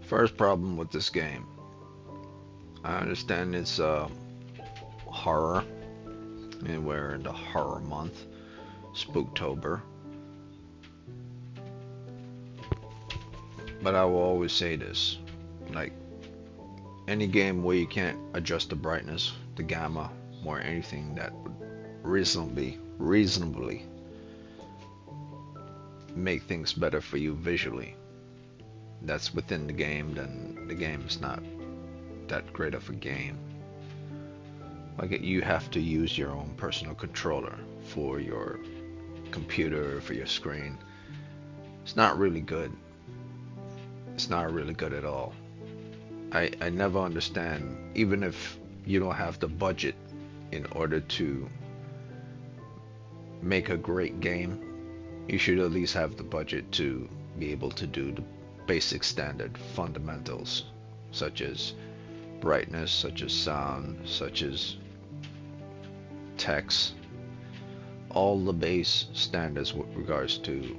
First problem with this game. I understand it's horror, and we're in the horror month, Spooktober. But I will always say this, like any game where you can't adjust the brightness, the gamma, or anything that would reasonably make things better for you visually, that's within the game, then the game is not that great of a game. Like you have to use your own personal controller for your computer, for your screen. It's not really good. It's not really good at all. I never understand, even if you don't have the budget in order to make a great game, you should at least have the budget to be able to do the basic standard fundamentals, such as brightness, such as sound, such as text, all the base standards with regards to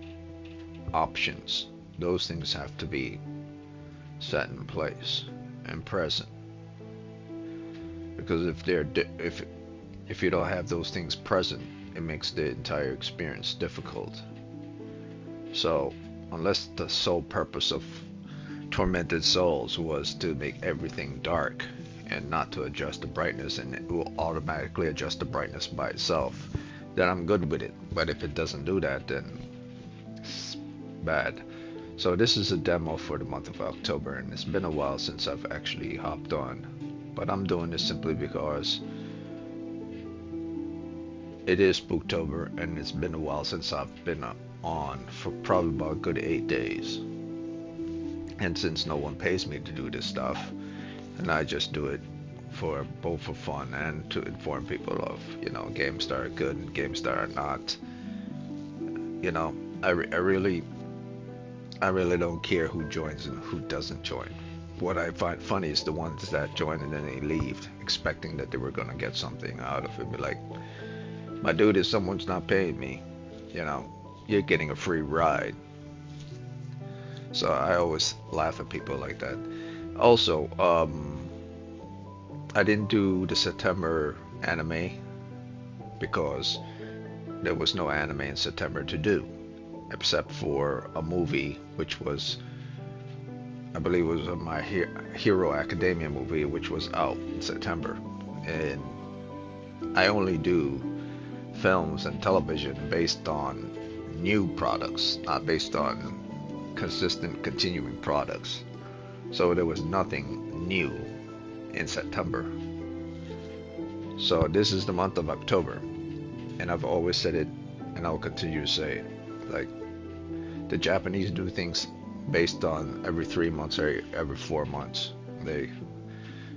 options. Those things have to be set in place and present. Because if you don't have those things present, it makes the entire experience difficult. So, unless the sole purpose of Tormented Souls was to make everything dark and not to adjust the brightness, and it will automatically adjust the brightness by itself, then I'm good with it. But if it doesn't do that, then it's bad. So this is a demo for the month of October, and it's been a while since I've actually hopped on. But I'm doing this simply because it is Spooktober, and it's been a while since I've been on for probably about a good 8 days. And since no one pays me to do this stuff, and I just do it for both for fun and to inform people of, games that are good and games that are not. You know, I really don't care who joins and who doesn't join. What I find funny is the ones that join and then they leave, expecting that they were gonna get something out of it. Be like, my dude, if someone's not paying me, you know, you're getting a free ride. So I always laugh at people like that. Also, I didn't do the September anime because there was no anime in September to do, except for a movie, which was, I believe, it was My Hero Academia movie, which was out in September. And I only do films and television based on new products, not based on consistent continuing products. So there was nothing new in September. So this is the month of October, and I've always said it, and I'll continue to say it. Like, the Japanese do things based on every 3 months or every 4 months. They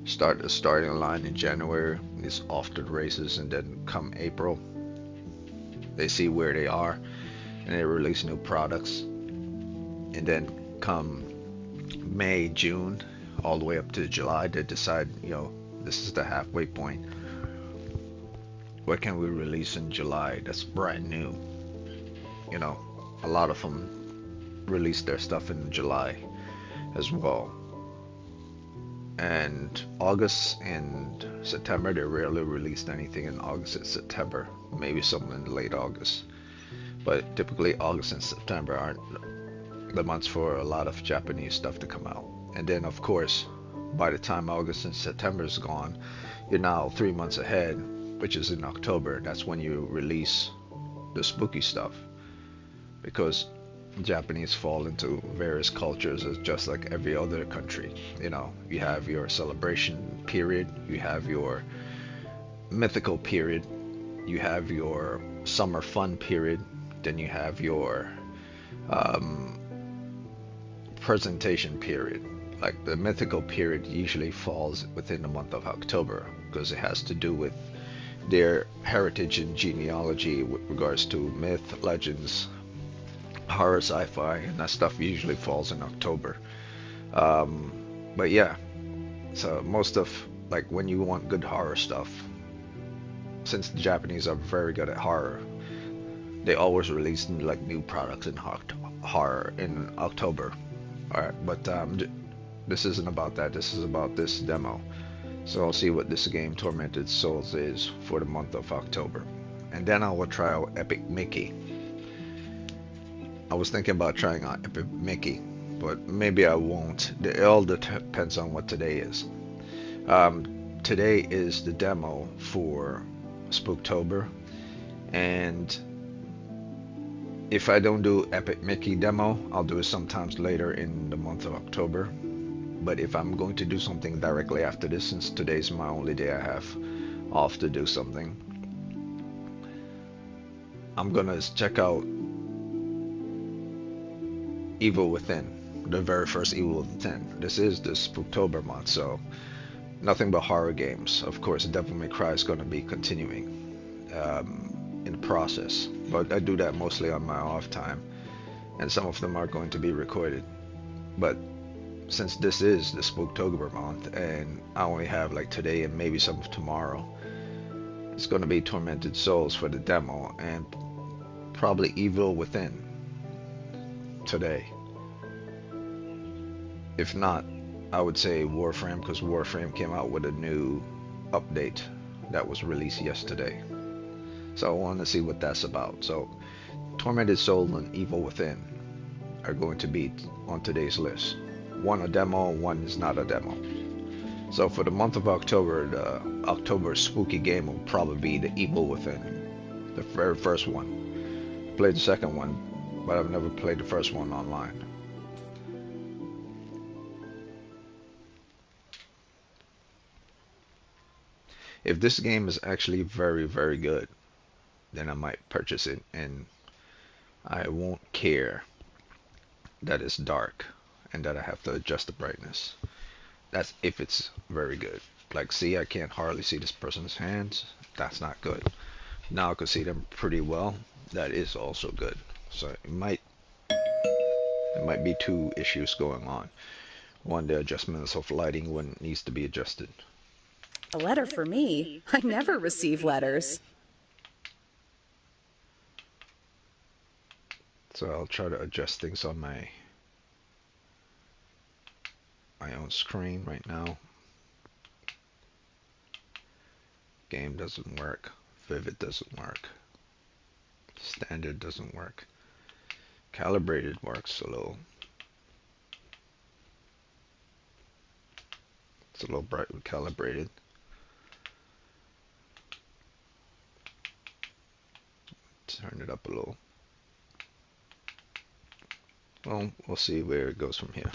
start the starting line in January, it's off to the races, and then come April, they see where they are, and they release new products. And then come May, June, all the way up to July, they decide, this is the halfway point. What can we release in July that's brand new? You know, a lot of them release their stuff in July as well. And August and September, they rarely released anything in August and September. Maybe some in late August. But typically August and September aren't the months for a lot of Japanese stuff to come out. And then of course, by the time August and September is gone, you're now 3 months ahead, which is in October. That's when you release the spooky stuff. Because Japanese fall into various cultures as just like every other country. You have your celebration period, you have your mythical period, you have your summer fun period, then you have your presentation period. Like the mythical period usually falls within the month of October because it has to do with their heritage and genealogy with regards to myth, legends, horror, sci-fi, and that stuff usually falls in October. But yeah, so most of, like, when you want good horror stuff, since the Japanese are very good at horror, they always release like new products in horror in October. All right, but This isn't about that. This is about this demo. So I'll see what this game Tormented Souls is for the month of October. And then I will try out Epic Mickey. I was thinking about trying out Epic Mickey, but maybe I won't. It all depends on what today is. Today is the demo for Spooktober, and if I don't do Epic Mickey demo, I'll do it sometimes later in the month of October. But if I'm going to do something directly after this, since today's my only day I have off to do something, I'm gonna check out Evil Within, the very first Evil Within. This is the Spooktober month, so nothing but horror games. Of course, Devil May Cry is gonna be continuing in the process, but I do that mostly on my off time, and some of them are going to be recorded. But since this is the Spooktober month, and I only have like today and maybe some of tomorrow, it's going to be Tormented Souls for the demo, and probably Evil Within today. If not, I would say Warframe, because Warframe came out with a new update that was released yesterday. So I want to see what that's about. So Tormented Soul and Evil Within are going to be on today's list. One a demo, one is not a demo. So for the month of October, the October spooky game will probably be the Evil Within, the very first one. Played the second one, but I've never played the first one online. If this game is actually very, very good, then I might purchase it, and I won't care that it's dark and that I have to adjust the brightness. That's if it's very good. Like, see, I can't hardly see this person's hands. That's not good. Now I can see them pretty well. That is also good. So it might be two issues going on. One, the adjustments of lighting when it needs to be adjusted. A letter for me? I never receive letters. So I'll try to adjust things on my own screen right now. Game doesn't work. Vivid doesn't work. Standard doesn't work. Calibrated works a little. It's a little bright with calibrated. Turn it up a little. Well, we'll see where it goes from here.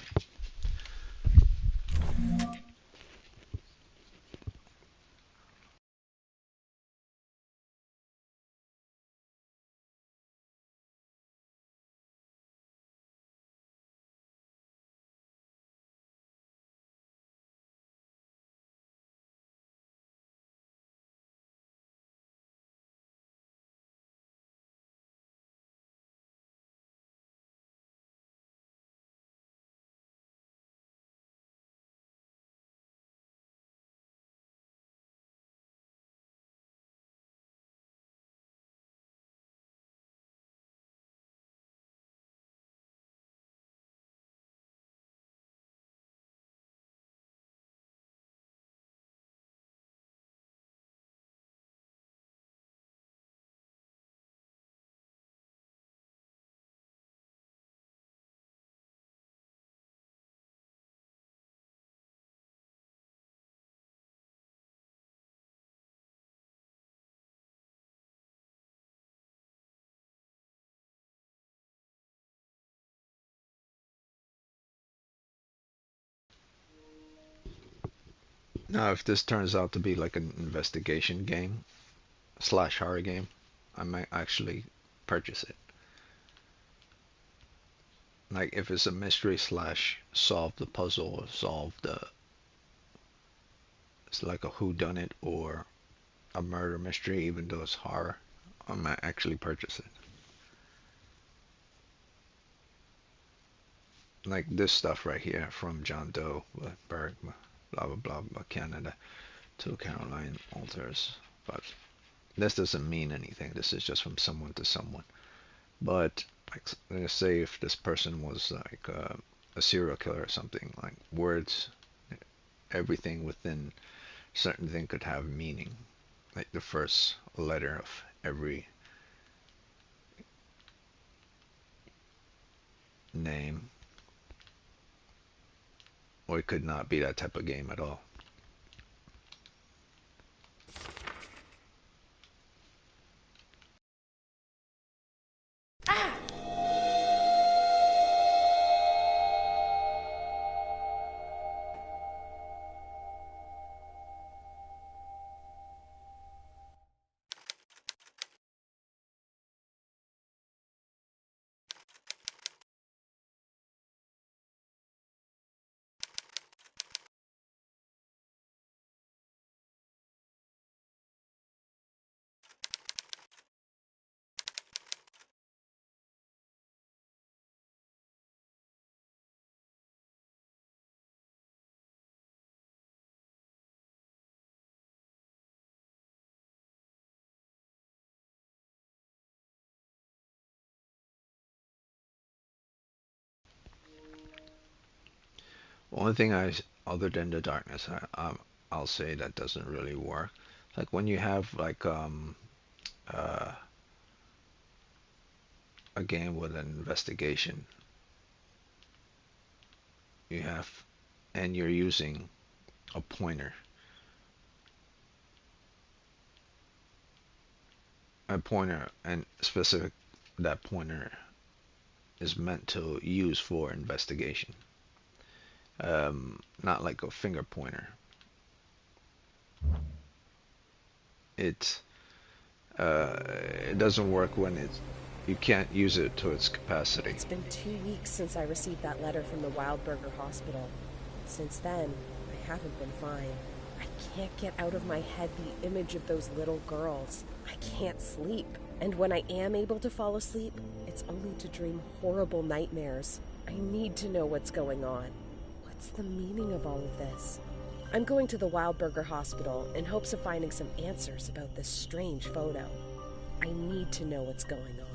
Now, if this turns out to be like an investigation game slash horror game, I might actually purchase it. Like if it's a mystery slash solve the puzzle or solve the, it's like a whodunit or a murder mystery, even though it's horror, I might actually purchase it. Like this stuff right here from John Doe, Berg, blah blah blah, blah Canada to Caroline Alters. But this doesn't mean anything. This is just from someone to someone. But like, let's say if this person was like a serial killer or something. Like words, everything within certain thing could have meaning. Like the first letter of every name, or it could not be that type of game at all. One thing other than the darkness, I'll say that doesn't really work. Like when you have like uh, a game with an investigation, you have, and you're using a pointer. A pointer, and specific, that pointer is meant to use for investigation. Not like a finger pointer. It it doesn't work when you can't use it to its capacity. It's been 2 weeks since I received that letter from the Wildberger Hospital. Since then, I haven't been fine. I can't get out of my head the image of those little girls. I can't sleep. And when I am able to fall asleep, it's only to dream horrible nightmares. I need to know what's going on. What's the meaning of all of this? I'm going to the Wildberger Hospital in hopes of finding some answers about this strange photo. I need to know what's going on.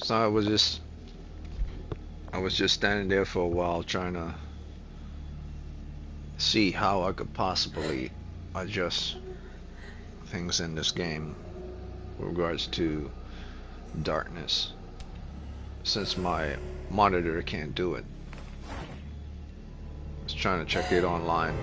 So I was just standing there for a while trying to see how I could possibly adjust things in this game with regards to darkness, since my monitor can't do it. I was trying to check it online.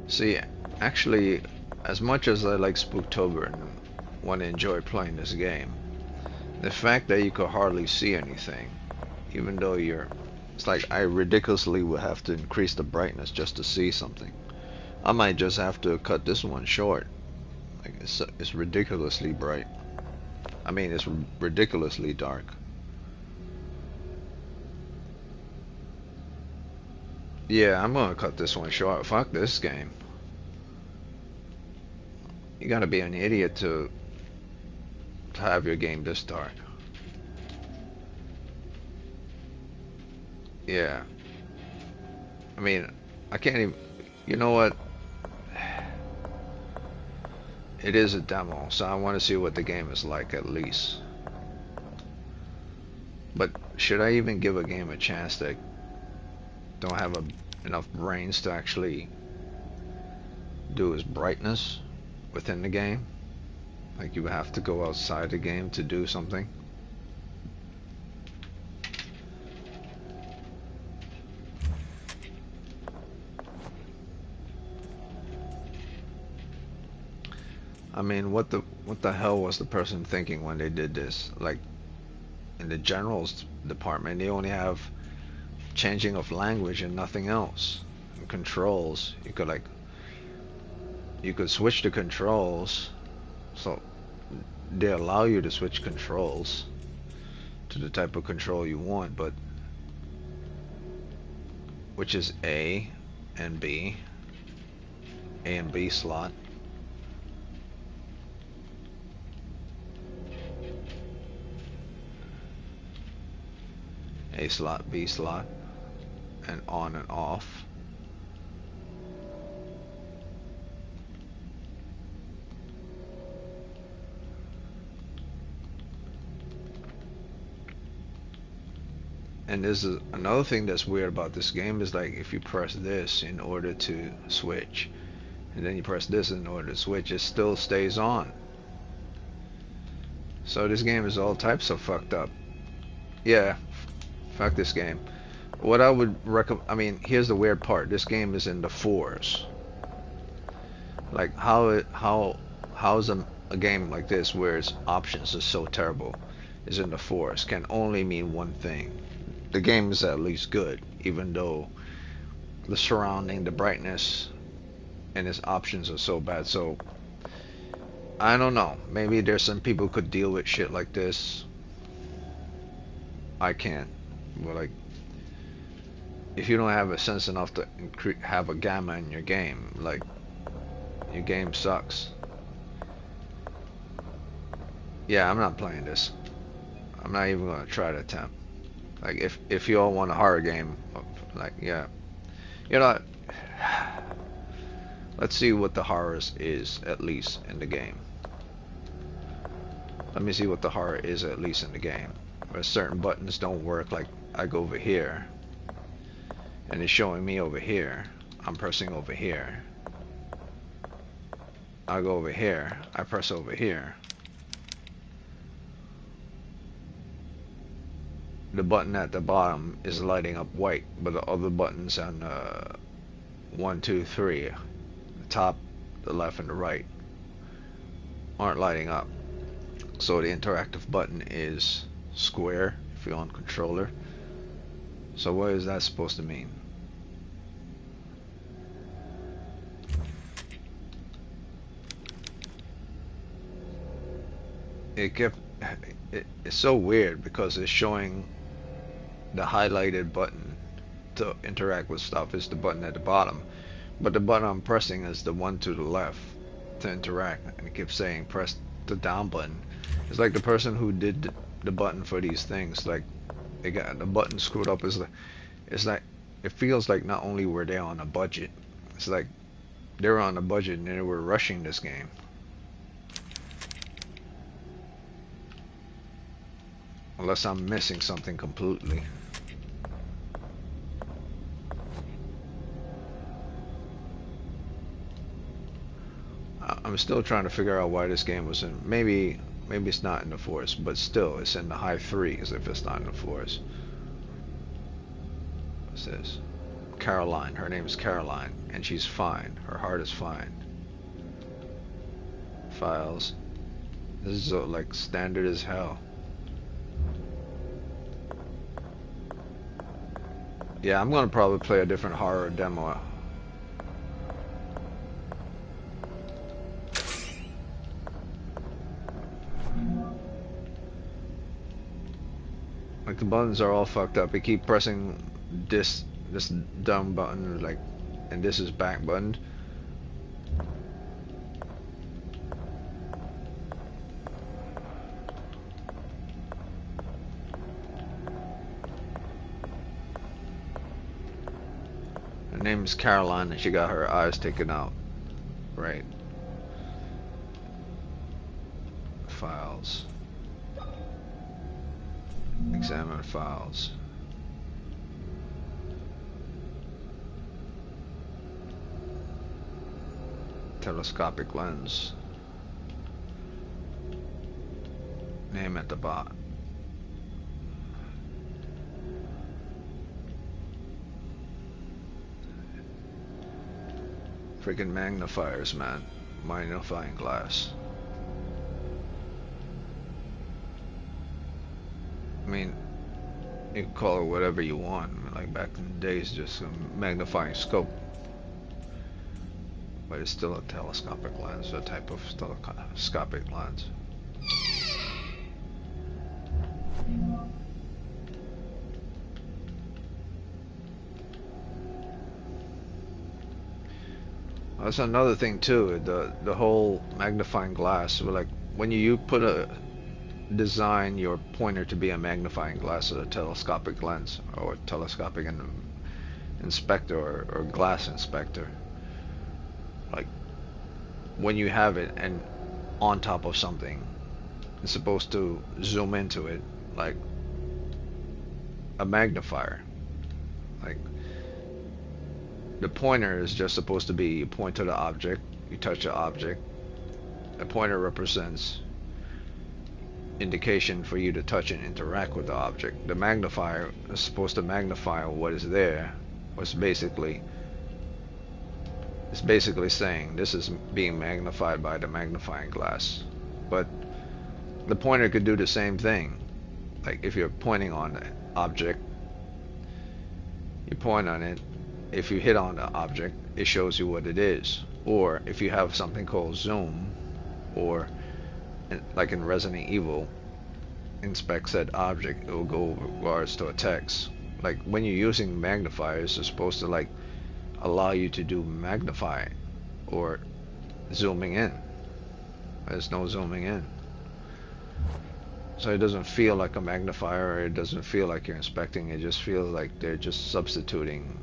See, actually, as much as I like Spooktober and want to enjoy playing this game, the fact that you could hardly see anything, even though it's like I ridiculously would have to increase the brightness just to see something. I might just have to cut this one short. Like it's ridiculously bright. I mean, it's ridiculously dark. Yeah, I'm gonna cut this one short. Fuck this game. You gotta be an idiot to have your game this dark. Yeah. I mean, I can't even. You know what? It is a demo, so I want to see what the game is like at least. But should I even give a game a chance that don't have enough brains to actually do its brightness within the game? Like you have to go outside the game to do something. I mean, what the hell was the person thinking when they did this? Like in the generals department, they only have changing of language and nothing else. And controls, you could switch the controls, so they allow you to switch controls to the type of control you want, but which is A and B slot. A slot, B slot, and on and off. And there's another thing that's weird about this game is like if you press this in order to switch, and then you press this in order to switch, it still stays on. So this game is all types of fucked up. Yeah, fuck this game. What I would recommend, I mean, here's the weird part. This game is in the 4s. Like how's a game like this where its options are so terrible is in the 4s can only mean one thing. The game is at least good, even though the surrounding, the brightness, and its options are so bad. So I don't know. Maybe there's some people who could deal with shit like this. I can't. Well, like if you don't have a sense enough to have a gamma in your game, like, your game sucks. Yeah, I'm not playing this. I'm not even gonna try to attempt. Like, if you all want a horror game, like, yeah, you know, let's see what the horrors is at least in the game. Let me see what the horror is at least in the game. Where certain buttons don't work, like I go over here, and it's showing me over here. I'm pressing over here. I go over here. I press over here. The button at the bottom is lighting up white, but the other buttons on 1, 2, 3, the top, the left, and the right aren't lighting up. So the interactive button is square if you're on controller. So what is that supposed to mean? It's so weird because it's showing the highlighted button to interact with stuff is the button at the bottom, but the button I'm pressing is the one to the left to interact, and it keeps saying press the down button. It's like the person who did the button for these things, like, they got the button screwed up. It's like it feels like not only were they on a budget, it's like they were on a budget and they were rushing this game. Unless I'm missing something completely. I'm still trying to figure out why this game was in. Maybe it's not in the forest, but still, it's in the high 3s if it's not in the forest. What's this? Caroline. Her name is Caroline, and she's fine. Her heart is fine. Files. This is like standard as hell. Yeah, I'm gonna probably play a different horror demo. Like, the buttons are all fucked up. I keep pressing this dumb button, like, and this is back button. Her name is Caroline, and she got her eyes taken out. Right. Files. Examine files. Telescopic lens. Name at the bottom. Freaking magnifiers, man. Magnifying glass. I mean, you can call it whatever you want. I mean, like back in the days, just a magnifying scope. But it's still a telescopic lens, a type of telescopic lens. That's another thing too. The whole magnifying glass. Like when you design your pointer to be a magnifying glass or a telescopic lens or telescopic inspector or glass inspector. Like when you have it and on top of something, it's supposed to zoom into it like a magnifier. Like the pointer is just supposed to be, you point to the object, you touch the object. The pointer represents indication for you to touch and interact with the object. The magnifier is supposed to magnify what is there. It's basically saying this is being magnified by the magnifying glass. But the pointer could do the same thing. Like if you're pointing on the object, you point on it. If you hit on the object, it shows you what it is. Or if you have something called zoom, or like in Resident Evil, inspect said object, it will go regards to a text. Like when you're using magnifiers, it's supposed to like allow you to do magnify or zooming in. There's no zooming in. So it doesn't feel like a magnifier, or it doesn't feel like you're inspecting. It just feels like they're just substituting,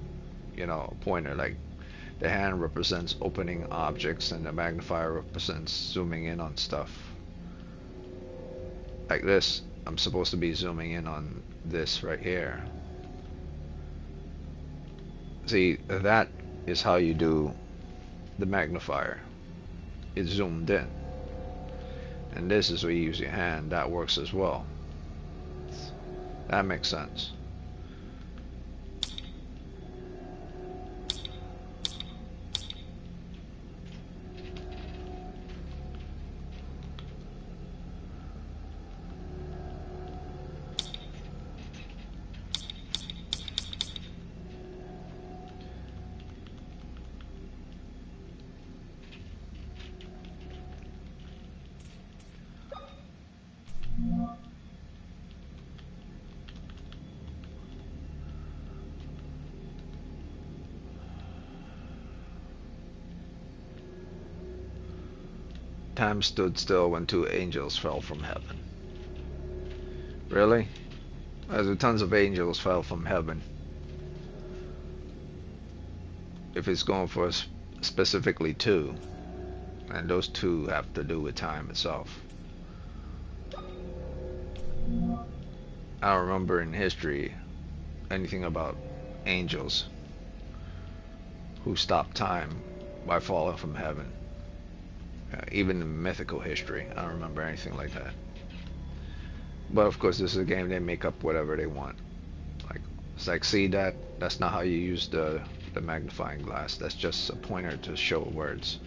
a pointer. Like the hand represents opening objects and the magnifier represents zooming in on stuff. Like this, I'm supposed to be zooming in on this right here. See, that is how you do the magnifier. It's zoomed in. And this is where you use your hand. That works as well. That makes sense. Time stood still when two angels fell from heaven. Really? There's tons of angels fell from heaven. If it's going for specifically two, and those two have to do with time itself. I don't remember in history anything about angels who stopped time by falling from heaven. Even in mythical history, I don't remember anything like that. But of course, this is a game, they make up whatever they want. Like, it's like, see that? That's not how you use the magnifying glass. That's just a pointer to show words.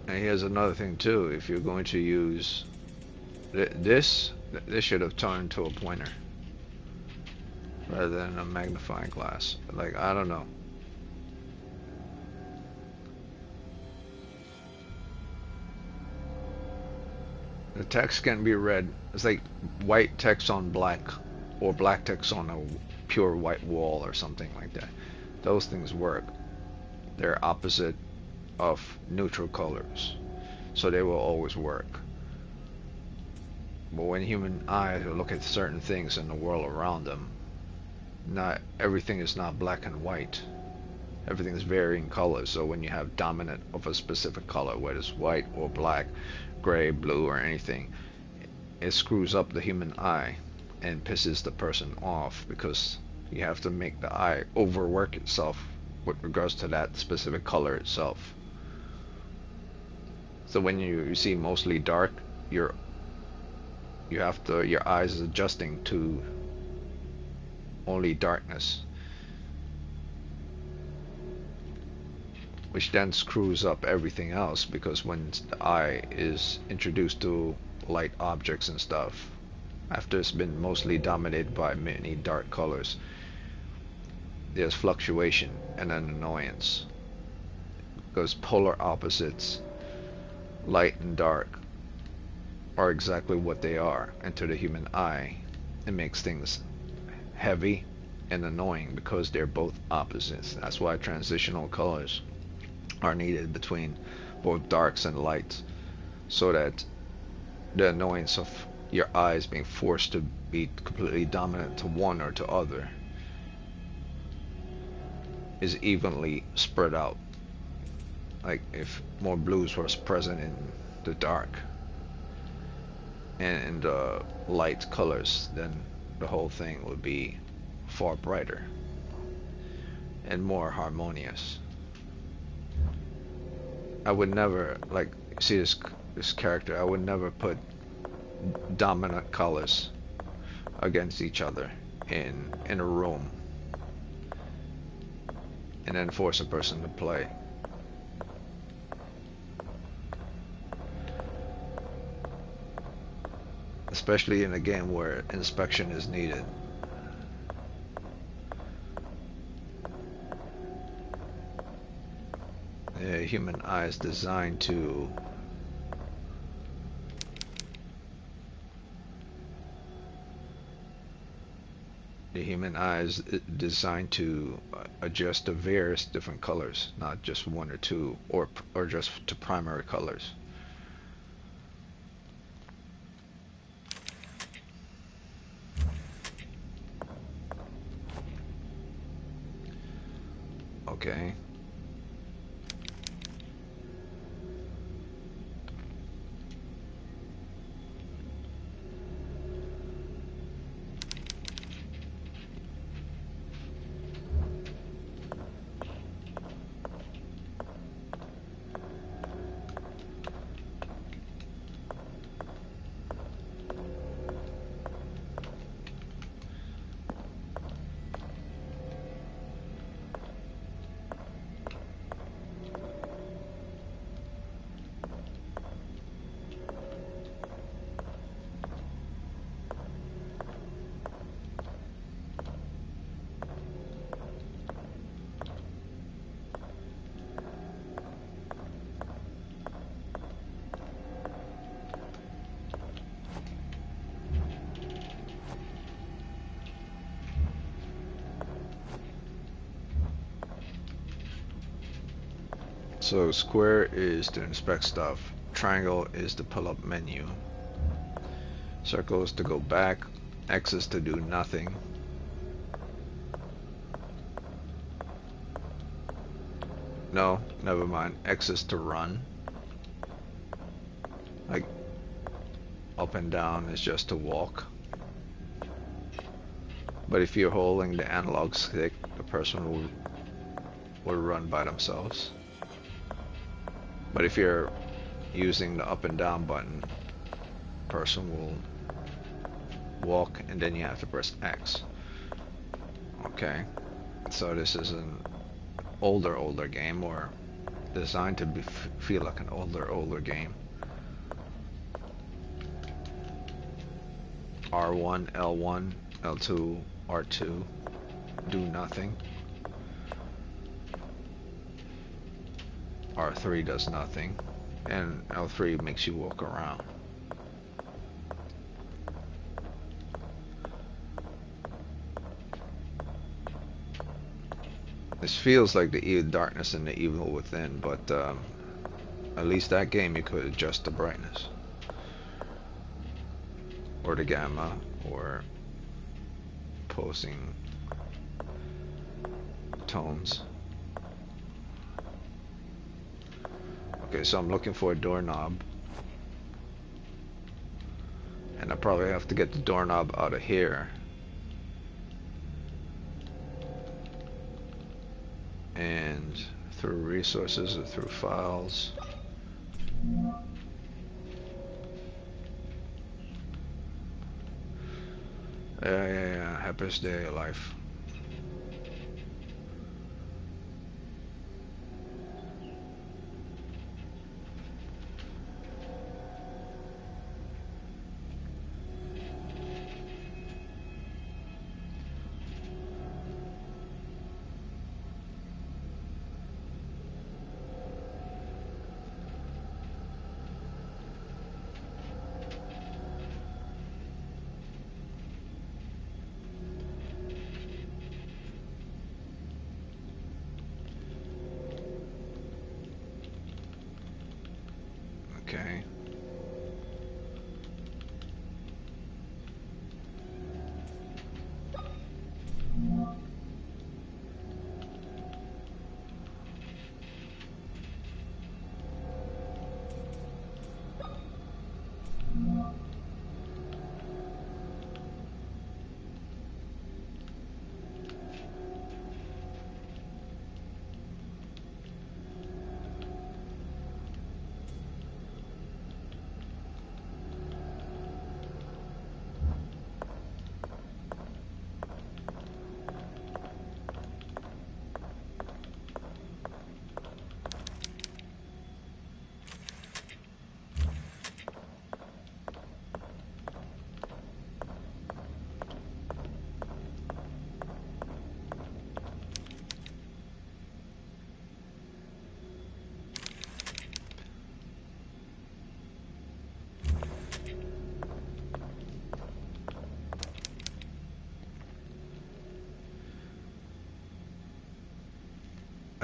And here's another thing too. If you're going to use this should have turned to a pointer rather than a magnifying glass. Like, I don't know. The text can be read. It's like white text on black, or black text on a pure white wall or something like that. Those things work. They're opposite of neutral colors, so they will always work. But when human eyes look at certain things in the world around them, not everything is not black and white. Everything is varying colors. So when you have dominant of a specific color, whether it's white or black, gray, blue, or anything, it screws up the human eye and pisses the person off, because you have to make the eye overwork itself with regards to that specific color itself. So when you see mostly dark, your eyes is adjusting to only darkness, which then screws up everything else, because when the eye is introduced to light objects and stuff, after it's been mostly dominated by many dark colors, there's fluctuation and an annoyance, because polar opposites, light and dark, are exactly what they are, and to the human eye it makes things heavy and annoying because they're both opposites. That's why transitional colors are needed between both darks and lights, so that the annoyance of your eyes being forced to be completely dominant to one or to other is evenly spread out. Like if more blues was present in the dark and in the light colors, then the whole thing would be far brighter and more harmonious. I would never, like, see this character, I would never put dominant colors against each other in a room. and then force a person to play. Especially in a game where inspection is needed. The human eye is designed to adjust to various different colors, not just one or two, or just to primary colors. Okay. So square is to inspect stuff, triangle is to pull up menu, circle is to go back, X is to do nothing, no, never mind, X is to run, like up and down is just to walk. But if you're holding the analog stick, the person will run by themselves. But if you're using the up and down button, person will walk, and then you have to press X. Okay, so this is an older game, or designed to feel like an older game. R1, L1, L2, R2, do nothing. R3 does nothing, and L3 makes you walk around. This feels like the darkness and the evil within, but at least that game you could adjust the brightness, or the gamma, or posing tones. Okay, so I'm looking for a doorknob, and I probably have to get the doorknob out of here, and through resources or through files. Yeah, happiest day of your life.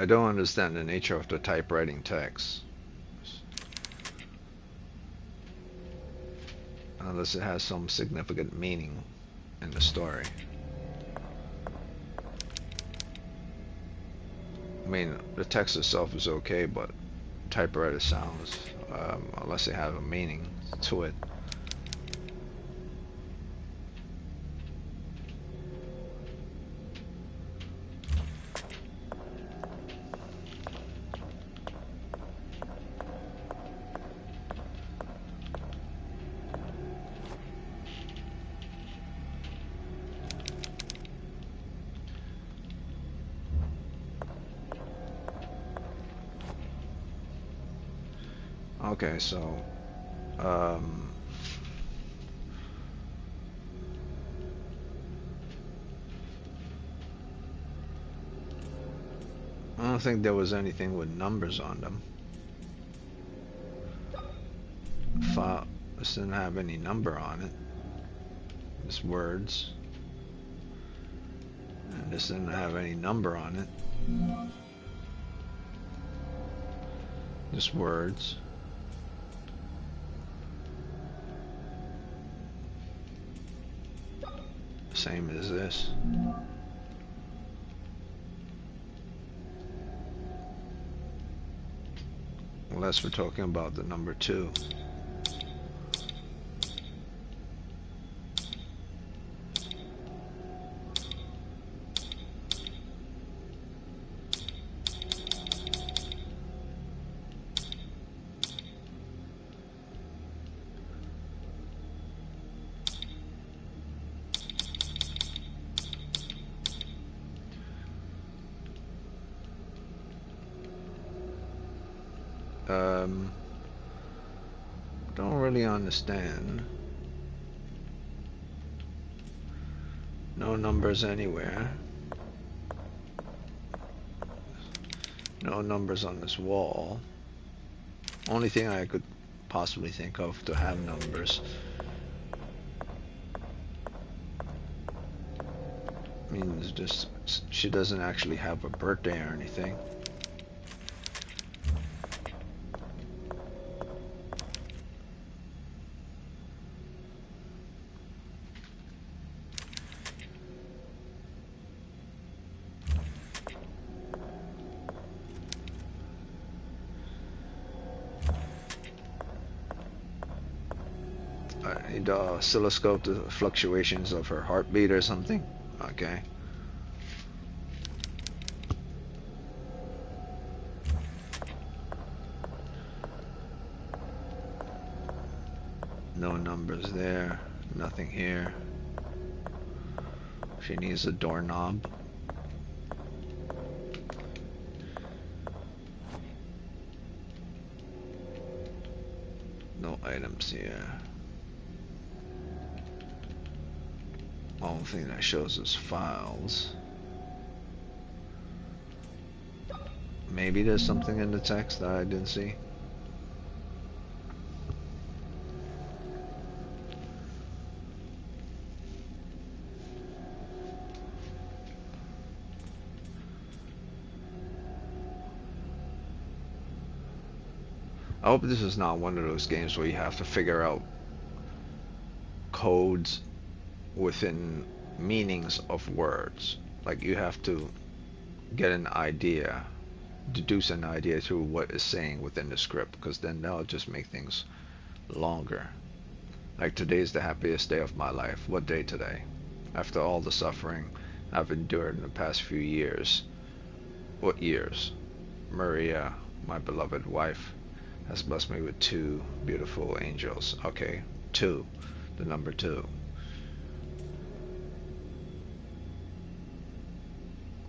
I don't understand the nature of the typewriting text. Unless it has some significant meaning in the story. I mean, the text itself is okay, but typewriter sounds, unless they have a meaning to it. Okay, so I don't think there was anything with numbers on them. File, this didn't have any number on it. Just words. And this didn't have any number on it. Just words. Same as this. Unless we're talking about the number 2. Don't really understand. No numbers anywhere. No numbers on this wall. Only thing I could possibly think of to have numbers. I mean, it's just, she doesn't actually have a birthday or anything. I need to oscilloscope the fluctuations of her heartbeat or something. Okay. No numbers there. Nothing here. She needs a doorknob. No items here. Only thing that shows us files. Maybe there's something in the text that I didn't see. I hope this is not one of those games where you have to figure out codes within meanings of words. Like you have to get an idea, deduce an idea through what is saying within the script, because then that'll just make things longer. Like today's the happiest day of my life. What day today? After all the suffering I've endured in the past few years. What years? Maria, my beloved wife, has blessed me with 2 beautiful angels. Okay, 2, the number 2.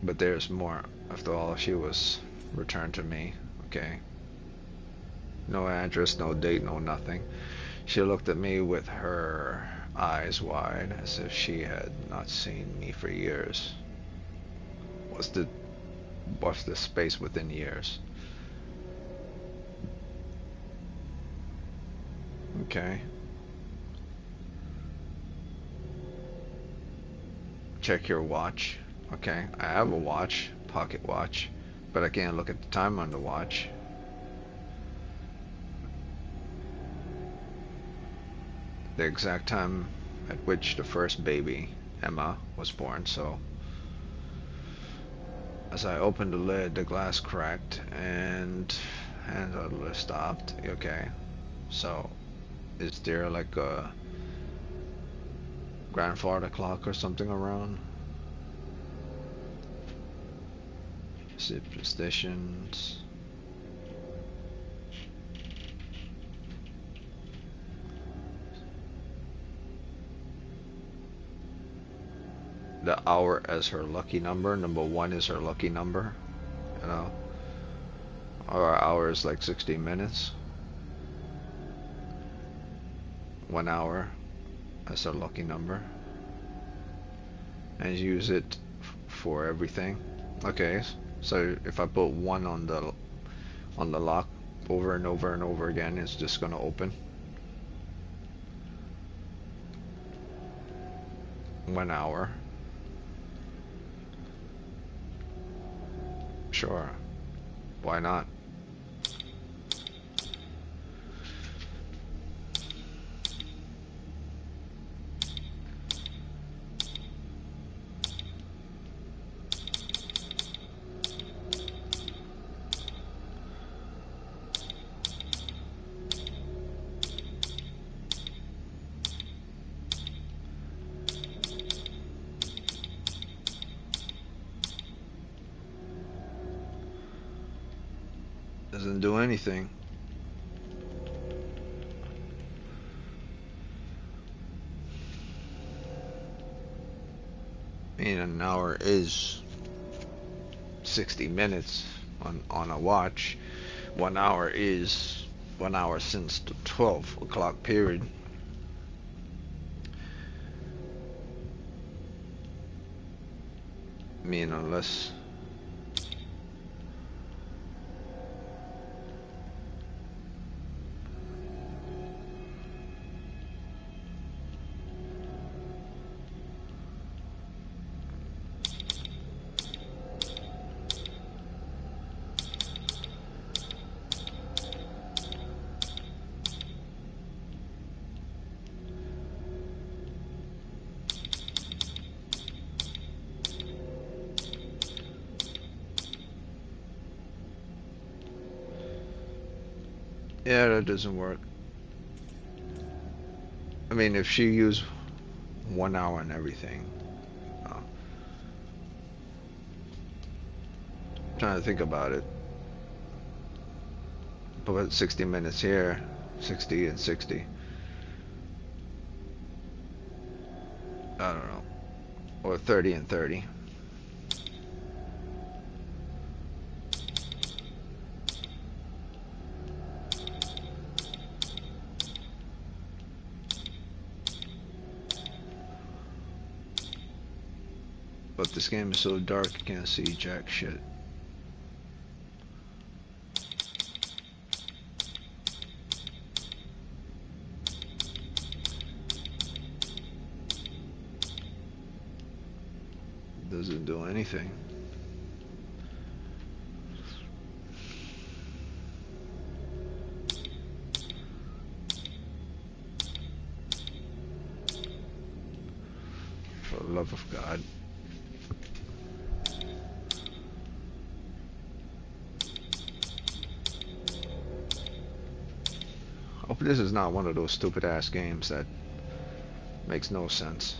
But there's more. After all, she was returned to me. Okay. No address, no date, no nothing. She looked at me with her eyes wide, as if she had not seen me for years. What's the space within years? Okay. Check your watch. Okay, I have a watch, pocket watch. But I can't look at the time on the watch. The exact time at which the first baby, Emma, was born, so as I opened the lid, the glass cracked and handle stopped. Okay, so is there like a grandfather clock or something around? Superstitions. The hour as her lucky number. Number 1 is her lucky number. You know, our hour is like 60 minutes. 1 hour as her lucky number, and use it for everything. Okay, so if I put 1 on the lock over and over and over again, it's just gonna open. 1 hour. Sure. Why not? Doesn't do anything. I mean, an hour is 60 minutes on a watch. 1 hour is 1 hour since the 12 o'clock period. I mean, unless yeah, that doesn't work. I mean, if she used 1 hour and everything. I'm trying to think about it. Put 60 minutes here, 60 and 60. I don't know. Or 30 and 30. But this game is so dark you can't see jack shit. Doesn't do anything. For the love of God. Hope this is not one of those stupid ass games that makes no sense.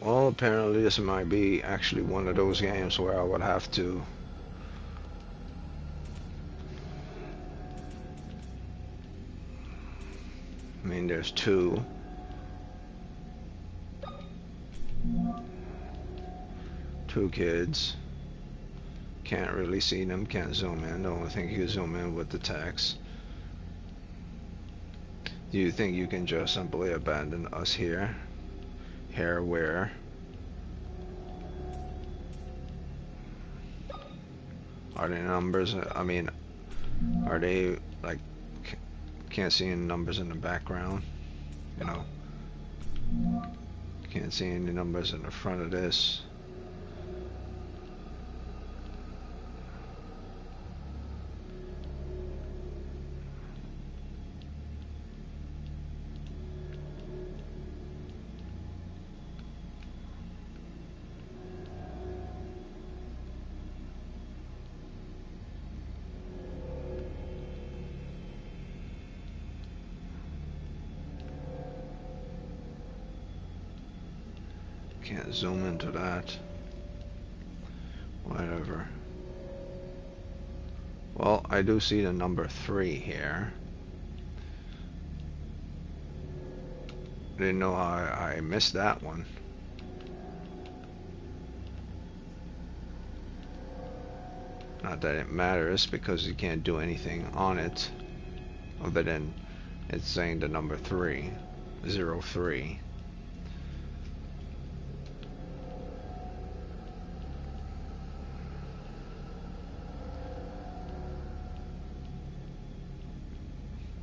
Well, apparently this might be actually one of those games where I would have to I mean, there's two kids. Can't really see them, can't zoom in. The only thing you can zoom in with the text. Do you think you can just simply abandon us here? Here where? Are they numbers? I mean, are they like can't see any numbers in the background? You know, can't see any numbers in the front of this. Can't zoom into that. Whatever. Well, I do see the number 3 here. Didn't know I missed that one. Not that it matters because you can't do anything on it other than it's saying the number 3, 03.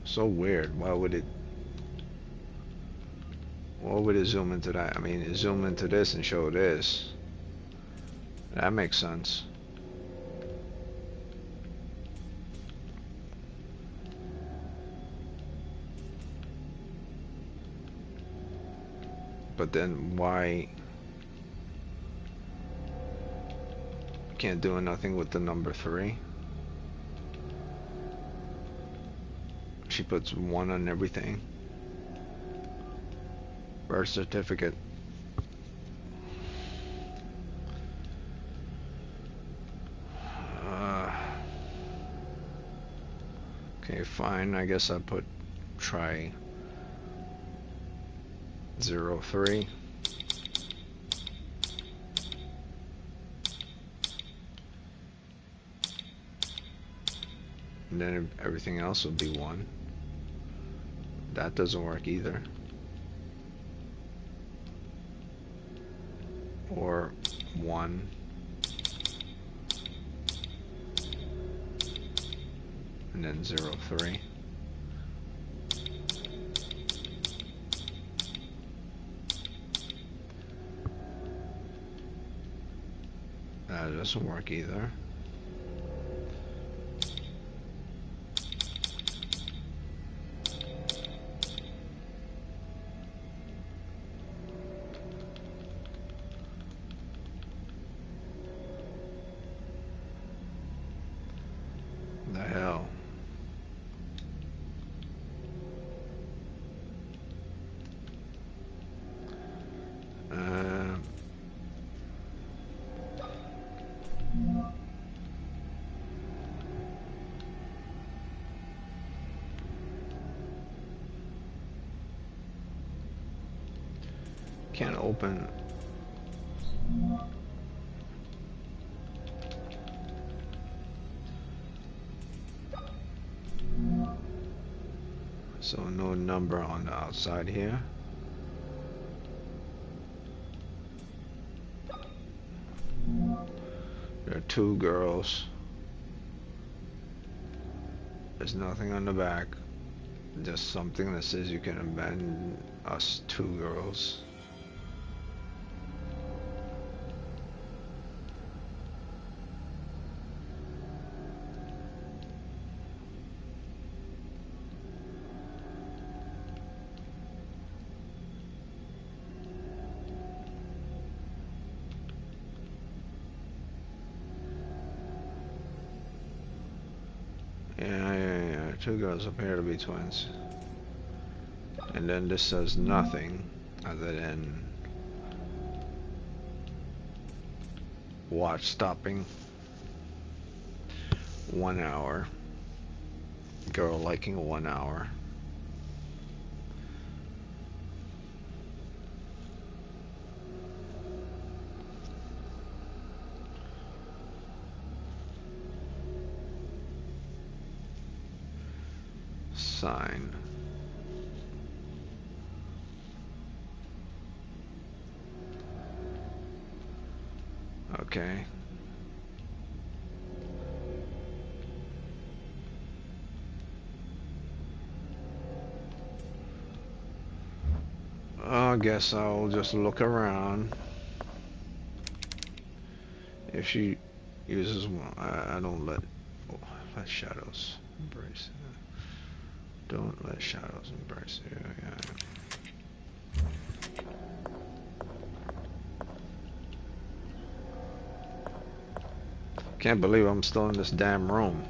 So weird. Why would it zoom into that? I mean, it zoom into this and show this. That makes sense. But then why can't do nothing with the number 3? She puts 1 on everything. Birth certificate. Okay, fine. I guess I put try 03. And then everything else will be 1. That doesn't work either. Or 1. And then 03. That doesn't work either. The hell? Can't open. So no number on the outside here. There are 2 girls. There's nothing on the back. Just something that says you can abandon us 2 girls. Yeah. 2 girls appear to be twins. And then this says nothing other than Watch stopping. 1 hour. Girl liking 1 hour. Sign. Okay. I guess I'll just look around. If she uses one, I don't let shadows embrace. Don't let shadows embrace you. Yeah. Can't believe I'm still in this damn room.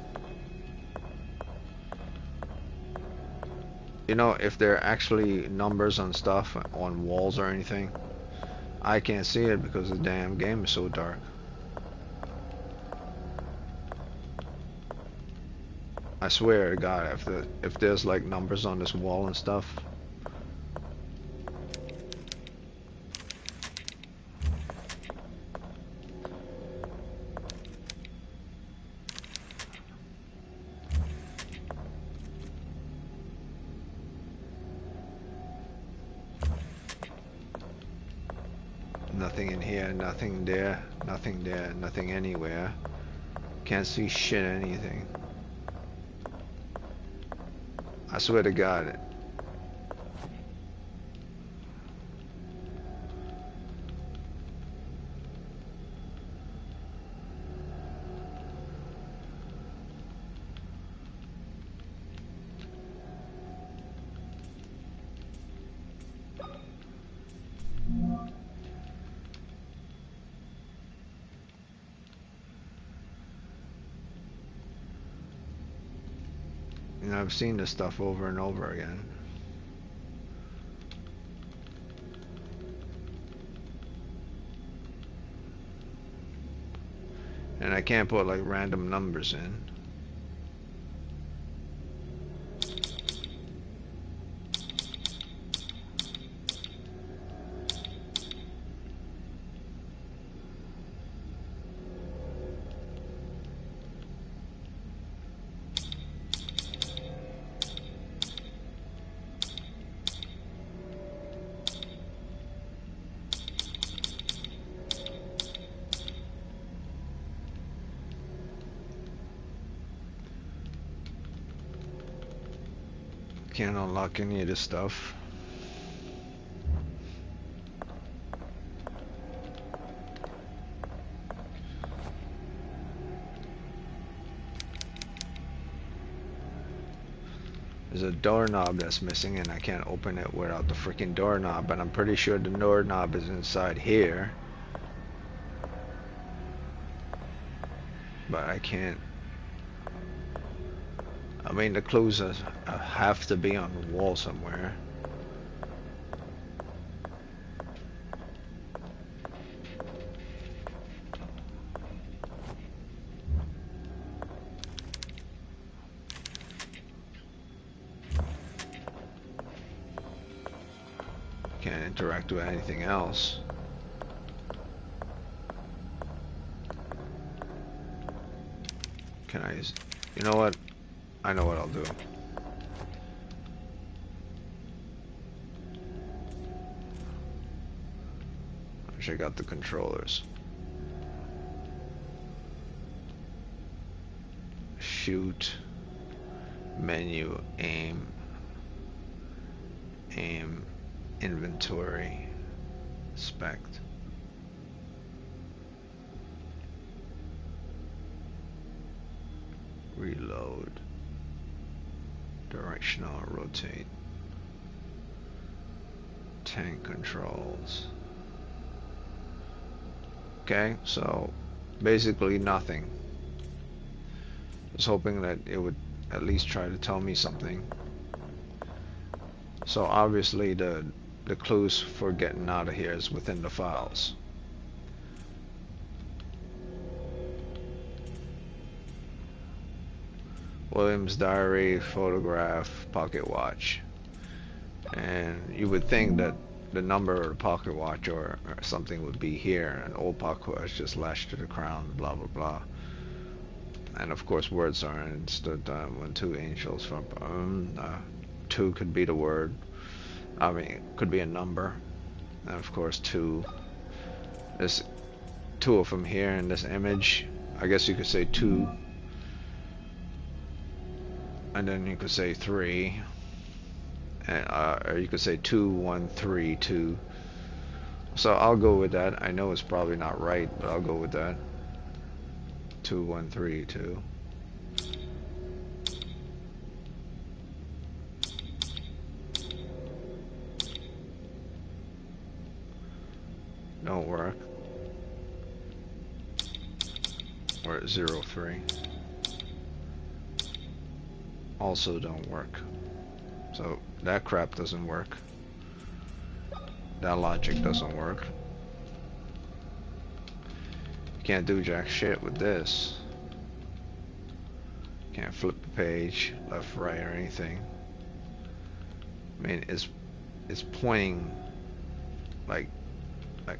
You know, if there are actually numbers on stuff on walls or anything, I can't see it because the damn game is so dark. I swear to God, if there's like numbers on this wall and stuff. Nothing in here, nothing there, nothing there, nothing anywhere. Can't see shit anything. I swear to God. You know, I've seen this stuff over and over again. And I can't put like random numbers in. Can't unlock any of this stuff. There's a doorknob that's missing and I can't open it without the freaking doorknob, but I'm pretty sure the doorknob is inside here. But I can't. I mean, the clues have to be on the wall somewhere. Can't interact with anything else. Can I use... You know what? I know what I'll do. I wish I got the controllers. Shoot. Menu. Aim. Aim. Inventory. Inspect. Reload. Directional rotate. Tank controls. Okay, so basically nothing. I was hoping that it would at least try to tell me something. So obviously the clues for getting out of here is within the files. Williams diary, photograph, pocket watch. And you would think that the number of the pocket watch or something would be here. An old pocket watch just lashed to the crown, blah blah blah. And of course words are instead when two angels from two could be the word. I mean, it could be a number. And of course two. There's two of them here in this image. I guess you could say two. And then you could say three. And, or you could say 2, 1, 3, 2. So I'll go with that. I know it's probably not right, but I'll go with that. 2, 1, 3, 2. Don't work. We're at 0, 3. Also don't work. So that crap doesn't work. That logic doesn't work. You can't do jack shit with this. Can't flip the page left, right, or anything. I mean, it's pointing like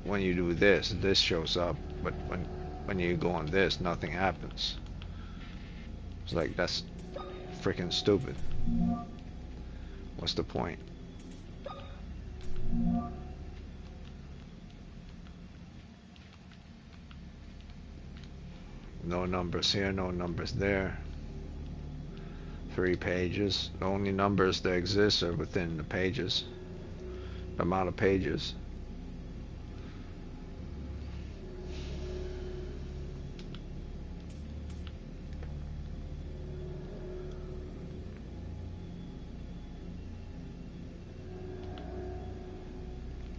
when you do this, this shows up, but when you go on this, nothing happens. It's like, that's freaking stupid. What's the point? No numbers here, no numbers there. 3 pages. The only numbers that exist are within the pages. The amount of pages.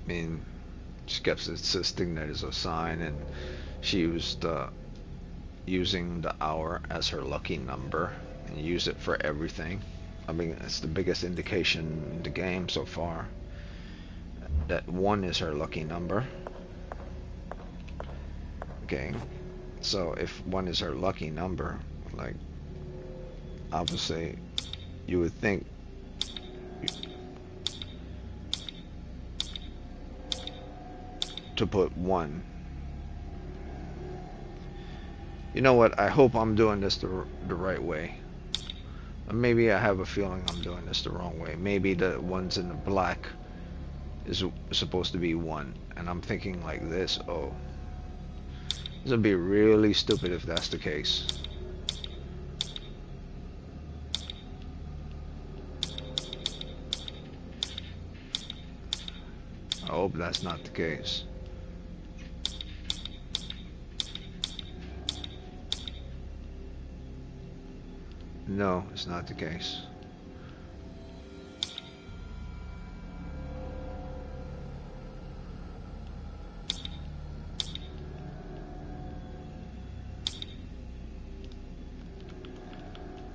I mean, she kept insisting that it's a sign, and she used using the hour as her lucky number and use it for everything. I mean, it's the biggest indication in the game so far that 1 is her lucky number. Okay, so if 1 is her lucky number, like, obviously you would think to put 1. You know what? I hope I'm doing this the right way. Maybe I have a feeling I'm doing this the wrong way. Maybe the ones in the black is supposed to be 1, and I'm thinking like this. Oh, this would be really stupid if that's the case. I hope that's not the case. No, it's not the case.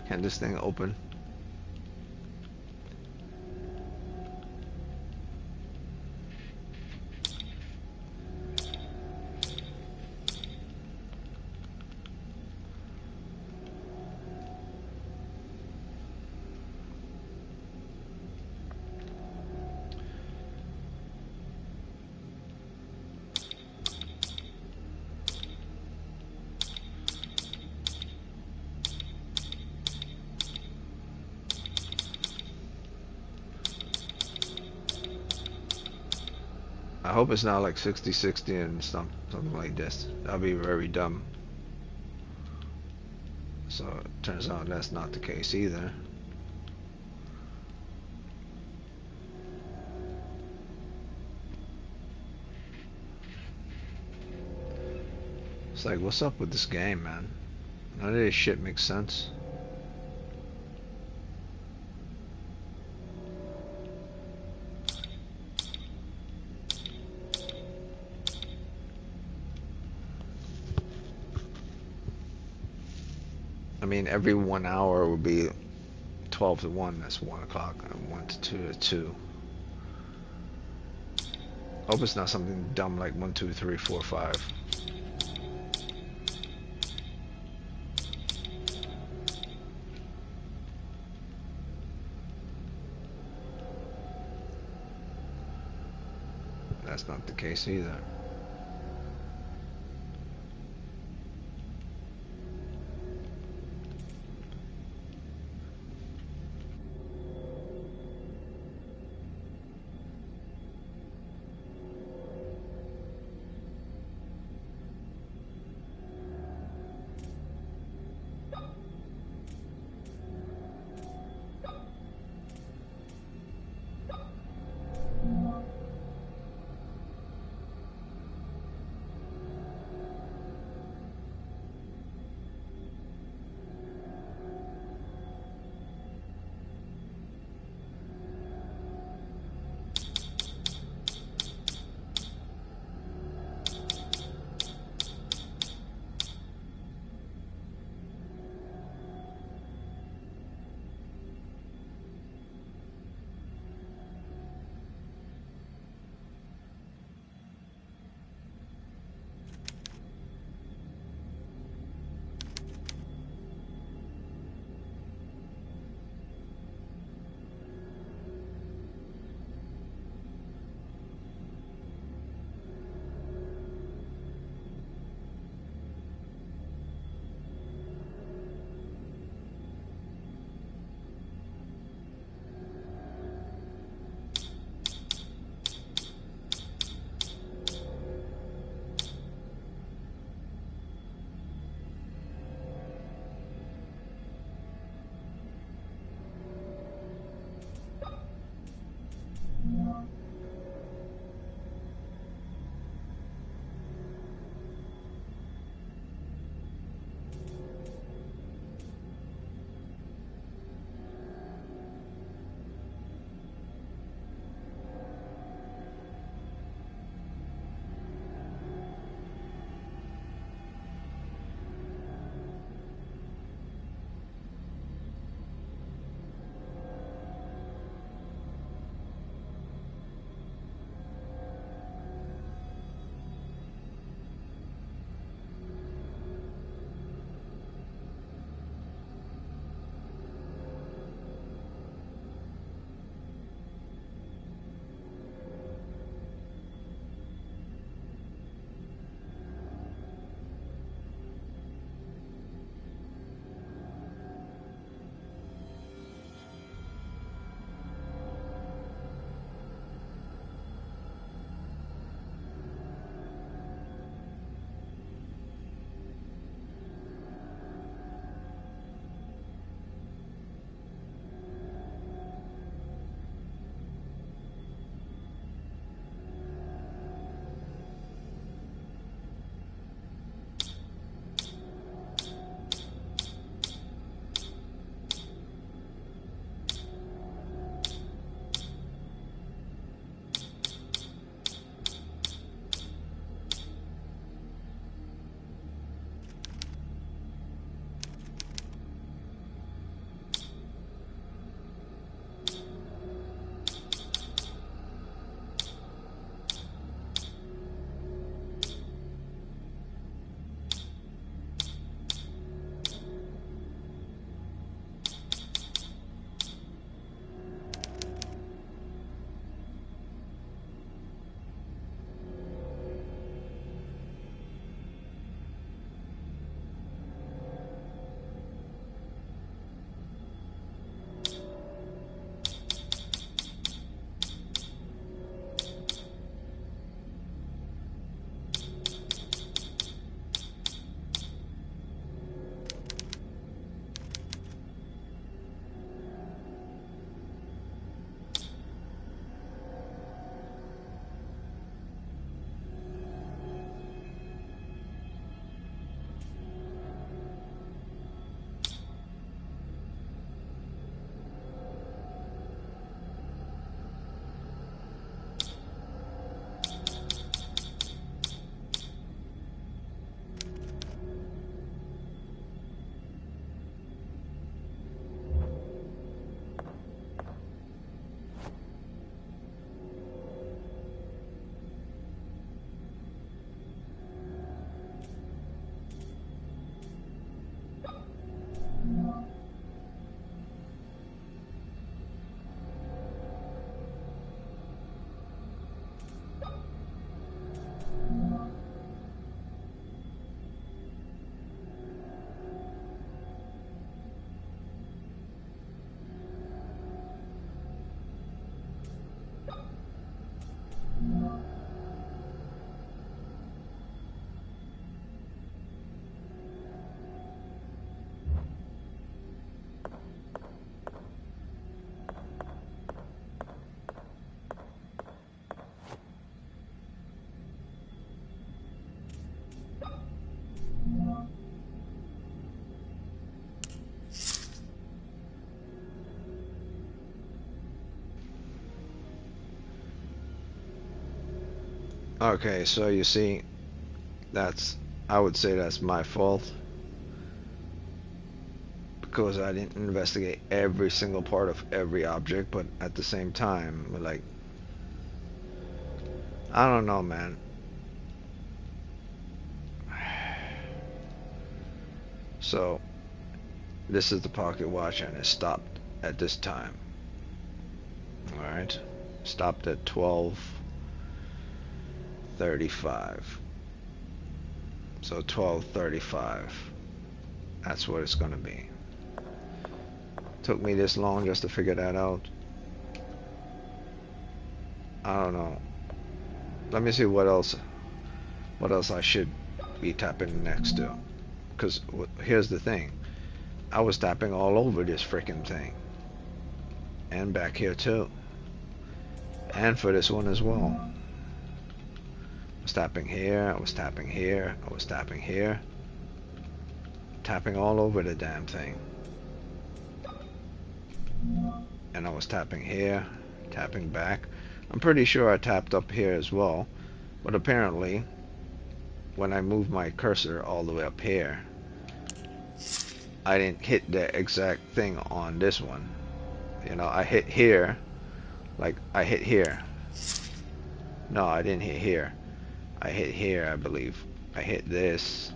Can this thing open? I hope it's not like 60-60 and something like this. That'd be very dumb. So it turns out that's not the case either. It's like, what's up with this game, man? None of this shit makes sense. I mean, every 1 hour would be 12 to 1, that's 1 o'clock, and 1 to 2 to 2. Hope it's not something dumb like 1, 2, 3, 4, 5. That's not the case either. Okay, so you see, I would say that's my fault because I didn't investigate every single part of every object, but at the same time, like, I don't know, man. So, this is the pocket watch and it stopped at this time. Alright, stopped at 12:35. So 12:35. That's what it's gonna be. Took me this long just to figure that out. I don't know. Let me see what else I should be tapping next to. Because here's the thing. I was tapping all over this freaking thing. And back here too. And for this one as well. I was tapping here, I was tapping here, I was tapping here. Tapping all over the damn thing. And I was tapping here, tapping back. I'm pretty sure I tapped up here as well. But apparently, when I moved my cursor all the way up here, I didn't hit the exact thing on this one. You know, I hit here, like I hit here. No, I didn't hit here. I hit here, I believe. I hit this.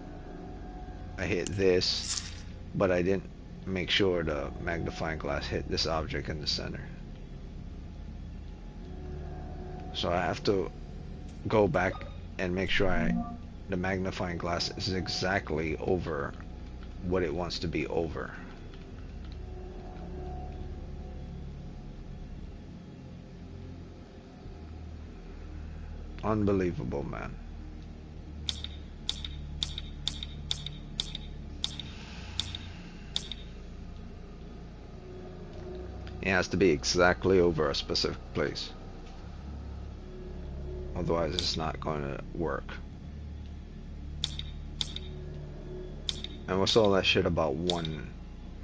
I hit this. But I didn't make sure the magnifying glass hit this object in the center. So I have to go back and make sure the magnifying glass is exactly over what it wants to be over. Unbelievable, man. It has to be exactly over a specific place. Otherwise it's not going to work. And what's all that shit about one?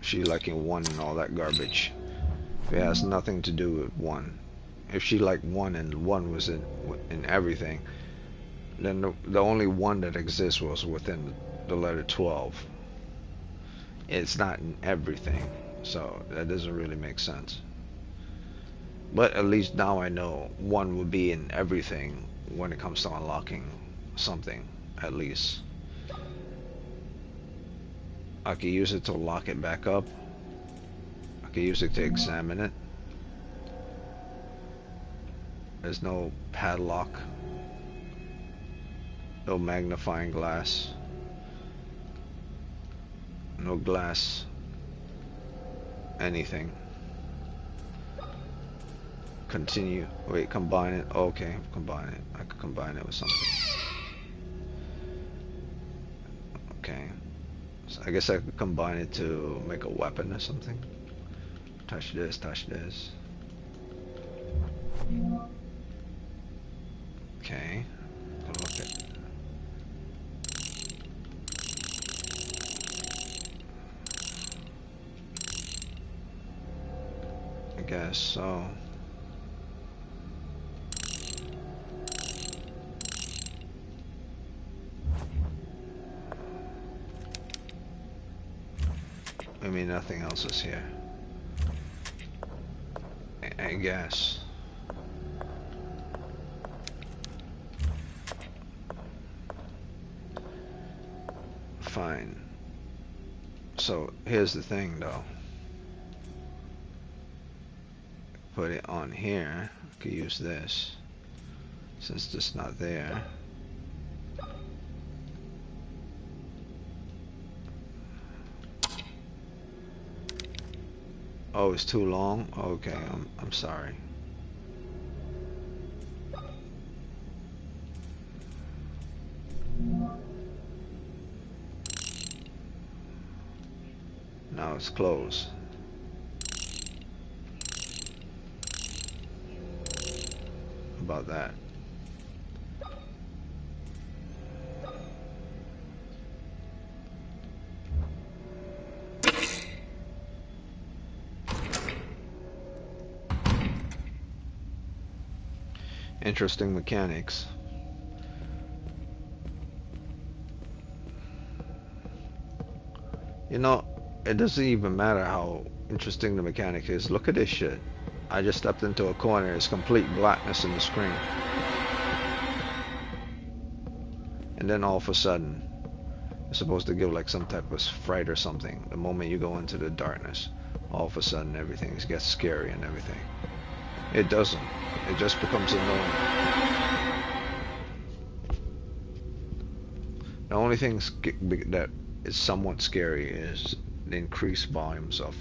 She liking one and all that garbage. It has nothing to do with one. If she liked one and one was in everything, then the only one that exists was within the letter 12. It's not in everything, so that doesn't really make sense. But at least now I know one would be in everything when it comes to unlocking something, at least. I can use it to lock it back up. I can use it to examine it. There's no padlock. No magnifying glass. No glass. Anything. Continue. Wait, combine it. Okay, combine it. I could combine it with something. Okay. So I guess I could combine it to make a weapon or something. Touch this, touch this. Okay. Go look at it. I guess so. I mean, nothing else is here. I guess. Fine. So, here's the thing, though. Put it on here. I could use this. Since it's not there. Oh, it's too long? Okay, I'm sorry. Now it's closed. About that. Interesting mechanics. You know, it doesn't even matter how interesting the mechanic is. Look at this shit. I just stepped into a corner. It's complete blackness in the screen. And then all of a sudden, it's supposed to give like some type of fright or something. The moment you go into the darkness, all of a sudden everything gets scary and everything. It doesn't. It just becomes annoying. The only thing that is somewhat scary is the increased volumes of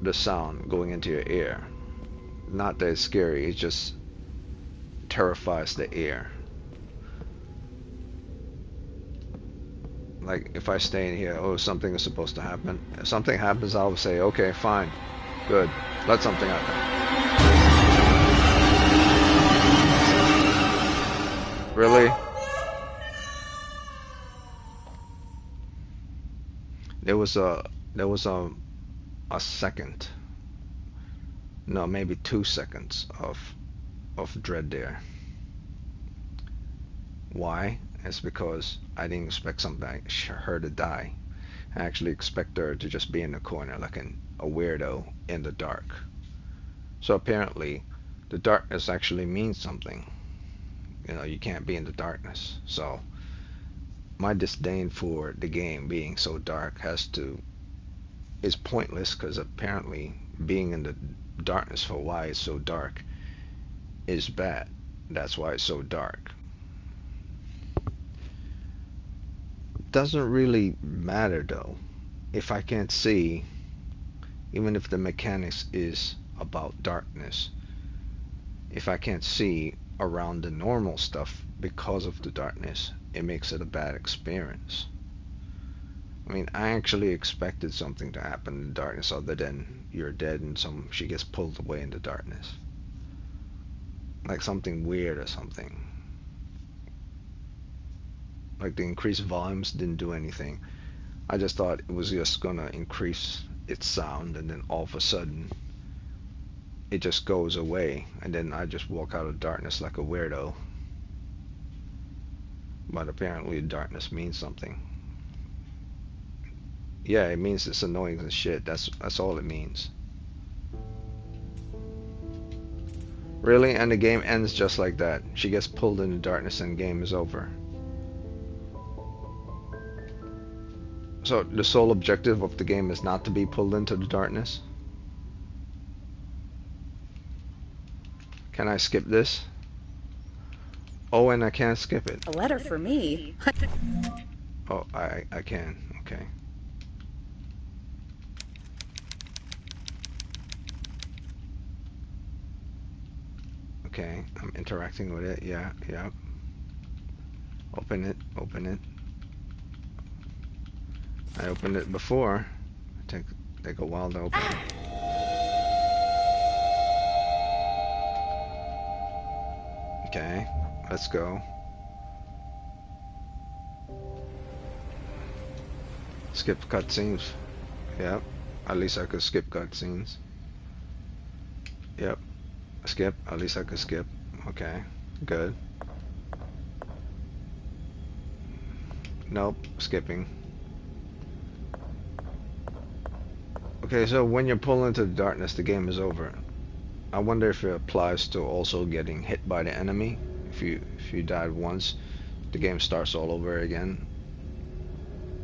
the sound going into your ear. Not that it's scary, it just terrifies the ear. Like if I stay in here, oh, something is supposed to happen. If something happens, I'll say, okay, fine, good, let something happen. Really? There was a second, no, maybe 2 seconds of dread there. Why? It's because I didn't expect her to die. I actually expect her to just be in the corner like a weirdo in the dark. So apparently, the darkness actually means something. You know, you can't be in the darkness. So my disdain for the game being so dark is pointless, because apparently being in the darkness for why it's so dark is bad. That's why it's so dark. Doesn't really matter though. If I can't see, even if the mechanics is about darkness, if I can't see around the normal stuff because of the darkness, it makes it a bad experience. I mean, I actually expected something to happen in the darkness other than you're dead and she gets pulled away in the darkness. Like something weird or something. Like the increased volumes didn't do anything. I just thought it was just gonna increase its sound, and then all of a sudden it just goes away, and then I just walk out of darkness like a weirdo. But apparently darkness means something. Yeah, it means it's annoying as shit. That's all it means. Really? And the game ends just like that. She gets pulled into darkness and game is over. So the sole objective of the game is not to be pulled into the darkness? Can I skip this? Oh, and I can't skip it. A letter for me? Oh, I can. Okay. Okay, I'm interacting with it. Yeah, yeah. Open it, open it. I opened it before. Take a while to open it. Okay, let's go. Skip cutscenes. Yep. At least I could skip cutscenes. Yep. Skip. At least I could skip. Okay. Good. Nope. Skipping. Okay, so when you're pulled into the darkness, the game is over. I wonder if it applies to also getting hit by the enemy. If you died once, the game starts all over again.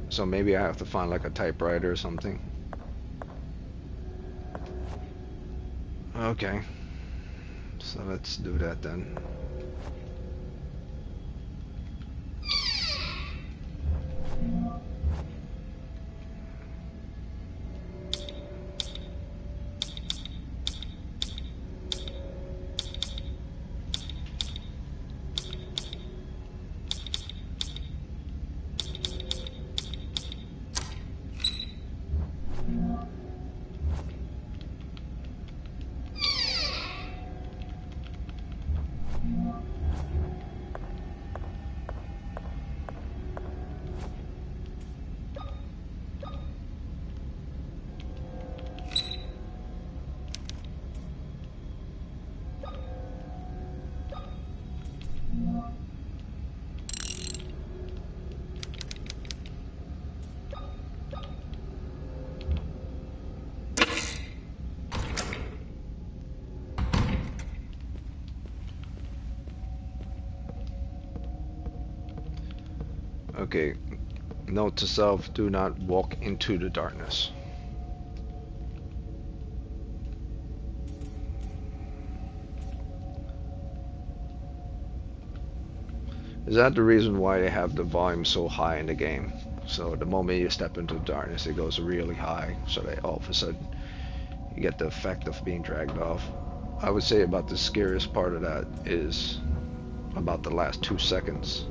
So maybe I have to find like a typewriter or something. Okay. So let's do that then. Okay, note to self, do not walk into the darkness. Is that the reason why they have the volume so high in the game? So the moment you step into the darkness, it goes really high, so that all of a sudden you get the effect of being dragged off. I would say about the scariest part of that is about the last 2 seconds.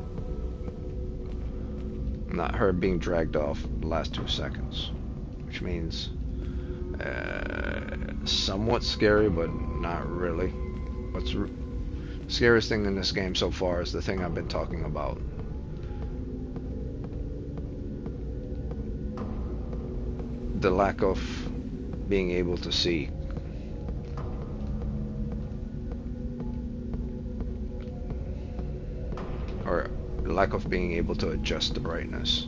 Not her being dragged off the last 2 seconds, which means somewhat scary, but not really. What's the scariest thing in this game so far is the thing I've been talking about. The lack of being able to see. Or the lack of being able to adjust the brightness.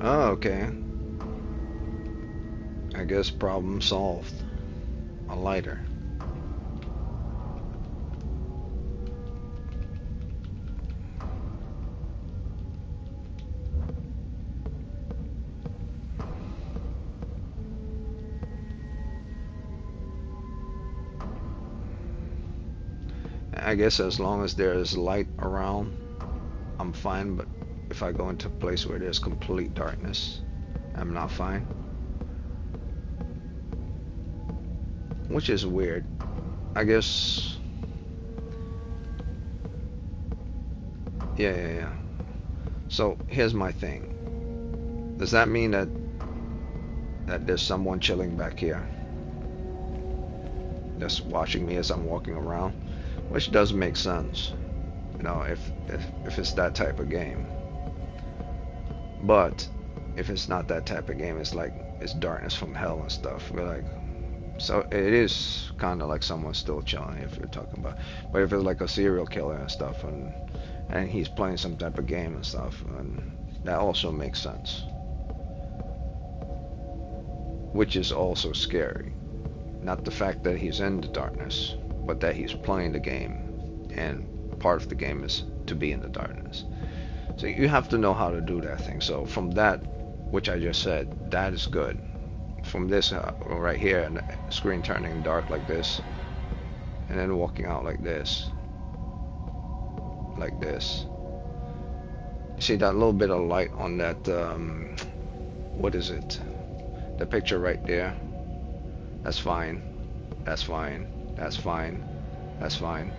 Oh, okay. I guess problem solved. A lighter. I guess as long as there's light around, I'm fine, but if I go into a place where there's complete darkness, I'm not fine. Which is weird. I guess... Yeah. So, here's my thing. Does that mean that there's someone chilling back here? Just watching me as I'm walking around? Which does make sense. You know, if it's that type of game. But if it's not that type of game, it's like it's darkness from hell and stuff. We're like, so it is kind of like someone still chilling if you're talking about. But if it's like a serial killer and stuff, and he's playing some type of game and stuff, and that also makes sense. Which is also scary. Not the fact that he's in the darkness, but that he's playing the game, and part of the game is to be in the darkness. So you have to know how to do that thing. So from that, which I just said, that is good. From this right here, and the screen turning dark like this, and then walking out like this. See that little bit of light on that, what is it? The picture right there. That's fine. That's fine. That's fine. That's fine.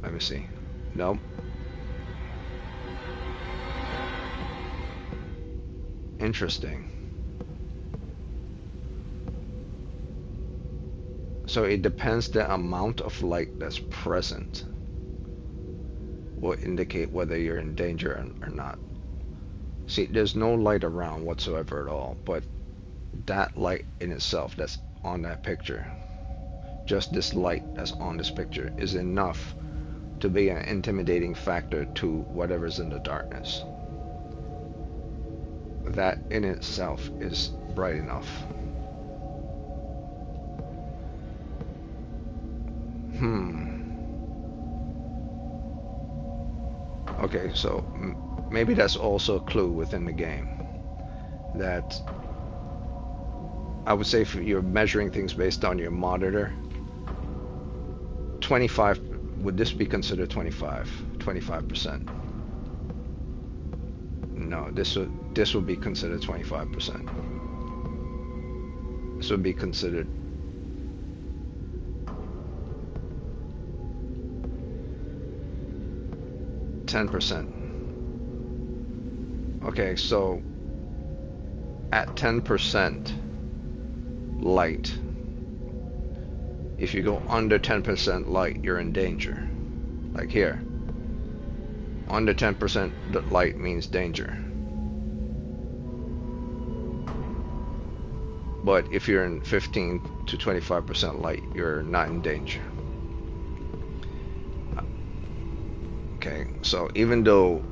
Let me see. Nope. Interesting. So it depends the amount of light that's present will indicate whether you're in danger or not. See, there's no light around whatsoever at all, but that light in itself that's on that picture, just this light that's on this picture, is enough to be an intimidating factor to whatever's in the darkness. That in itself is bright enough. Okay, so maybe that's also a clue within the game. That I would say if you're measuring things based on your monitor, 25, would this be considered 25%? No, this would be considered 25%. This would be considered 10%. Okay, so at 10% light, if you go under 10% light, you're in danger. Like here, under 10% light means danger. But if you're in 15 to 25% light, you're not in danger. Okay, so even though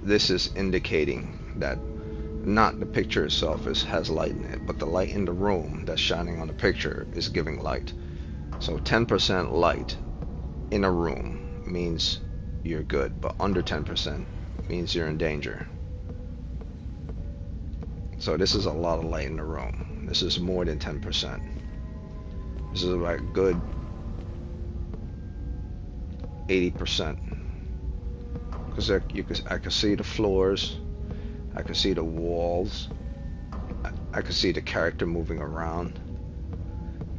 this is indicating that not the picture itself has light in it, but the light in the room that's shining on the picture is giving light. So 10% light in a room means you're good, but under 10% means you're in danger. So this is a lot of light in the room. This is more than 10%. This is like good 80%. Because I can see the floors, I can see the walls, I can see the character moving around.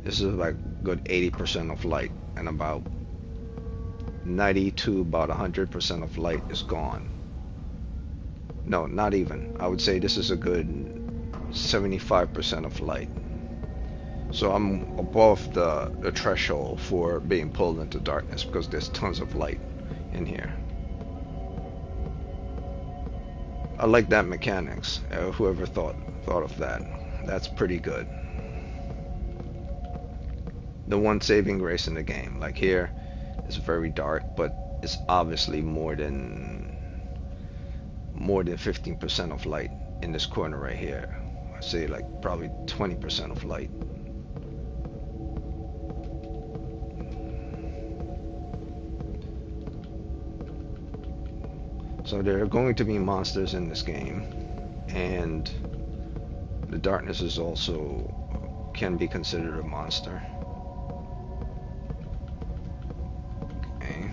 This is like good 80% of light, and about 90 to about 100% of light is gone. No, not even. I would say this is a good 75% of light. So I'm above the threshold for being pulled into darkness because there's tons of light in here. I like that mechanics. Whoever thought of that. That's pretty good. The one saving grace in the game, like here, it's very dark, but it's obviously more than 15% of light in this corner right here. I say like probably 20% of light. So there are going to be monsters in this game, and the darkness is also can be considered a monster. Okay.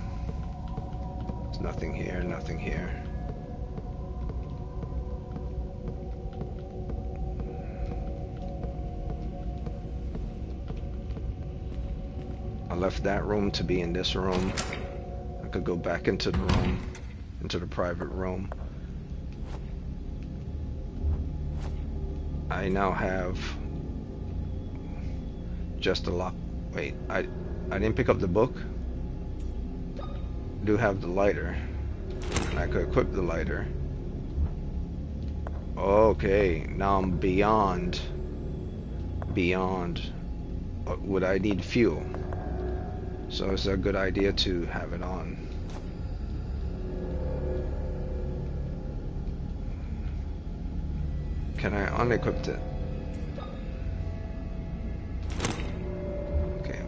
There's nothing here, nothing here. I left that room to be in this room. I could go back into the room, into the private room. I now have just a lock. Wait, I didn't pick up the book. I do have the lighter, and I could equip the lighter. Okay, now I'm beyond. Would I need fuel? So it's a good idea to have it on. Can I unequip it? Okay.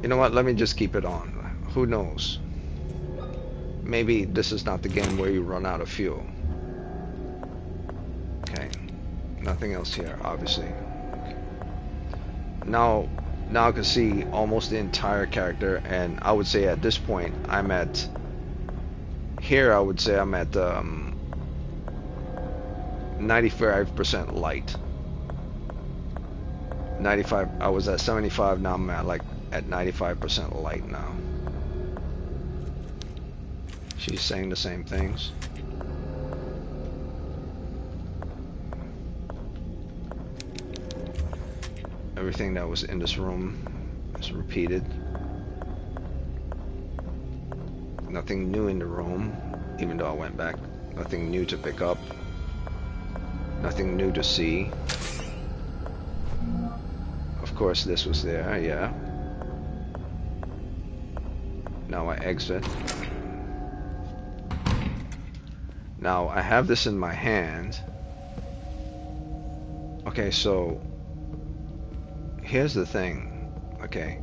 You know what? Let me just keep it on. Who knows? Maybe this is not the game where you run out of fuel. Okay. Nothing else here, obviously. Okay. Now I can see almost the entire character, and I would say at this point I'm at here. I would say I'm at 95% light. 95. I was at 75. Now I'm at 95% light now. She's saying the same things. Everything that was in this room is repeated. Nothing new in the room, even though I went back. Nothing new to pick up. Nothing new to see. Of course this was there, yeah. Now I exit. Now I have this in my hand. Okay, so here's the thing. Okay,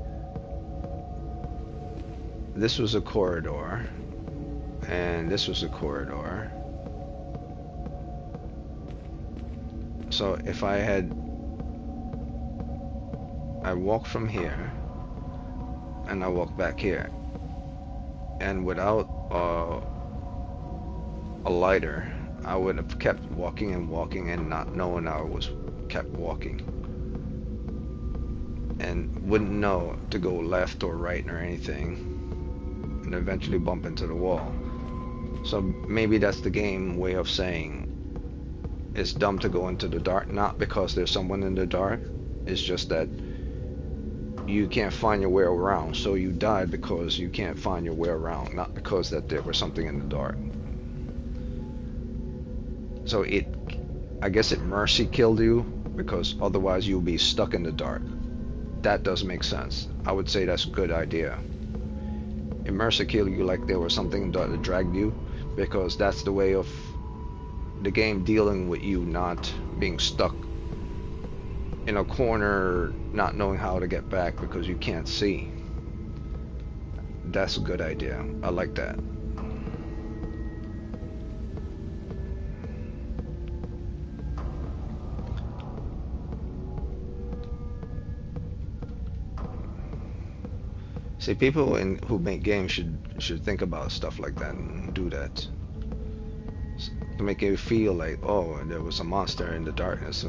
this was a corridor, and this was a corridor. So if I walk from here, and I walk back here, and without a lighter, I would have kept walking and walking and not knowing I was kept walking, and wouldn't know to go left or right or anything, and eventually bump into the wall. So maybe that's the game way of saying it's dumb to go into the dark, not because there's someone in the dark. It's just that you can't find your way around. So you died because you can't find your way around, not because that there was something in the dark. So I guess it mercy killed you because otherwise you'll be stuck in the dark. That does make sense. I would say that's a good idea. It mercy killed you like there was something that dragged you, because that's the way of the game dealing with you not being stuck in a corner, not knowing how to get back because you can't see. That's a good idea. I like that. See, people who make games should think about stuff like that and do that to make you feel like, oh, there was a monster in the darkness,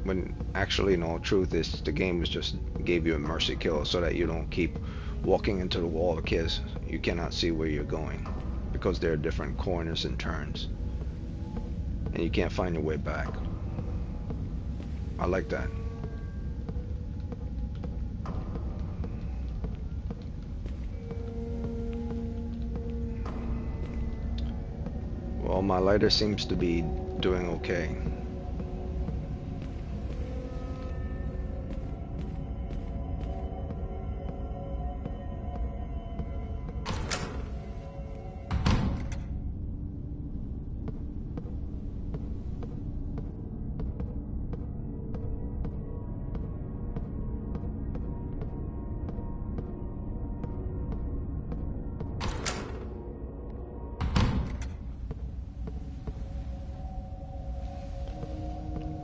when actually, in all truth, is the game was just gave you a mercy kill so that you don't keep walking into the wall because you cannot see where you're going, because there are different corners and turns, and you can't find your way back. I like that. Well, my lighter seems to be doing okay.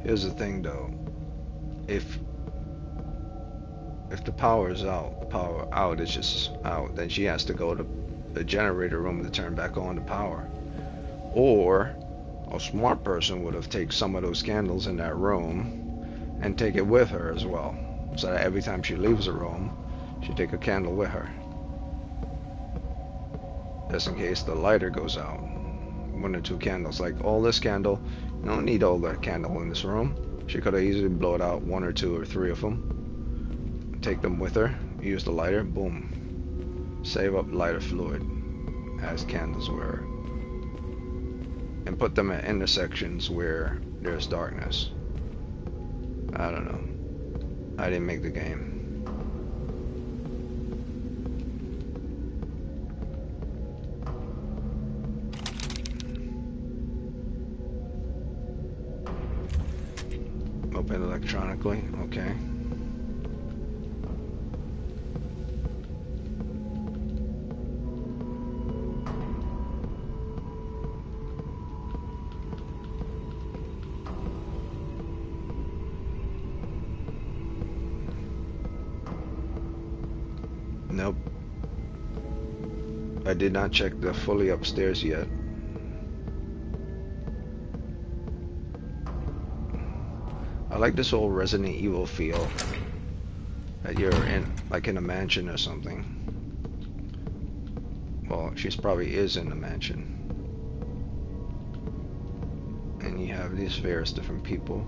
Here's the thing though, if the power is out, power out is just out, then she has to go to the generator room to turn back on the power. Or a smart person would have taken some of those candles in that room and take it with her as well, so that every time she leaves the room, she take a candle with her, just in case the lighter goes out. 1 or 2 candles, like all this candle, you don't need all that candle in this room. She could have easily blown out 1 or 2 or 3 of them, take them with her, use the lighter, boom, save up lighter fluid as candles with her, and put them at intersections where there's darkness. I don't know. I didn't make the game. Open electronically, okay. Nope. I did not check the fully upstairs yet. I like this whole Resident Evil feel, that you're in, like in a mansion or something. Well, she probably is in a mansion. And you have these various different people.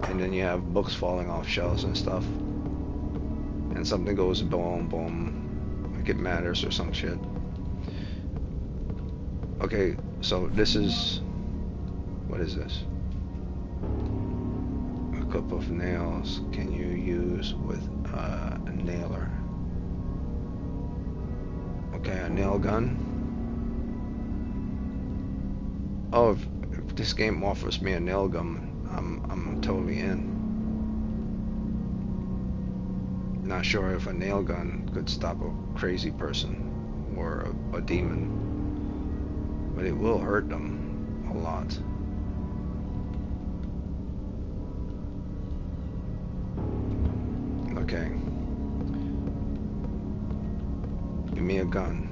And then you have books falling off shelves and stuff. And something goes boom, boom, like it matters or some shit. Okay, so this is, what is this? A cup of nails. Can you use with a nailer? Okay, a nail gun. Oh, if this game offers me a nail gun, I'm totally in. Not sure if a nail gun could stop a crazy person or a demon, but it will hurt them a lot. Okay. Give me a gun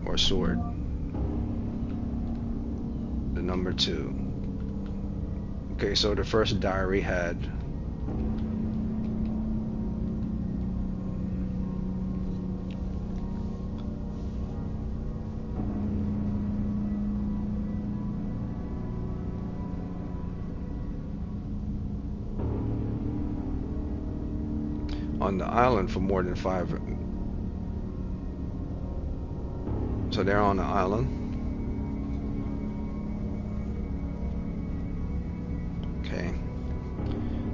or sword. The number 2. Okay, so the first diary had on the island for more than 5. So they're on the island. Okay.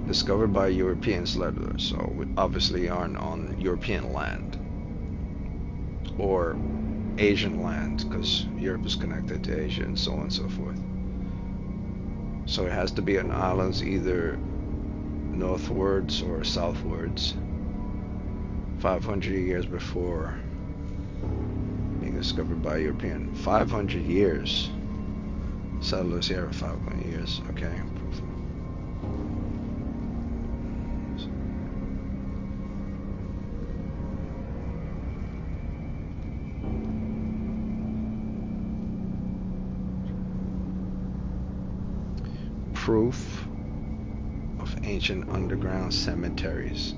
Discovered by European settlers, so we obviously aren't on European land or Asian land, because Europe is connected to Asia and so on and so forth. So it has to be on islands either northwards or southwards. 500 years before being discovered by European. 500 years. Settlers here for 500 years. Okay. Proof of ancient underground cemeteries.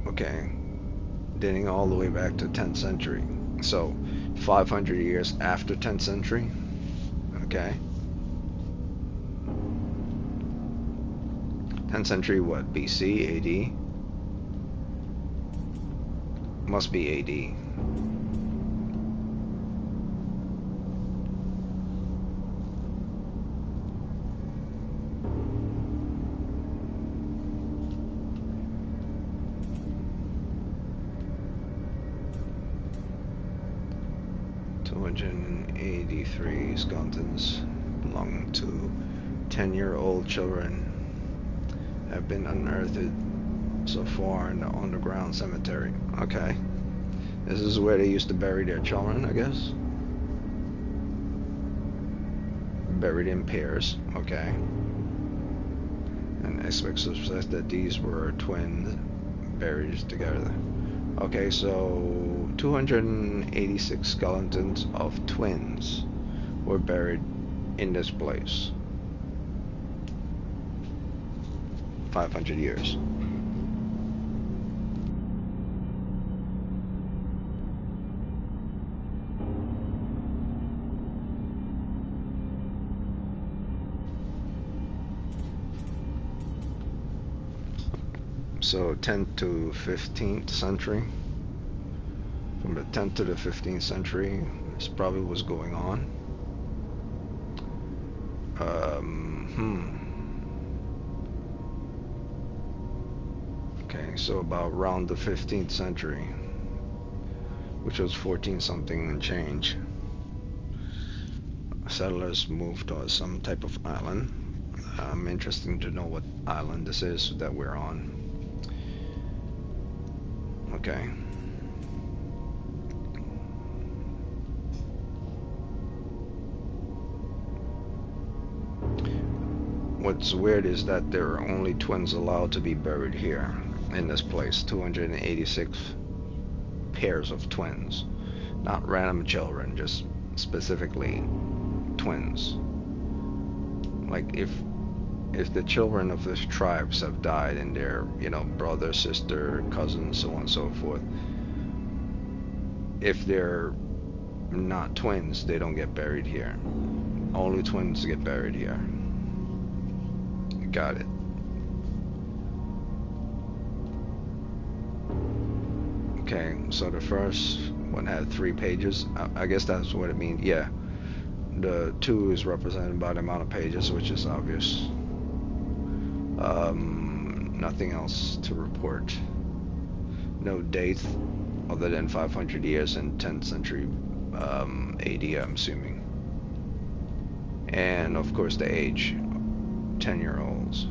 Okay, dating all the way back to 10th century. So 500 years after 10th century. Okay. 10th century what? BC, AD? Must be AD. Skeletons belonging to 10-year-old children have been unearthed so far in the underground cemetery. Okay. This is where they used to bury their children, I guess. Buried in pairs. Okay. And experts suspect that these were twins buried together. Okay, so 286 skeletons of twins were buried in this place. 500 years. So 10th to 15th century. From the 10th to the 15th century, this probably was going on. Okay, so about around the 15th century, which was 14 something and change, settlers moved to some type of island. Interesting to know what island this is that we're on. Okay. What's weird is that there are only twins allowed to be buried here in this place. 286 pairs of twins. Not random children, just specifically twins. Like if the children of these tribes have died and they're, brother, sister, cousin, so on and so forth, if they're not twins, they don't get buried here. Only twins get buried here. Got it. Okay, so the first one had 3 pages. I guess that's what it means. Yeah. The 2 is represented by the amount of pages, which is obvious. Nothing else to report. No date other than 500 years in 10th century AD, I'm assuming. And of course the age, 10-year-olds.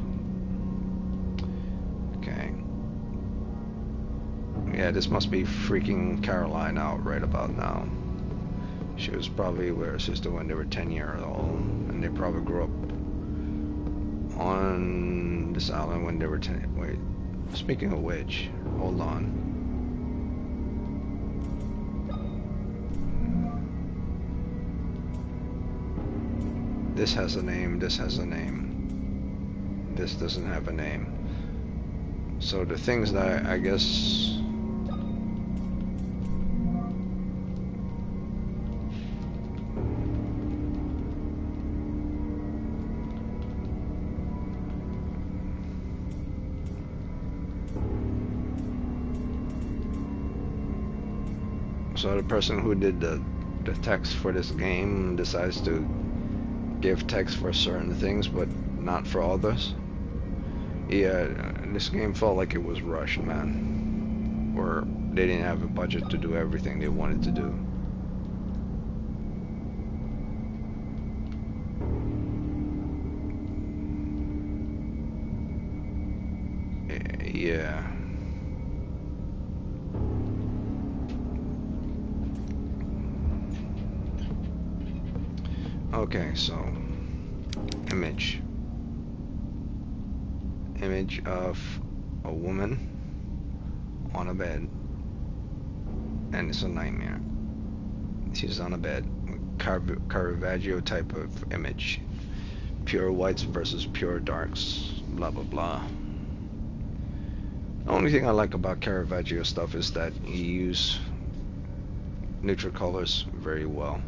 Okay. Yeah, this must be freaking Caroline out right about now. She was probably with her sister when they were 10 years old, and they probably grew up on this island when they were 10. Wait, speaking of which, hold on. This has a name, this has a name. This doesn't have a name. So the things that I guess... So the person who did the text for this game decides to give text for certain things, but not for others. Yeah, this game felt like it was rushed, man. Or they didn't have a budget to do everything they wanted to do. Yeah. Okay, so image of a woman on a bed, and it's a nightmare. She's on a bed, Caravaggio type of image, pure whites versus pure darks, blah blah blah. The only thing I like about Caravaggio stuff is that he used neutral colors very well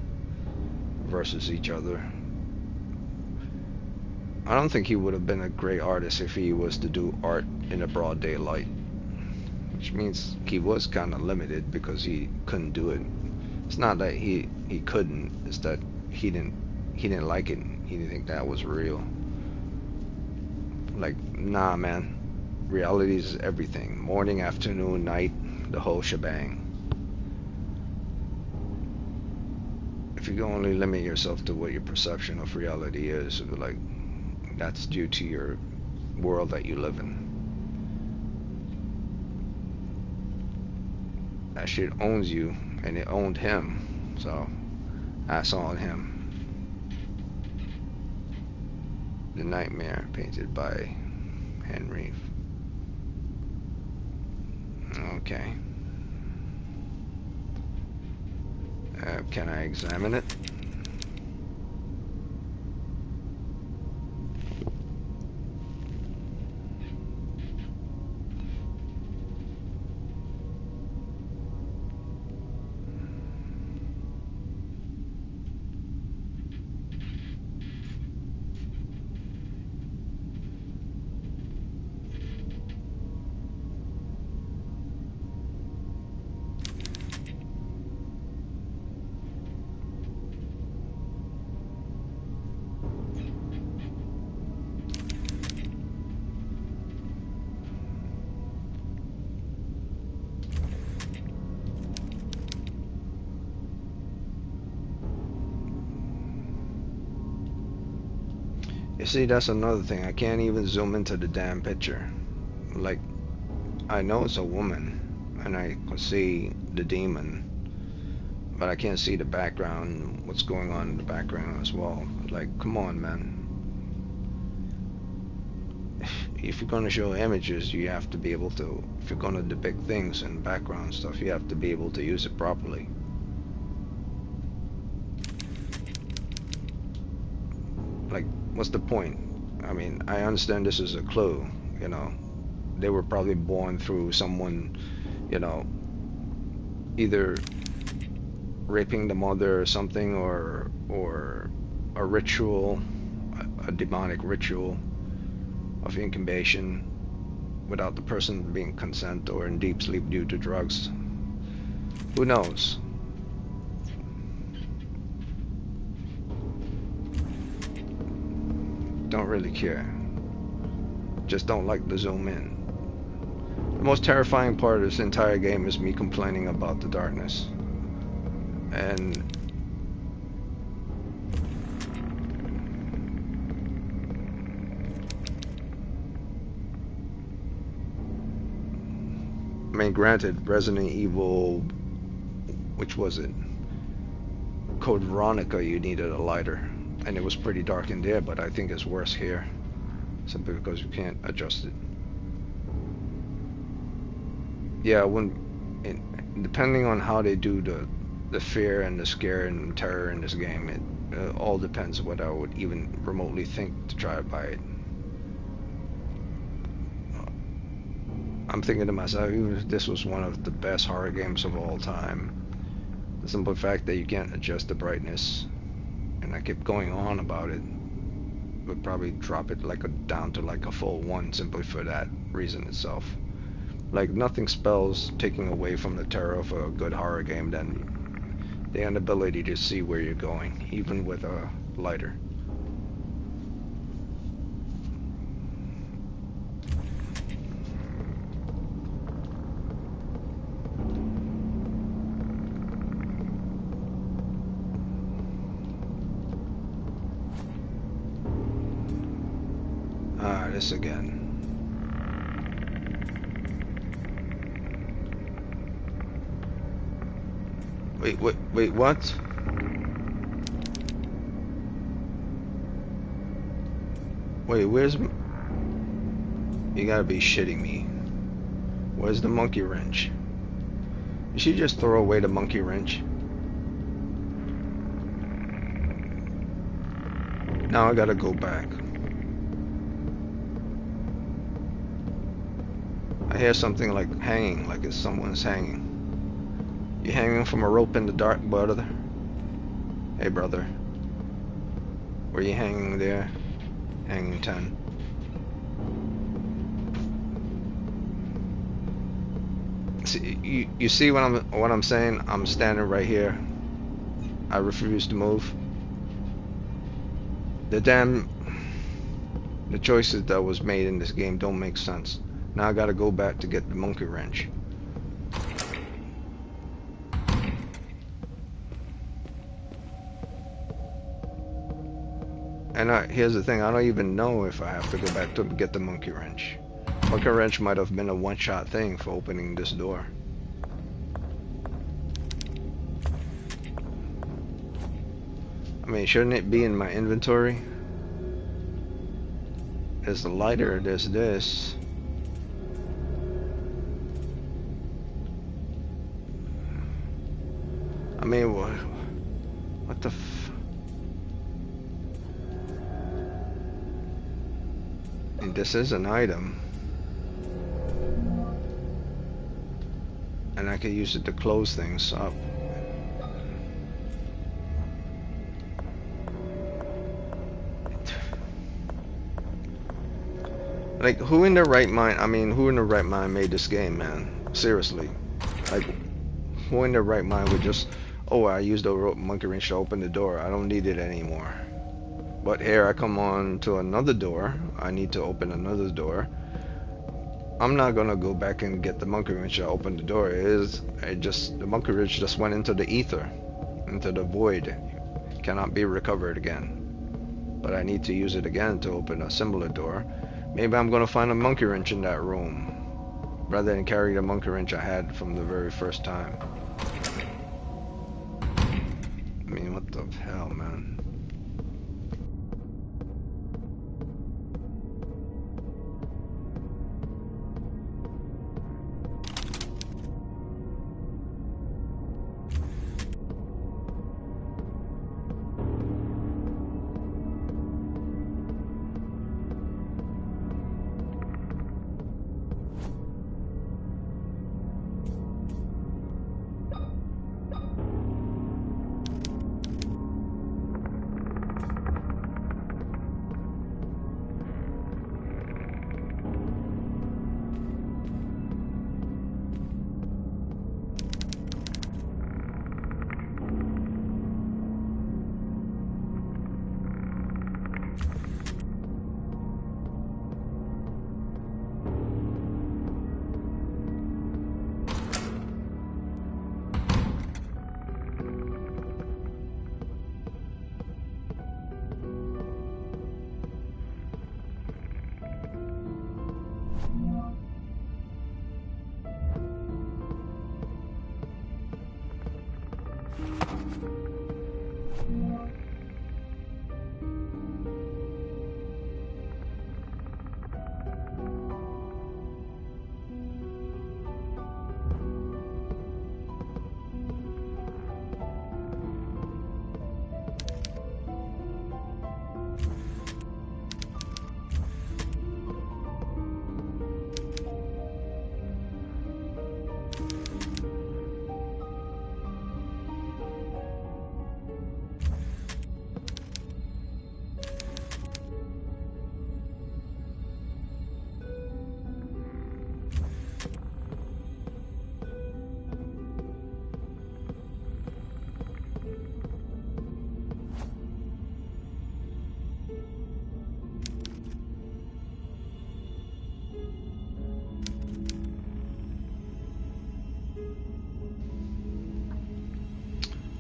versus each other. I don't think he would have been a great artist if he was to do art in a broad daylight, which means he was kind of limited because he couldn't do it. It's not that he couldn't, it's that he didn't like it. He didn't think that was real. Like, nah, man. Reality is everything. Morning, afternoon, night, the whole shebang. If you can only limit yourself to what your perception of reality is, like, that's due to your world that you live in. That shit owns you, and it owned him, so that's on him. The Nightmare, painted by Henry. Okay. Can I examine it? You see, that's another thing. I can't even zoom into the damn picture. Like, I know it's a woman, and I can see the demon, but I can't see the background, what's going on in the background as well. Like, come on, man. If you're going to show images, you have to be able to, if you're going to depict things and background stuff, you have to be able to use it properly. Like, what's the point? I mean, I understand this is a clue, you know. They were probably born through someone, you know, either raping the mother or something, or a ritual, a demonic ritual of incubation without the person being consent, or in deep sleep due to drugs. Who knows? Don't really care. Just don't like the zoom in. The most terrifying part of this entire game is me complaining about the darkness. And I mean, granted, Resident Evil, which was it? Code Veronica, you needed a lighter, and it was pretty dark in there, but I think it's worse here, simply because you can't adjust it. Yeah, depending on how they do the fear and the scare and terror in this game, it all depends what I would even remotely think to try to buy it. I'm thinking to myself, even if this was one of the best horror games of all time, the simple fact that you can't adjust the brightness, and I kept going on about it, would probably drop it like down to like a full 1 simply for that reason itself. Like, nothing spells taking away from the terror of a good horror game than the inability to see where you're going, even with a lighter. Ah, this again. Wait, what? Wait, where's... You gotta be shitting me. Where's the monkey wrench? Did she just throw away the monkey wrench? Now I gotta go back. I hear something like hanging, like if someone's hanging. You hanging from a rope in the dark, brother? Hey, brother. Were you hanging there? Hanging 10. See, you see what I'm saying? I'm standing right here. I refuse to move. The choices that was made in this game don't make sense. Now I gotta go back to get the monkey wrench. And here's the thing, I don't even know if I have to go back to get the monkey wrench. Monkey wrench might have been a one-shot thing for opening this door. I mean, shouldn't it be in my inventory? There's the lighter, there's this. I mean, what the f... And this is an item. And I can use it to close things up. Like, who in their right mind, I mean, who in their right mind made this game, man? Seriously. Like, who in their right mind would just, oh, I used the monkey wrench to open the door, I don't need it anymore. But here I come on to another door, I need to open another door. I'm not gonna go back and get the monkey wrench to open the door. The monkey wrench just went into the ether, into the void. It cannot be recovered again. But I need to use it again to open a similar door. Maybe I'm gonna find a monkey wrench in that room, rather than carry the monkey wrench I had from the very first time. I mean, what the hell, man?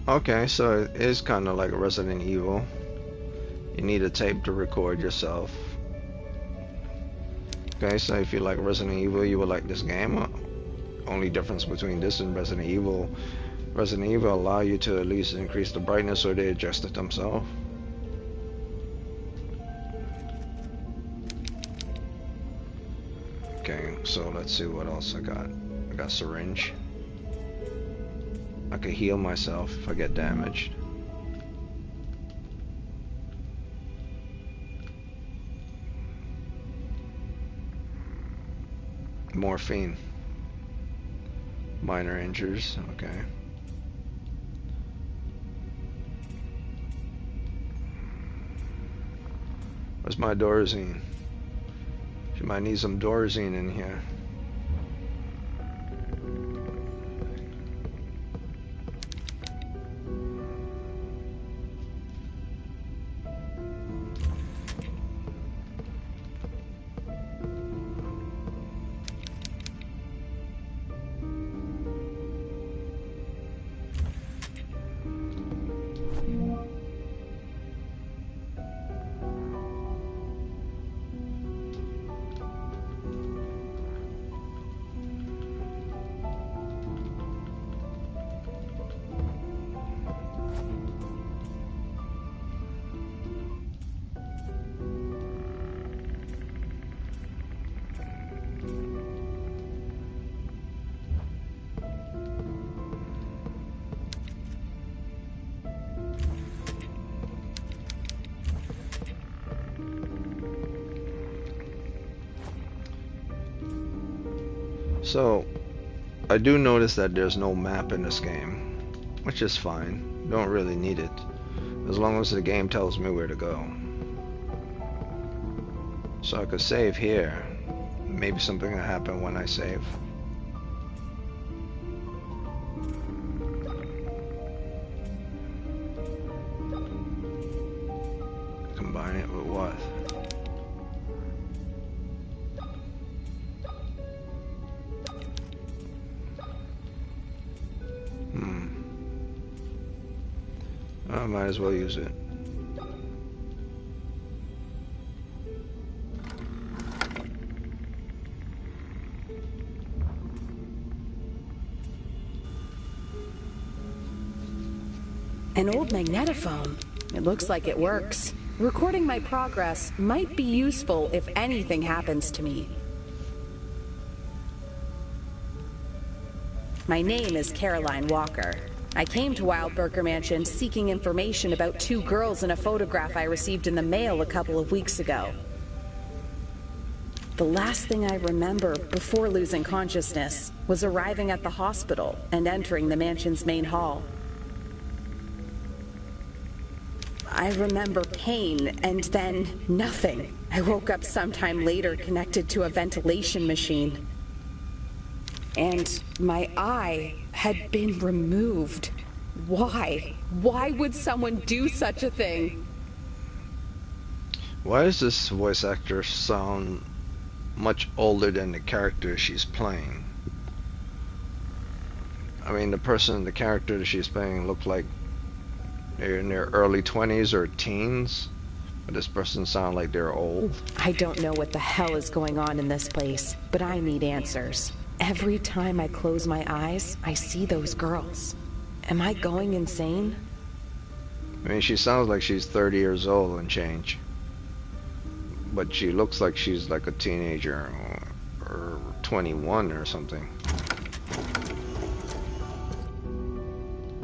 Okay, so it is kind of like Resident Evil. You need a tape to record yourself. Okay, so if you like Resident Evil, you will like this game. Only difference between this and Resident Evil allow you to at least increase the brightness, or they adjust it themselves. Okay, so let's see what else I got. I got syringe. I can heal myself if I get damaged. Morphine. Minor injuries. Okay. Where's my Dorazine? She might need some Dorazine in here. So, I do notice that there's no map in this game, which is fine. Don't really need it, as long as the game tells me where to go. So I could save here. Maybe something will happen when I save. Combine it with what? I might as well use it. An old magnetophone. It looks like it works. Recording my progress might be useful if anything happens to me. My name is Caroline Walker. I came to Wildberger Mansion seeking information about 2 girls in a photograph I received in the mail a couple of weeks ago. The last thing I remember before losing consciousness was arriving at the hospital and entering the mansion's main hall. I remember pain and then nothing. I woke up sometime later connected to a ventilation machine. And my eye had been removed. Why? Why would someone do such a thing? Why does this voice actor sound much older than the character she's playing? I mean, the character that she's playing look like they're in their early 20s or teens, but this person sounds like they're old. I don't know what the hell is going on in this place, but I need answers. Every time I close my eyes, I see those girls. Am I going insane? I mean, she sounds like she's 30 years old and change, but she looks like she's like a teenager or 21 or something.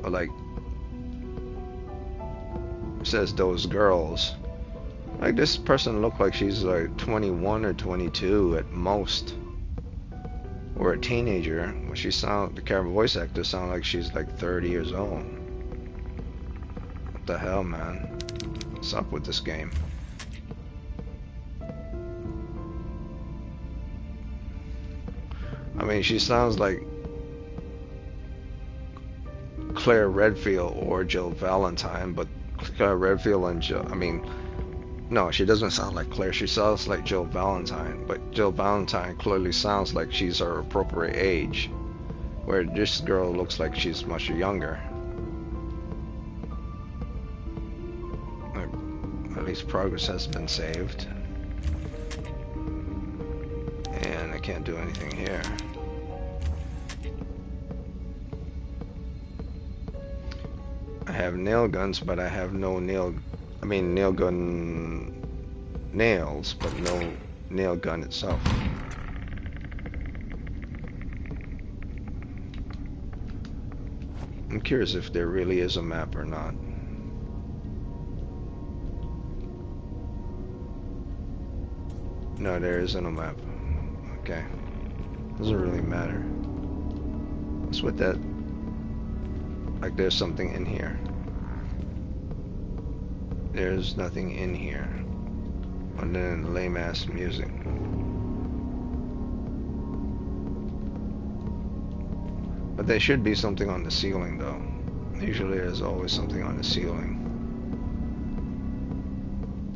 Or like, it says those girls. Like, this person look like she's like 21 or 22 at most, or a teenager. But the camera voice actor sound like she's like 30 years old. What the hell, man? What's up with this game? I mean, she sounds like Claire Redfield or Jill Valentine, but Claire Redfield and Jill, I mean, no, she doesn't sound like Claire. She sounds like Jill Valentine, but Jill Valentine clearly sounds like she's her appropriate age, where this girl looks like she's much younger. least progress has been saved. And I can't do anything here. I have nail guns, but I have no nail gun nails, but no nail gun itself. I'm curious if there really is a map or not. No, there isn't a map. Okay. Doesn't really matter. What's with that? Like there's something in here. There's nothing in here. And then lame ass music. But there should be something on the ceiling though. Usually there's always something on the ceiling.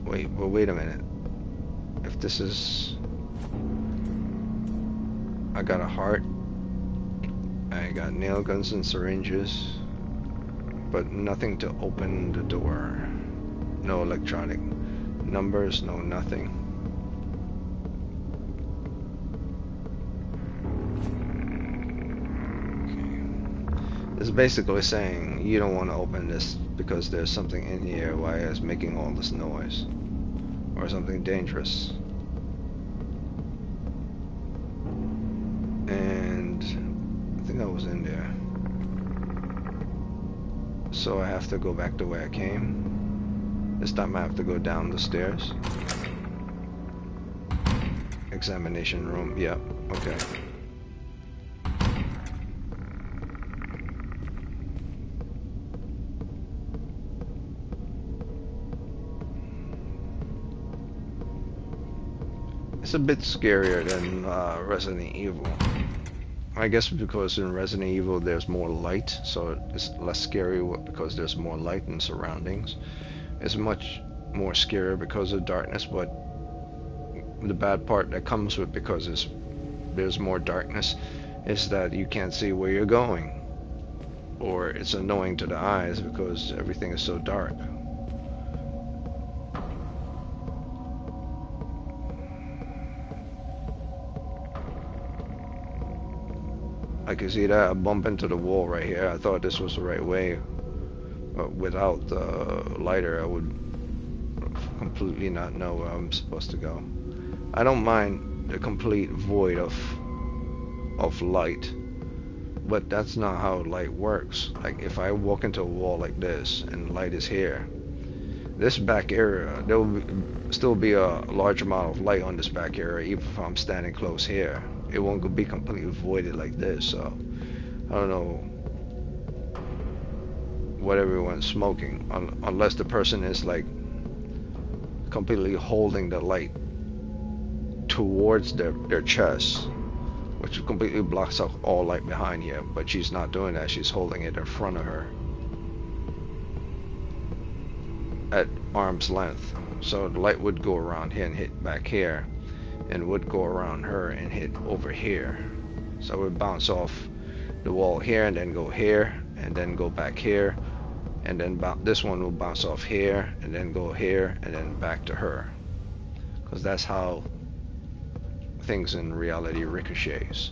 Wait a minute. If this is... I got a heart. I got nail guns and syringes. But nothing to open the door. No electronic numbers, no nothing. Okay. It's basically saying you don't want to open this because there's something in here why it's making all this noise. Or something dangerous. And I think I was in there. So I have to go back the way I came. This time I have to go down the stairs. Examination room. Yep. Okay. It's a bit scarier than Resident Evil. I guess because in Resident Evil there's more light, so it's less scary because there's more light and surroundings. It's much more scarier because of darkness, but the bad part that comes with because there's more darkness is that you can't see where you're going. Or it's annoying to the eyes because everything is so dark. I can see that I bump into the wall right here. I thought this was the right way. But without the lighter, I would completely not know where I'm supposed to go. I don't mind the complete void of light, but that's not how light works. Like if I walk into a wall like this and light is here, this back area, there will still be a large amount of light on this back area even if I'm standing close here. It won't be completely voided like this, so I don't know what everyone's smoking, unless the person is like completely holding the light towards their chest, which completely blocks out all light behind here, but she's not doing that. She's holding it in front of her at arm's length, so the light would go around here and hit back here, and would go around her and hit over here, so it would bounce off the wall here and then go here and then go back here, and then this one will bounce off here and then go here and then back to her, because that's how things in reality ricochets.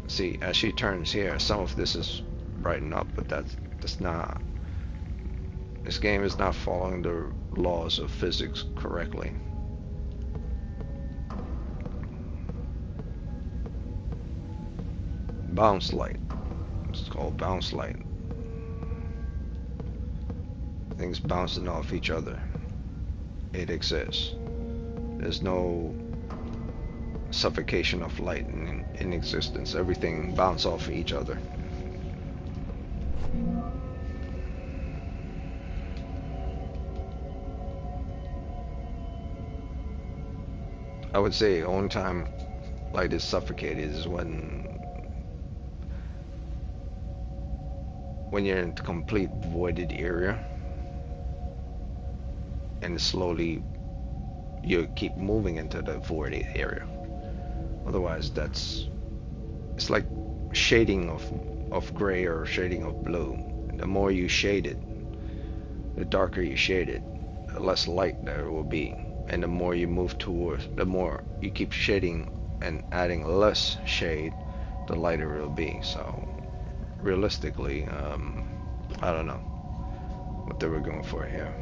See, as she turns here, some of this is brightened up, but that's not. This game is not following the laws of physics correctly. Bounce light. It's called bounce light. Things bouncing off each other. It exists. There's no suffocation of light in existence. Everything bounces off each other. I would say the only time light is suffocated is when you're in a complete voided area and slowly you keep moving into the voided area. Otherwise it's like shading of gray or shading of blue. The more you shade it, the darker you shade it, the less light there will be. And the more you move towards, the more you keep shading and adding less shade, the lighter it will be. So realistically, I don't know what they were going for here.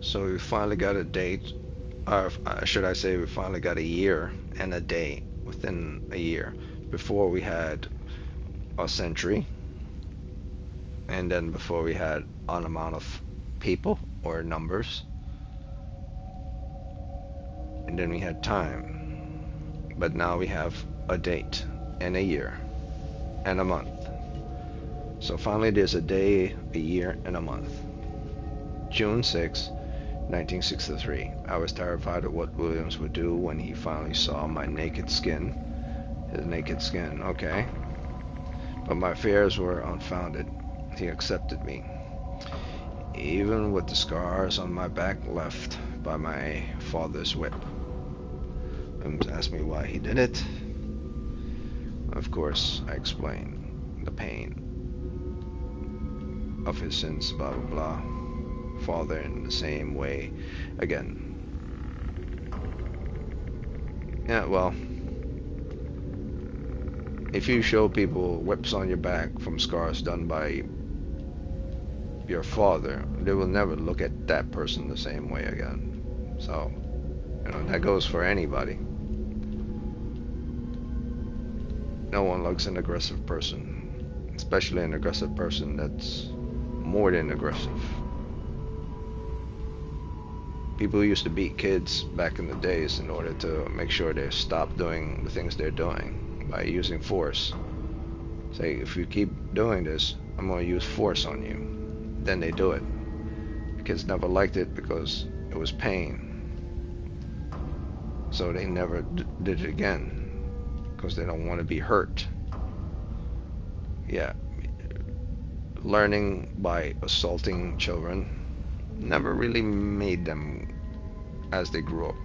So we finally got a date, or should I say, we finally got a year and a day within a year. Before we had a century, and then before we had an amount of people or numbers, and then we had time. But now we have a date and a year and a month. So finally there's a day, a year, and a month. June 6, 1963. I was terrified of what Williams would do when he finally saw my naked skin. His naked skin, okay. But my fears were unfounded. He accepted me, even with the scars on my back left by my father's whip. Williams asked me why he did it. Of course, I explained the pain of his sins, blah blah blah. Father in the same way again. Yeah, well, if you show people whips on your back from scars done by your father, they will never look at that person the same way again. So, that goes for anybody. No one likes an aggressive person, especially an aggressive person that's more than aggressive. People used to beat kids back in the days in order to make sure they stop doing the things they're doing by using force. Say, if you keep doing this, I'm going to use force on you. Then they do it. The kids never liked it because it was pain. So they never did it again because they don't want to be hurt. Yeah. Learning by assaulting children never really made them, as they grew up,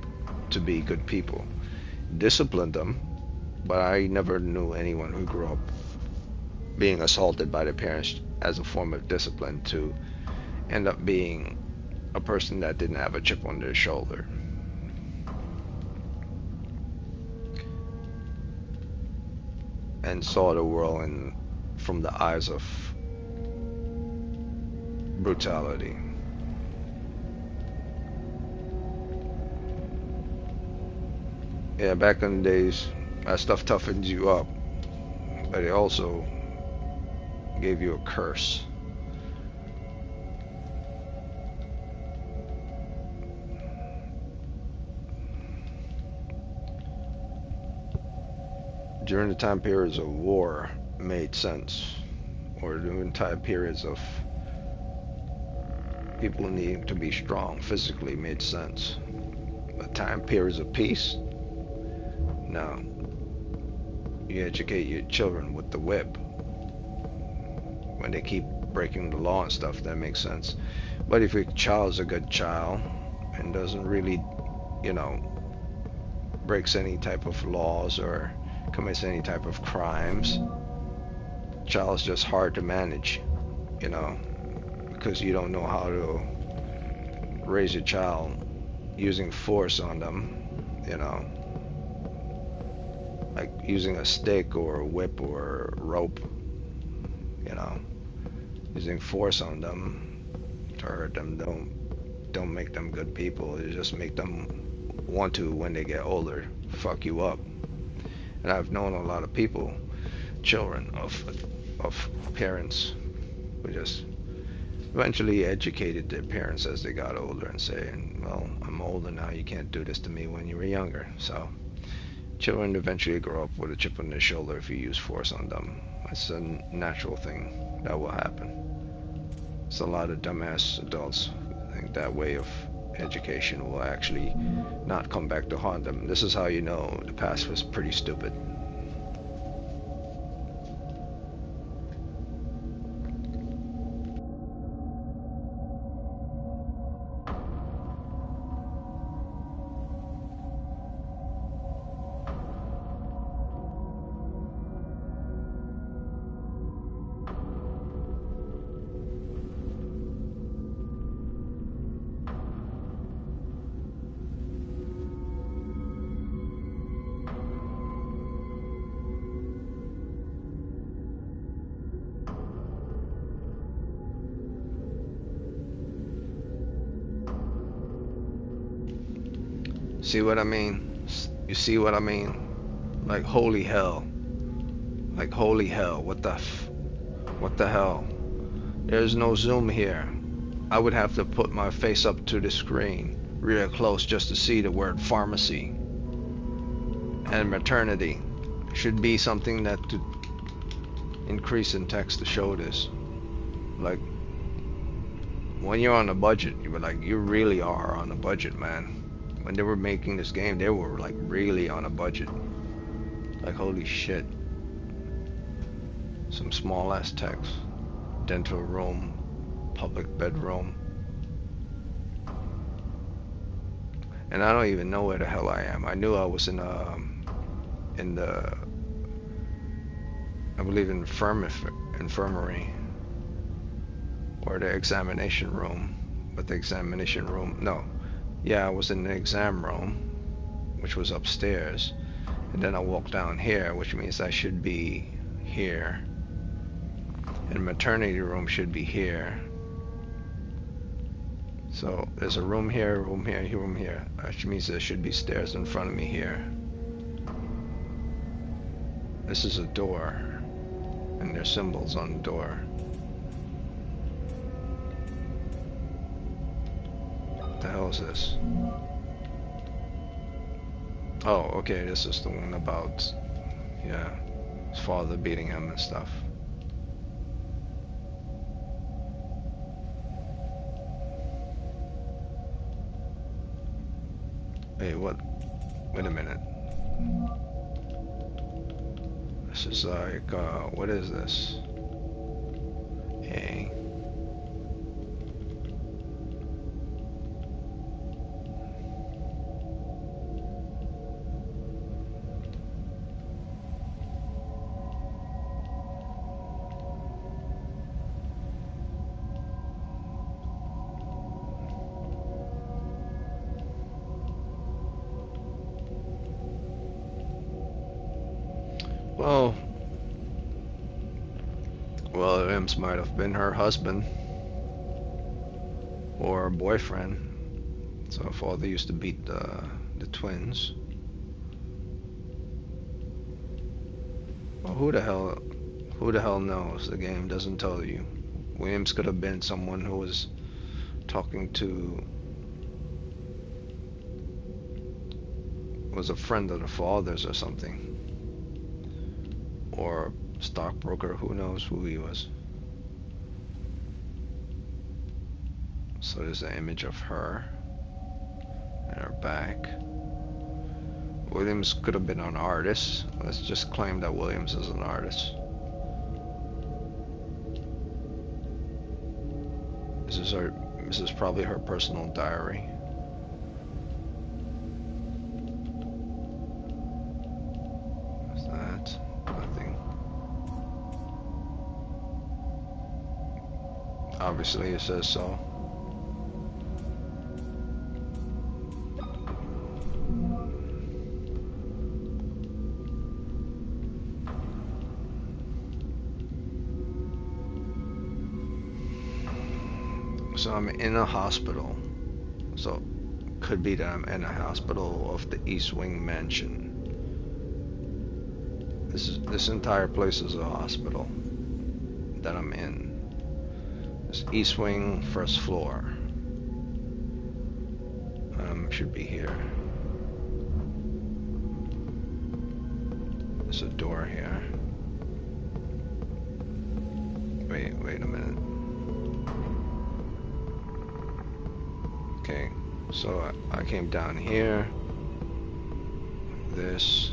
to be good people. Disciplined them, but I never knew anyone who grew up being assaulted by their parents as a form of discipline to end up being a person that didn't have a chip on their shoulder. And saw the world from the eyes of brutality. Yeah, back in the days, that stuff toughened you up, but it also gave you a curse. During the time periods of war made sense, or during time periods of people needing to be strong physically made sense. But time periods of peace, no. You educate your children with the whip. When they keep breaking the law and stuff, that makes sense. But if your child's a good child and doesn't really, breaks any type of laws or commits any type of crimes, child's just hard to manage, because you don't know how to raise your child using force on them, like using a stick or a whip or a rope, using force on them to hurt them don't make them good people. It just make them want to, when they get older, fuck you up. And I've known a lot of people, children of parents, who just eventually educated their parents as they got older and saying, well, I'm older now, you can't do this to me when you were younger. So children eventually grow up with a chip on their shoulder if you use force on them. It's a natural thing that will happen. It's a lot of dumbass adults think that way of education will actually not come back to haunt them. This is how you know the past was pretty stupid. See what I mean? You see what I mean? Like holy hell. Like holy hell. What the hell? There's no zoom here. I would have to put my face up to the screen real close just to see the word pharmacy. And maternity. Should be something that to increase in text to show this. Like when you're on a budget, you really are on a budget, man. When they were making this game, they were like really on a budget. Like holy shit. Some small ass text. Dental room, public bedroom. And I don't even know where the hell I am. I knew I was in the I believe in infirmary or the examination room. But the examination room, no. Yeah, I was in the exam room, which was upstairs, and then I walked down here, which means I should be here, and maternity room should be here. So there's a room here, room here, room here, which means there should be stairs in front of me here. This is a door, and there's symbols on the door. What the hell is this? Oh, okay, this is the one about, yeah, his father beating him and stuff. Hey, what? Wait a minute. This is like, what is this? Hey. Well, Williams might have been her husband or boyfriend. So her father used to beat the twins. Well, who the hell knows? The game doesn't tell you. Williams could have been someone who was talking to, was a friend of the father's or something. Or stockbroker, who knows who he was. So there's an image of her and her back. Williams could have been an artist. Let's just claim that Williams is an artist. This is probably her personal diary. What's that? Nothing. Obviously it says so. So I'm in a hospital. So could be that I'm in a hospital of the East Wing Mansion. This entire place is a hospital that I'm in. This East Wing, first floor. Should be here. There's a door here. Wait a minute. Okay, So I came down here. This.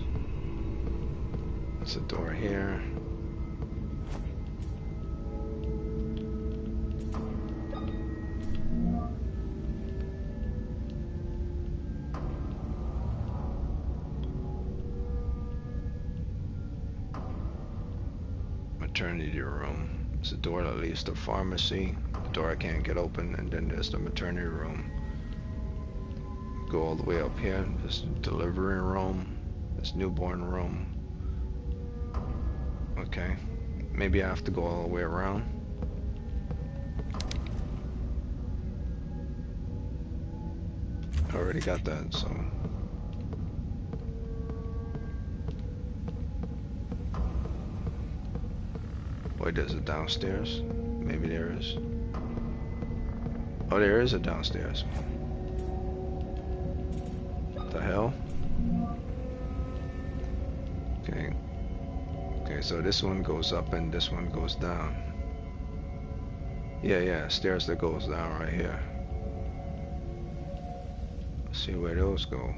There's a door here. Maternity room. There's a door that leads to pharmacy. The door I can't get open, and then there's the maternity room. Go all the way up here. There's delivery room. There's newborn room. Okay. Maybe I have to go all the way around. I already got that, so. Wait, there's a downstairs? Maybe there is. Oh, there is a downstairs. What the hell? Okay. Okay, so this one goes up and this one goes down. Yeah, stairs that goes down right here. Let's see where those go.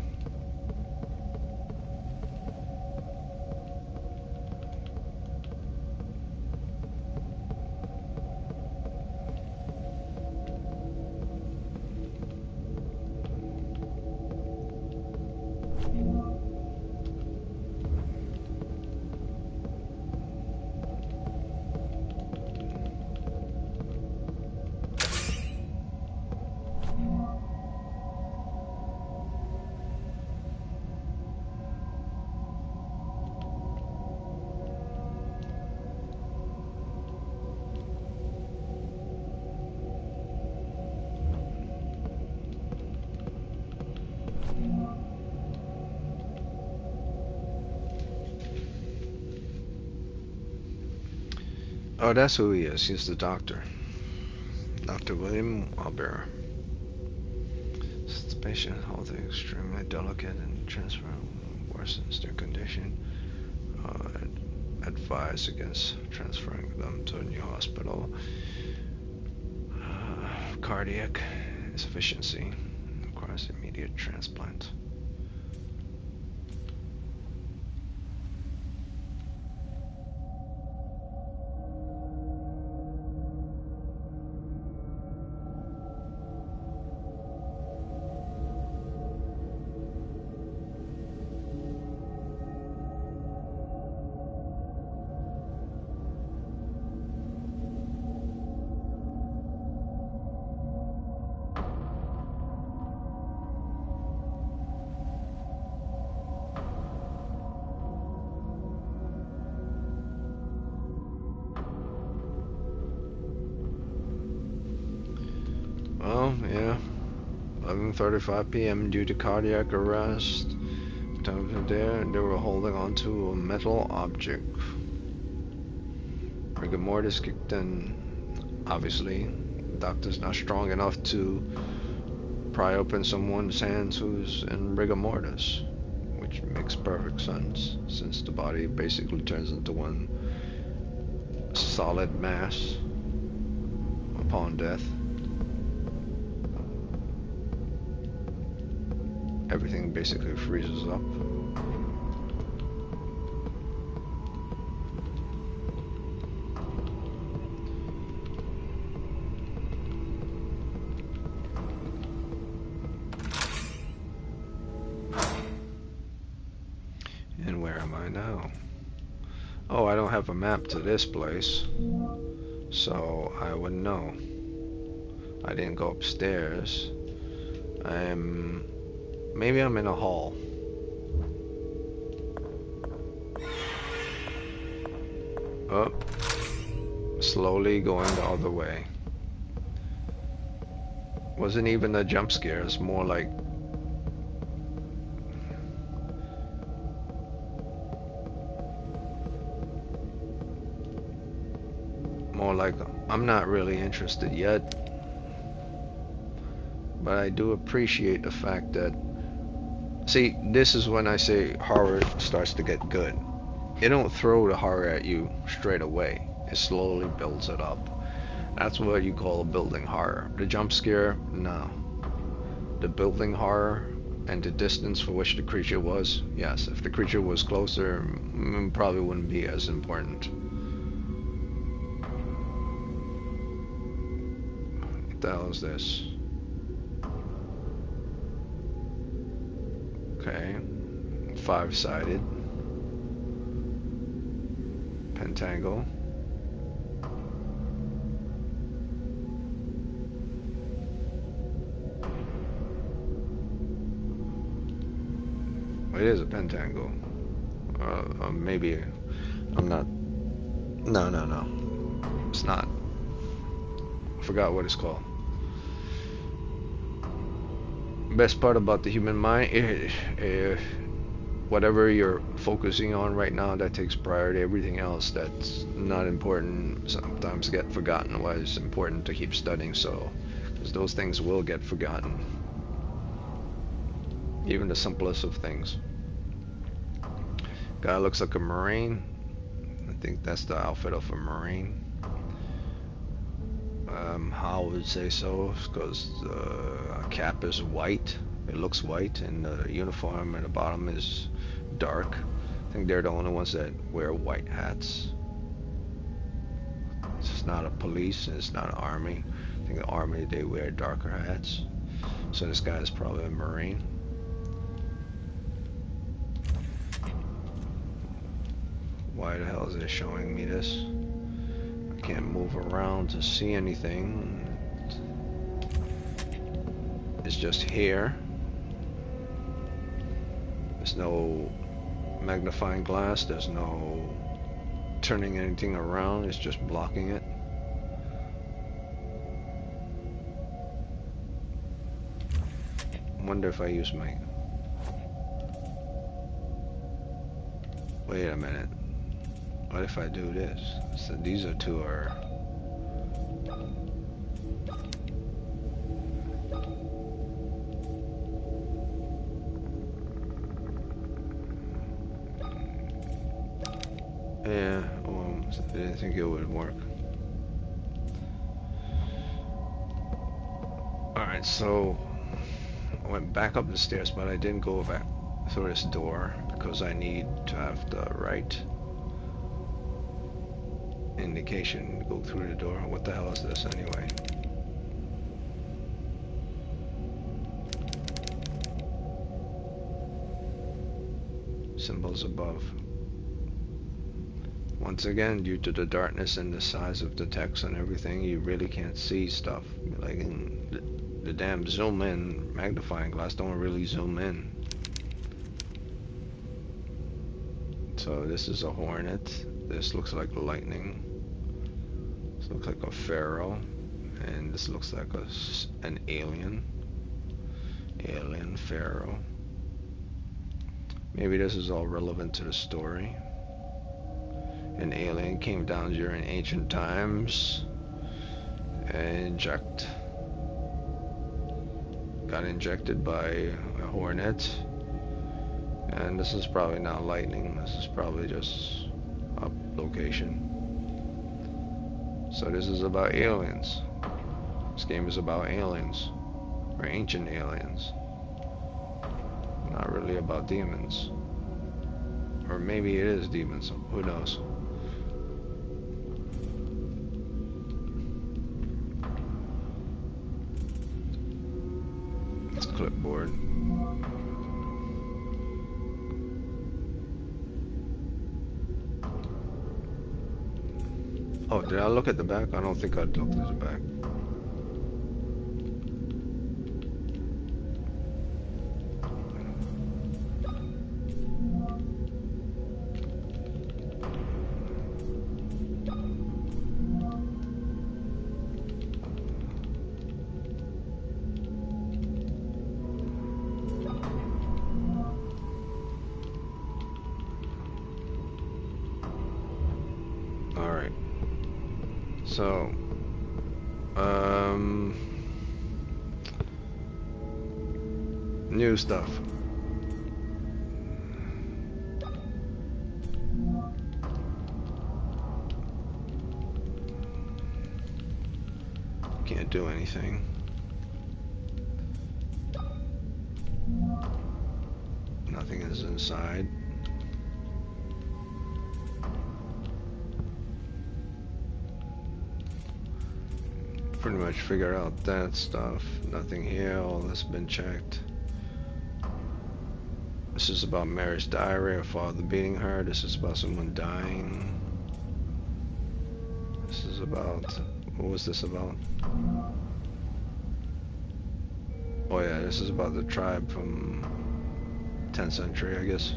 Oh, that's who he is. He's the doctor. Dr. William Albert. The patient health is extremely delicate and transfer worsens their condition. Advise against transferring them to a new hospital. Cardiac insufficiency requires immediate transplant. Well, yeah. 11:35 p.m. due to cardiac arrest. Time there, they were holding on to a metal object. Rigor mortis kicked in. Obviously, the doctor's not strong enough to pry open someone's hands who's in rigor mortis, which makes perfect sense since the body basically turns into one solid mass upon death. Everything basically freezes up. And where am I now? Oh, I don't have a map to this place, so I wouldn't know. I didn't go upstairs. Maybe I'm in a hall. Oh, slowly going the other way. Wasn't even a jump scare, it's more like I'm not really interested yet, but I do appreciate the fact that, see, this is when I say horror starts to get good. It don't throw the horror at you straight away. It slowly builds it up. That's what you call building horror. The jump scare, no. the building horror and the distance for which the creature was, yes. If the creature was closer, probably wouldn't be as important. What the hell is this? Okay. 5-sided. Pentacle. It is a pentacle. Maybe I'm not. No. It's not. I forgot what it's called. Best part about the human mind, whatever you're focusing on right now, that takes priority. Everything else that's not important sometimes get forgotten. Why it's important to keep studying, so because those things will get forgotten. Even the simplest of things. Guy looks like a Marine. I think that's the outfit of a Marine. How I would say so, because the cap is white. It looks white, and the uniform at the bottom is dark. I think they're the only ones that wear white hats. It's not a police, and it's not an army. I think the army, they wear darker hats. So this guy is probably a Marine. Why the hell is it showing me this? I can't move around to see anything. It's just here. There's no magnifying glass. There's no turning anything around. It's just blocking it. I wonder if I use my... Wait a minute. What if I do this? So these are two are... Yeah, well, I didn't think it would work. Alright, so I went back up the stairs, but I didn't go back through this door because I need to have the right indication to go through the door. What the hell is this anyway? Symbols above. Once again, due to the darkness and the size of the text and everything, you really can't see stuff. Like in the damn zoom in magnifying glass don't really zoom in. So this is a hornet. This looks like lightning. This looks like a pharaoh, and this looks like an alien. Alien pharaoh. Maybe this is all relevant to the story. An alien came down during ancient times and got injected by a hornet, and this is probably not lightning. This is probably just a location. So this is about aliens. This game is about aliens, or ancient aliens. Not really about demons. Or maybe it is demons, who knows? It's clipboard. Oh, did I look at the back? I don't think I looked at the back. Alright. So, new stuff. Can't do anything. is inside. Pretty much figured out that stuff. Nothing here, all this has been checked. This is about Mary's diary, her father beating her. This is about someone dying. This is about, what was this about? Oh yeah, this is about the tribe from 10th century, I guess.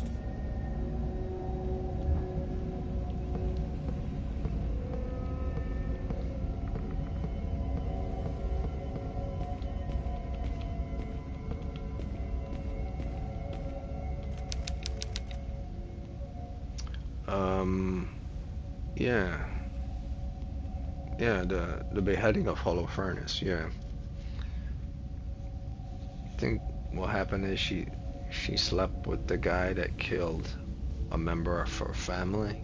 Yeah. Yeah, the beheading of Holofernes, yeah. I think what happened is she slept with the guy that killed a member of her family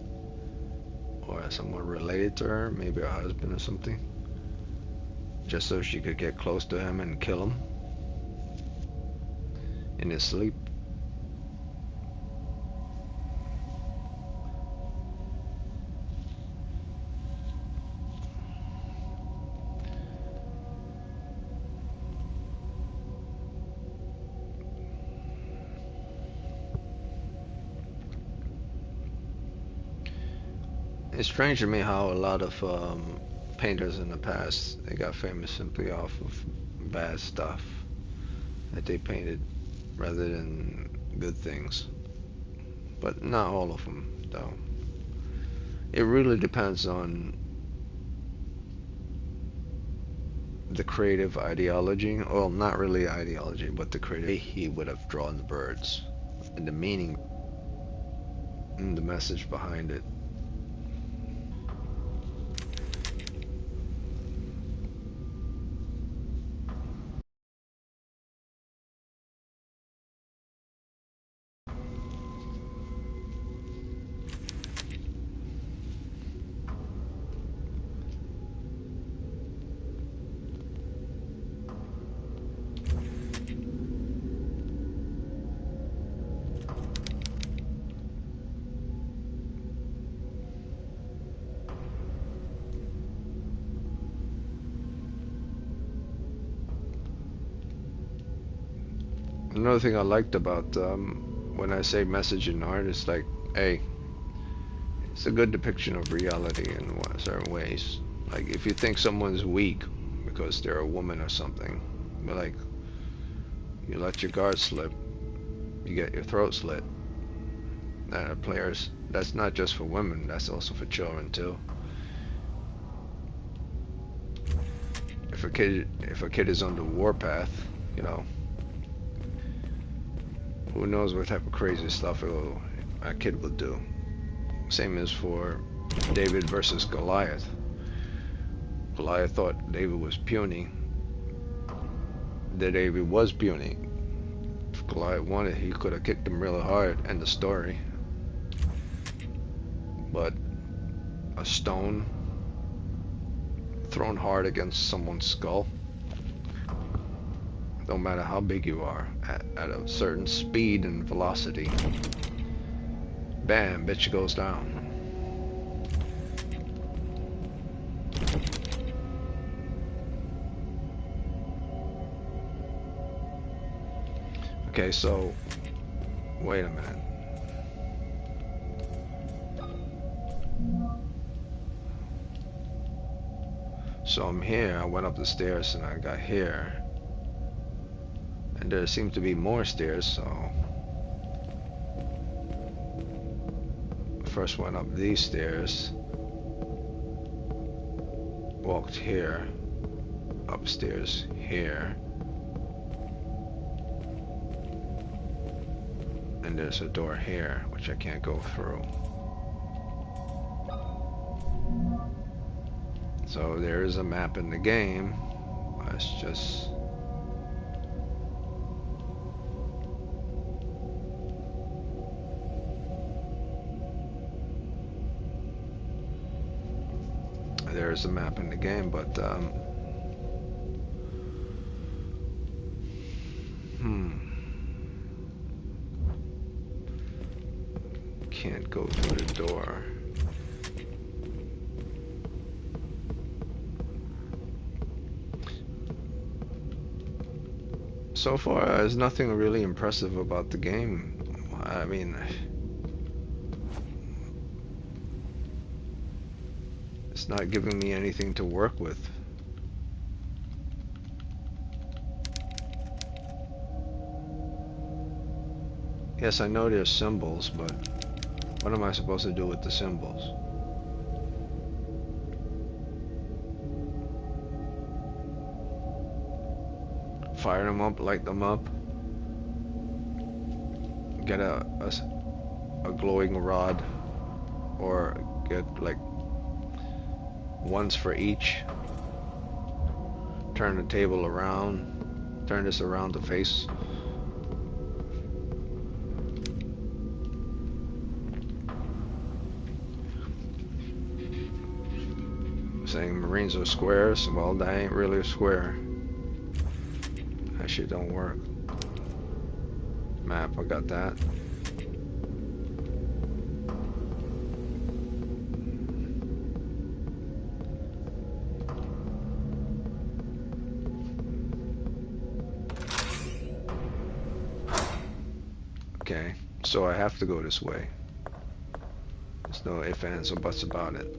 or someone related to her, maybe her husband or something, just so she could get close to him and kill him in his sleep. It's strange to me how a lot of painters in the past, they got famous simply off of bad stuff that they painted rather than good things. But not all of them, though. It really depends on the creative ideology. Well, not really ideology, but the creative way he would have drawn the birds and the meaning and the message behind it. Another thing I liked about when I say message in art is like, hey, it's a good depiction of reality in certain ways. Like if you think someone's weak because they're a woman or something, but like you let your guard slip, you get your throat slit. Players, that's not just for women, that's also for children too. If a kid is on the warpath, you know, who knows what type of crazy stuff a kid will do. Same as for David versus Goliath. Goliath thought David was puny. That David was puny. If Goliath wanted, he could have kicked him really hard. End the story. But a stone thrown hard against someone's skull, no matter how big you are, at a certain speed and velocity, bam, bitch goes down. Okay, so wait a minute. So I'm here, I went up the stairs and I got here. And there seem to be more stairs, so first went up these stairs, walked here, upstairs here, and there's a door here which I can't go through. So there is a map in the game. Let's just there's a map in the game, but can't go through the door. So far, there's nothing really impressive about the game. I mean, it's not giving me anything to work with. Yes, I know there's symbols, but what am I supposed to do with the symbols? Fire them up, light them up, get a glowing rod, or get like ones for each. Turn the table around, turn this around to face. Saying Marines are squares, well, that ain't really a square. That shit don't work. Map, I got that. Okay, so I have to go this way. There's no ifs, ands, or buts about it.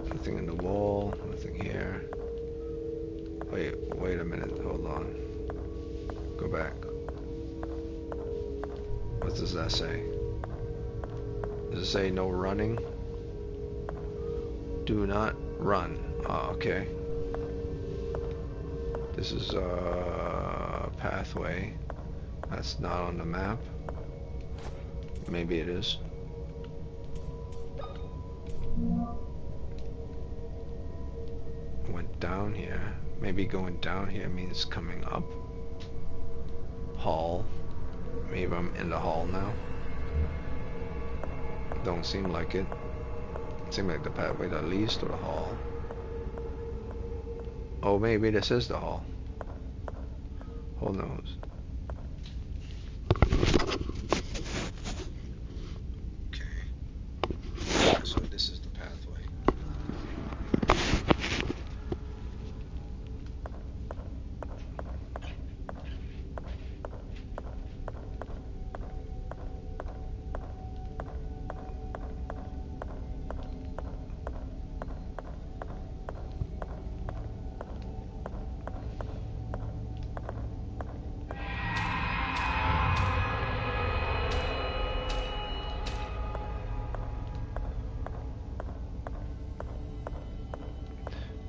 Nothing in the wall, nothing here. Wait a minute, hold on. Go back. What does that say? Does it say no running? Do not run. Oh, okay. This is a pathway. That's not on the map. Maybe it is. Went down here. Maybe going down here means coming up. Hall. Maybe I'm in the hall now. Don't seem like it. Seems like the pathway that leads to the hall. Oh, maybe this is the hall. Who knows? Okay. So this is the pathway.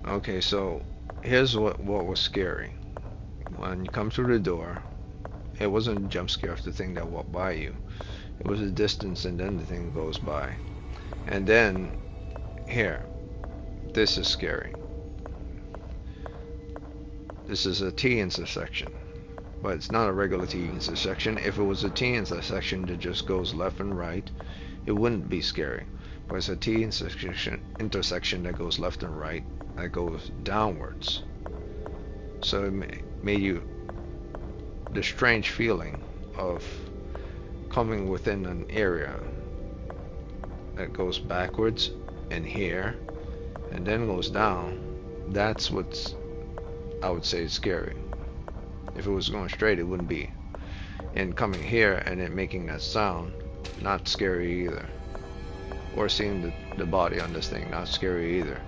Okay, so here's what was scary. When you come through the door, it wasn't a jump scare of the thing that walked by you. It was a distance and then the thing goes by. And then, here, this is scary. This is a T intersection, but it's not a regular T intersection. If it was a T intersection that just goes left and right, it wouldn't be scary. But it's a T intersection that goes left and right, that goes downwards. So it made you the strange feeling of coming within an area that goes backwards and here and then goes down. That's what's, I would say, is scary. If it was going straight, it wouldn't be. And coming here and it making that sound, not scary either. Or seeing the body on this thing, not scary either.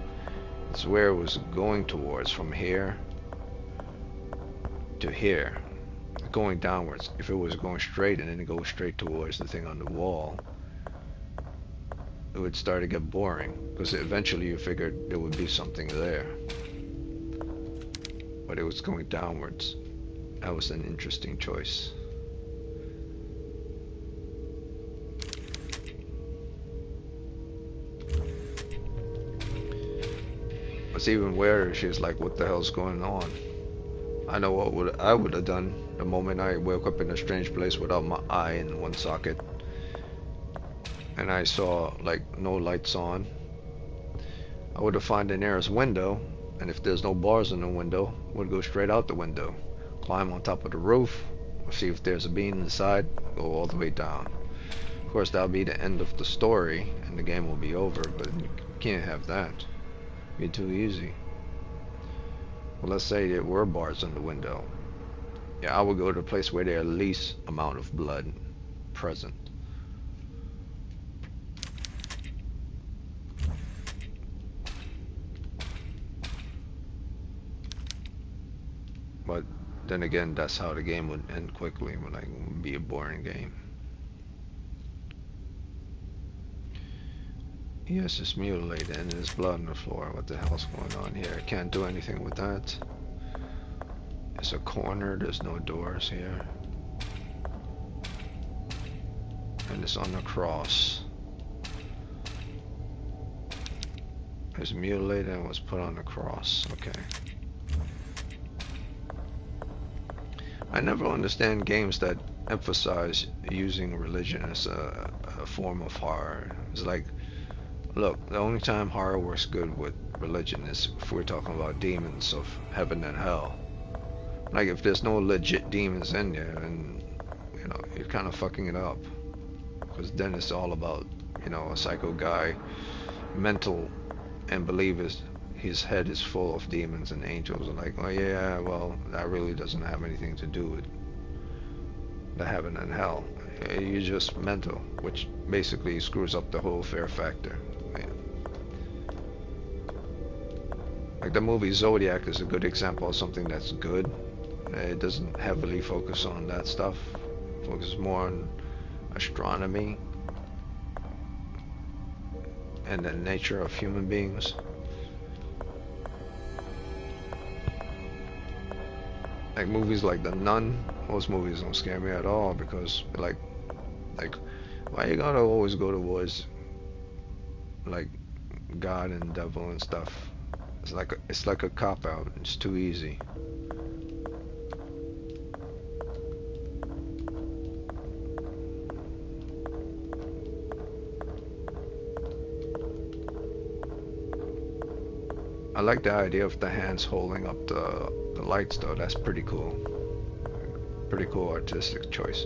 It's where it was going towards, from here to here, going downwards. If it was going straight and then it goes straight towards the thing on the wall, it would start to get boring, because eventually you figured there would be something there. But it was going downwards. That was an interesting choice. What's even weirder, she's like, what the hell's going on? I know what I would have done the moment I woke up in a strange place without my eye in one socket. And I saw like no lights on. I would have found the nearest window, and if there's no bars in the window, would go straight out the window. Climb on top of the roof, See if there's a bean inside, go all the way down. Of course, that'll be the end of the story, and the game will be over, but you can't have that. It'd be too easy. Well, let's say there were bars on the window. Yeah, I would go to a place where there's least amount of blood present. But then again, that's how the game would end quickly. It would like be a boring game. Yes, it's mutilated and there's blood on the floor. What the hell's going on here? I can't do anything with that. It's a corner. There's no doors here. And it's on the cross. It's mutilated and was put on the cross. Okay. I never understand games that emphasize using religion as a form of horror. It's like, look, the only time horror works good with religion is if we're talking about demons of heaven and hell. Like, if there's no legit demons in there, and you know, you're kind of fucking it up. Because then it's all about, you know, a psycho guy, mental, and believe his head is full of demons and angels. And like, oh yeah, well, that really doesn't have anything to do with the heaven and hell. You're just mental, which basically screws up the whole fear factor. Like the movie Zodiac is a good example of something that's good. It doesn't heavily focus on that stuff. It focuses more on astronomy and the nature of human beings. Like movies like The Nun, most movies don't scare me at all because like why you gotta always go towards like God and devil and stuff? It's like a cop out. It's too easy. I like the idea of the hands holding up the lights though. That's pretty cool. Pretty cool artistic choice.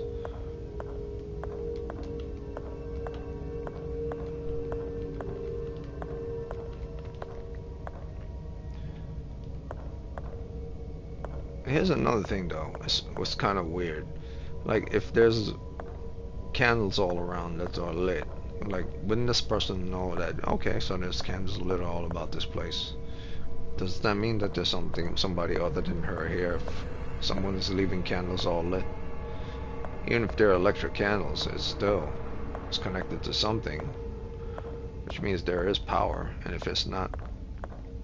Here's another thing though. It's what's kind of weird. Like if there's candles all around that are lit, like wouldn't this person know that okay, so there's candles lit all about this place? Does that mean that there's somebody other than her here? If someone is leaving candles all lit, even if they're electric candles, it's connected to something, which means there is power. And if it's not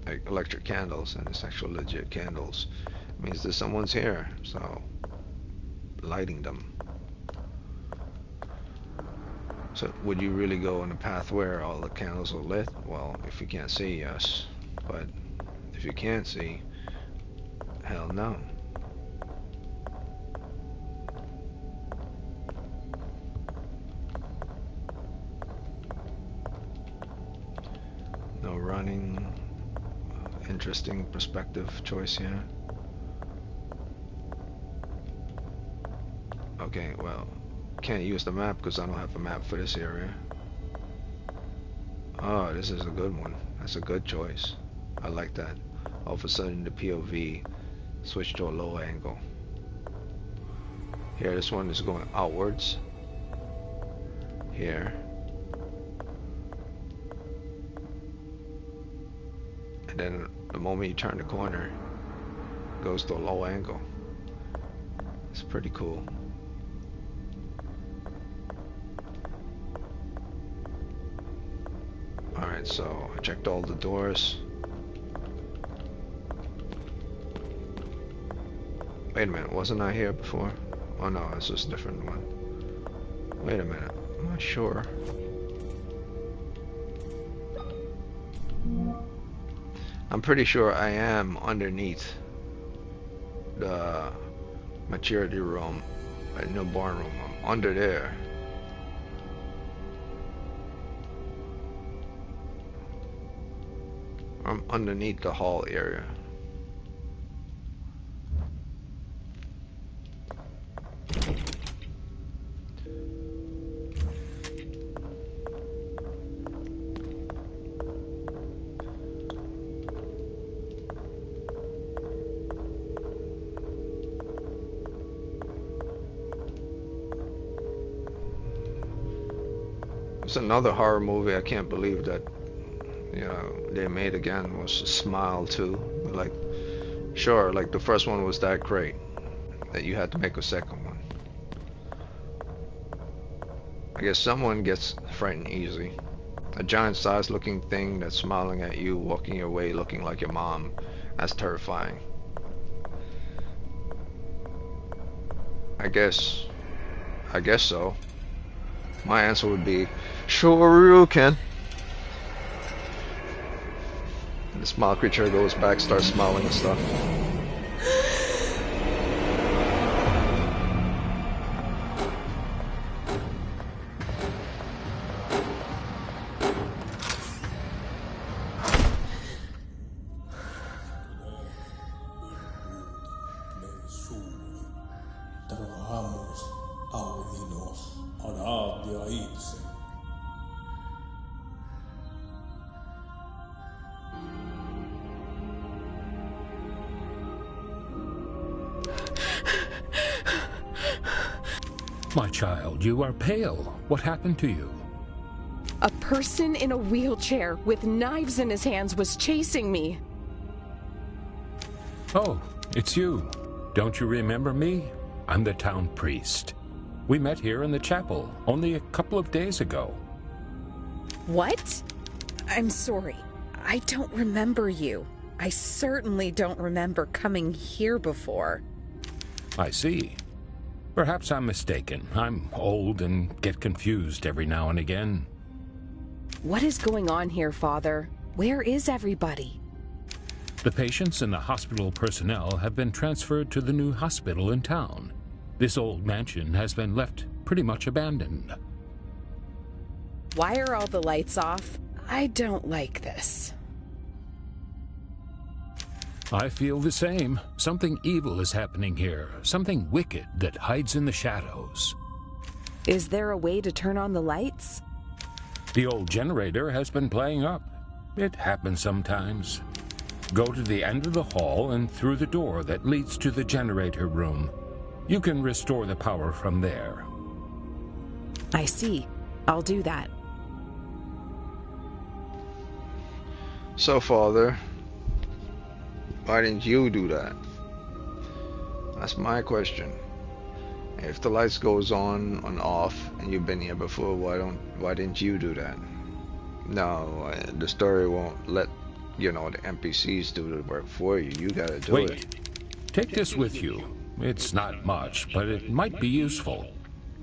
like electric candles and it's actual legit candles, it means that someone's here, so lighting them. So would you really go on a path where all the candles are lit? Well, if you can't see, yes, but if you can't see, hell no. No running. Interesting perspective choice here. Okay, well, can't use the map because I don't have a map for this area. Oh, this is a good one. That's a good choice. I like that. All of a sudden the POV switched to a low angle. Here, this one is going outwards. Here. And then the moment you turn the corner, it goes to a low angle. It's pretty cool. Alright, so I checked all the doors. Wait a minute, wasn't I here before? Oh no, this is a different one. Wait a minute, I'm not sure. I'm pretty sure I am underneath the maturity room, newborn room. I'm under there. I'm underneath the hall area. It's another horror movie I can't believe that, they made again was Smile too. Like, sure, like the first one was that great that you had to make a second one. I guess someone gets frightened easy. A giant sized looking thing that's smiling at you, walking your way looking like your mom. That's terrifying. I guess. I guess so. My answer would be, sure you can. And the smile creature goes back, starts smiling and stuff. My child, you are pale. What happened to you? A person in a wheelchair with knives in his hands was chasing me. Oh, it's you. Don't you remember me? I'm the town priest. We met here in the chapel only a couple of days ago. What? I'm sorry. I don't remember you. I certainly don't remember coming here before. I see. Perhaps I'm mistaken. I'm old and get confused every now and again. What is going on here, Father? Where is everybody? The patients and the hospital personnel have been transferred to the new hospital in town. This old mansion has been left pretty much abandoned. Why are all the lights off? I don't like this. I feel the same. Something evil is happening here. Something wicked that hides in the shadows. Is there a way to turn on the lights? The old generator has been playing up. It happens sometimes. Go to the end of the hall and through the door that leads to the generator room. You can restore the power from there. I see. I'll do that. So, Father, why didn't you do that? That's my question. If the lights goes on and off and you've been here before, why didn't you do that? No, the story won't let the NPCs do the work for you. You gotta do it. Wait. Take this with you. It's not much, but it might be useful.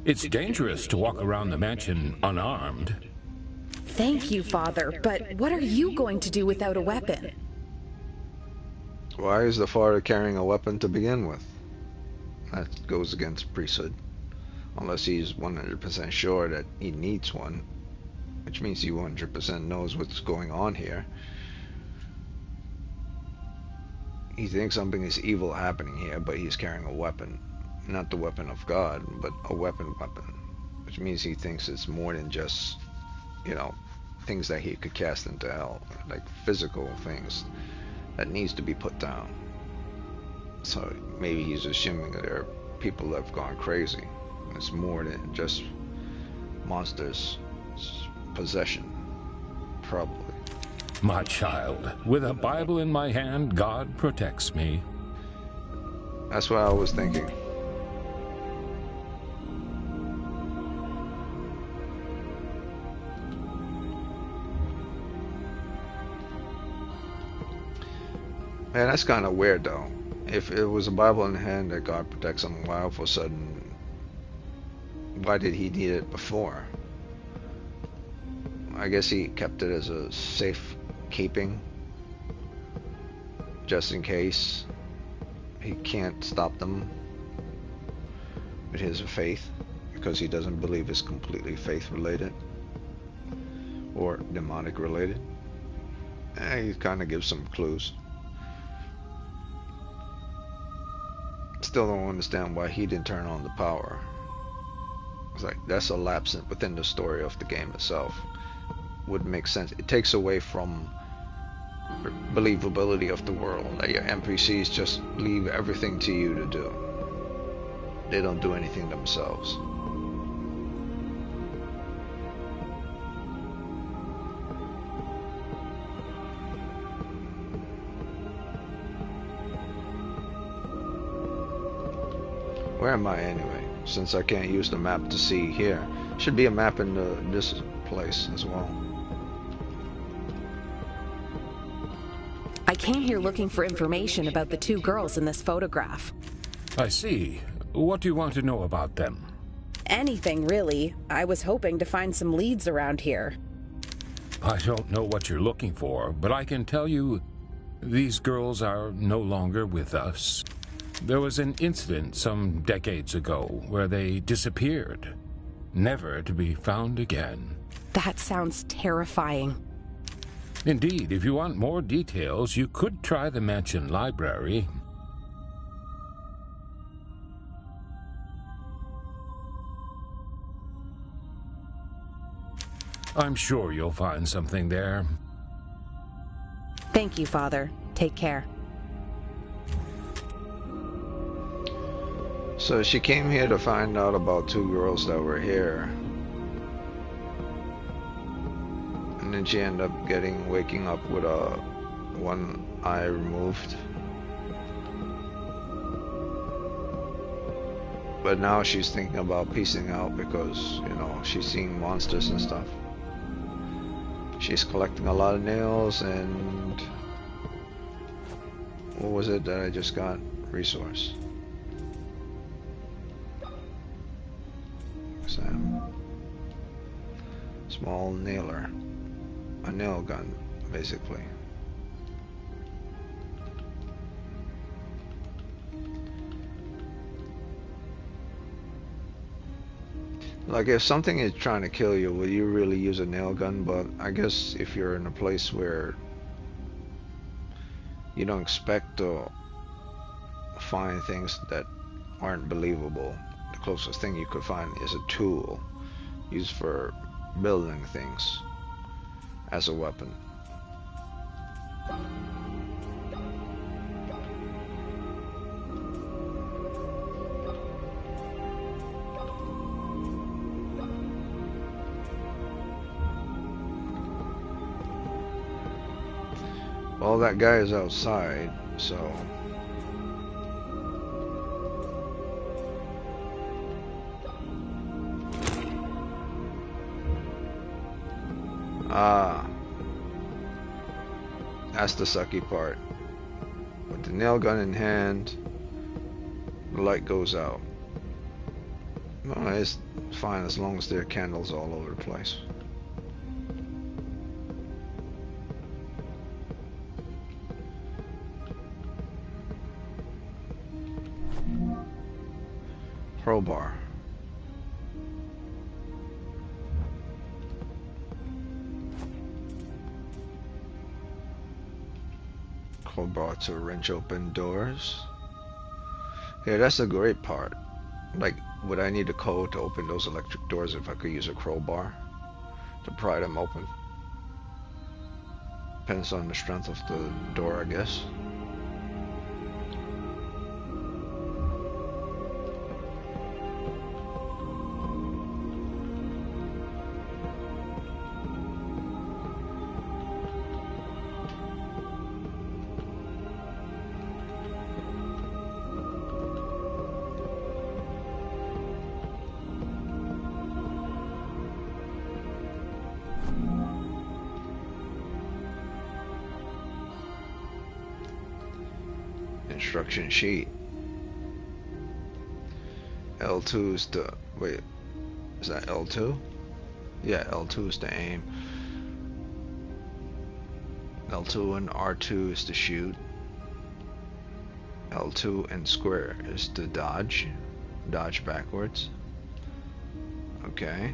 It's dangerous to walk around the mansion unarmed. Thank you, Father, but what are you going to do without a weapon? Why is the father carrying a weapon to begin with? That goes against priesthood. Unless he's 100% sure that he needs one. Which means he 100% knows what's going on here. He thinks something is evil happening here, but he's carrying a weapon. Not the weapon of God, but a weapon. Which means he thinks it's more than just, things that he could cast into hell. Like physical things that needs to be put down. So maybe he's assuming that there are people that have gone crazy. It's more than just monsters' possession. Probably. My child, with a Bible in my hand, God protects me. That's what I was thinking. Man, that's kind of weird though. If it was a Bible in hand that God protects him, why all of a sudden, why did he need it before? I guess he kept it as a safe keeping, just in case he can't stop them with his faith, because he doesn't believe it's completely faith related or demonic related. He kind of gives some clues. Still don't understand why he didn't turn on the power. It's like that's a lapse within the story of the game itself. Would make sense. It takes away from believability of the world. That your NPCs just leave everything to you to do. They don't do anything themselves. Where am I anyway? Since I can't use the map to see here. Should be a map in this place as well. I came here looking for information about the two girls in this photograph. I see. What do you want to know about them? Anything, really. I was hoping to find some leads around here. I don't know what you're looking for, but I can tell you these girls are no longer with us. There was an incident some decades ago where they disappeared, never to be found again. That sounds terrifying. Indeed, if you want more details, you could try the mansion library. I'm sure you'll find something there. Thank you, Father. Take care. So she came here to find out about two girls that were here. And then she ended up waking up with one eye removed. But now she's thinking about piecing out because, you know, she's seeing monsters and stuff. She's collecting a lot of nails and... what was it that I just got? Resource. Small nailer. A nail gun, basically. Like, if something is trying to kill you, will you really use a nail gun? But I guess if you're in a place where you don't expect to find things that aren't believable, the closest thing you could find is a tool used for building things as a weapon. Well, that guy is outside, so... ah. That's the sucky part. With the nail gun in hand, the light goes out. Well, it's fine as long as there are candles all over the place. Crowbar. Crowbar to wrench open doors. Yeah, that's a great part. Like, would I need a code to open those electric doors if I could use a crowbar to pry them open? Depends on the strength of the door, I guess. Instruction sheet. L2 is the... wait, is that L2? Yeah, L2 is to aim. L2 and R2 is to shoot. L2 and square is to dodge. Dodge backwards. Okay.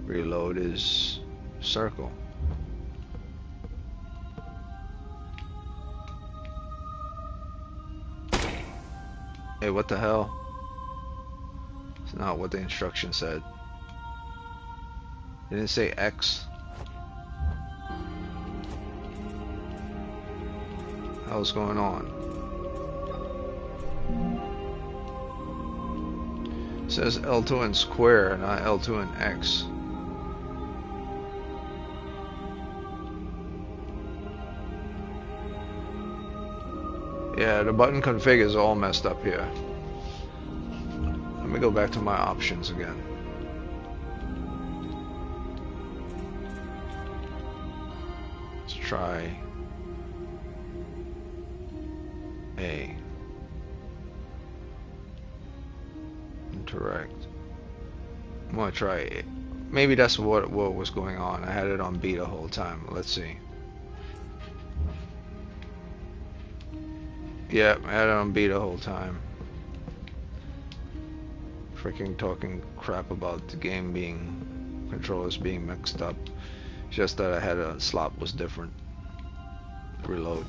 Reload is circle. Hey, what the hell? It's not what the instruction said. It didn't say X. Hell's going on? It says L2 and square, not L2 and X. Yeah, the button config is all messed up here. Let me go back to my options again. Let's try A. Interact. I'm gonna try it. Maybe that's what was going on. I had it on B the whole time. Let's see. Yeah, I had it on B the whole time. Freaking talking crap about the game being controllers being mixed up. Just that I had a slot was different. Reload.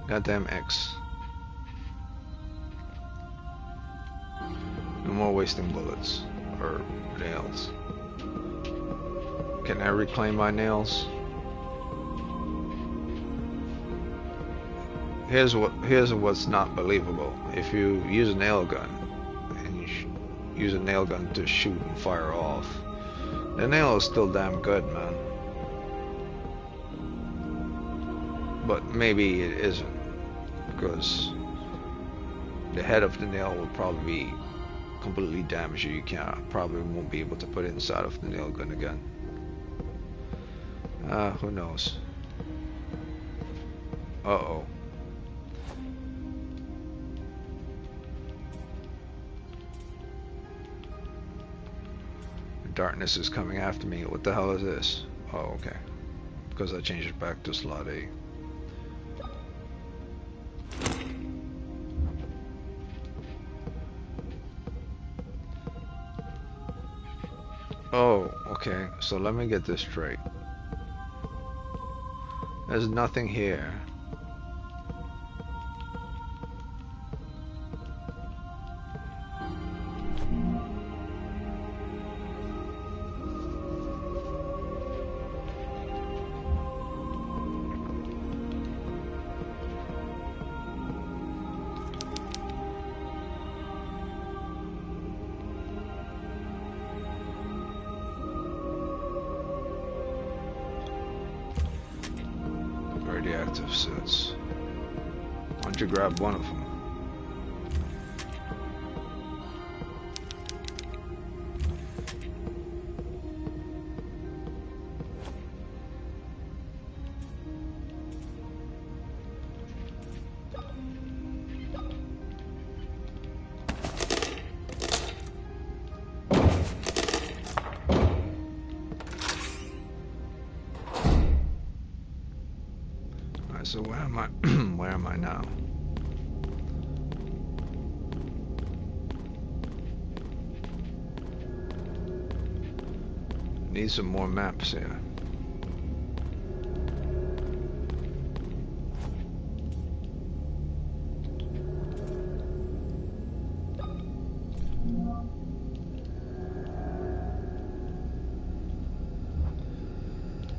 Goddamn X. No more wasting bullets or nails. Can I reclaim my nails? Here's what's not believable. If you use a nail gun and you use a nail gun to shoot and fire off, the nail is still damn good, man. But maybe it isn't, because the head of the nail will probably be completely damaged. You probably won't be able to put it inside of the nail gun again. Who knows? Uh-oh. The darkness is coming after me. What the hell is this? Oh, okay. Because I changed it back to slot A. Oh, okay. So let me get this straight. There's nothing here. Radioactive sets. Why don't you grab one of them? So where am I? Where am I now? Need some more maps here.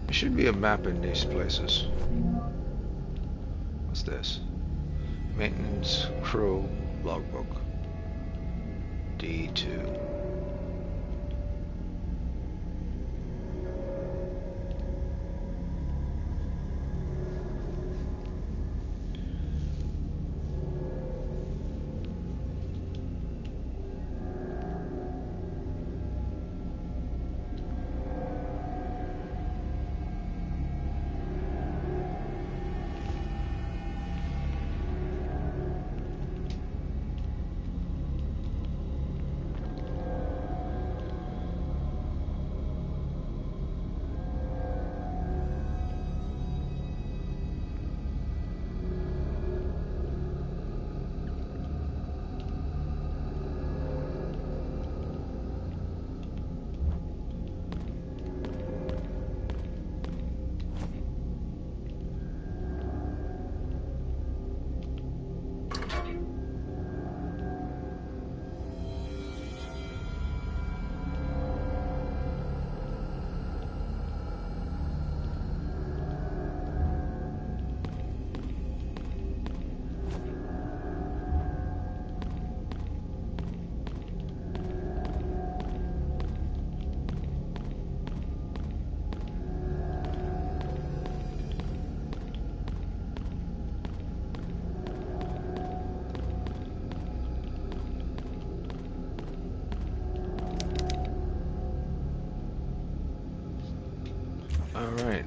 There should be a map in these places. What's this? Maintenance crew logbook. D2. All right.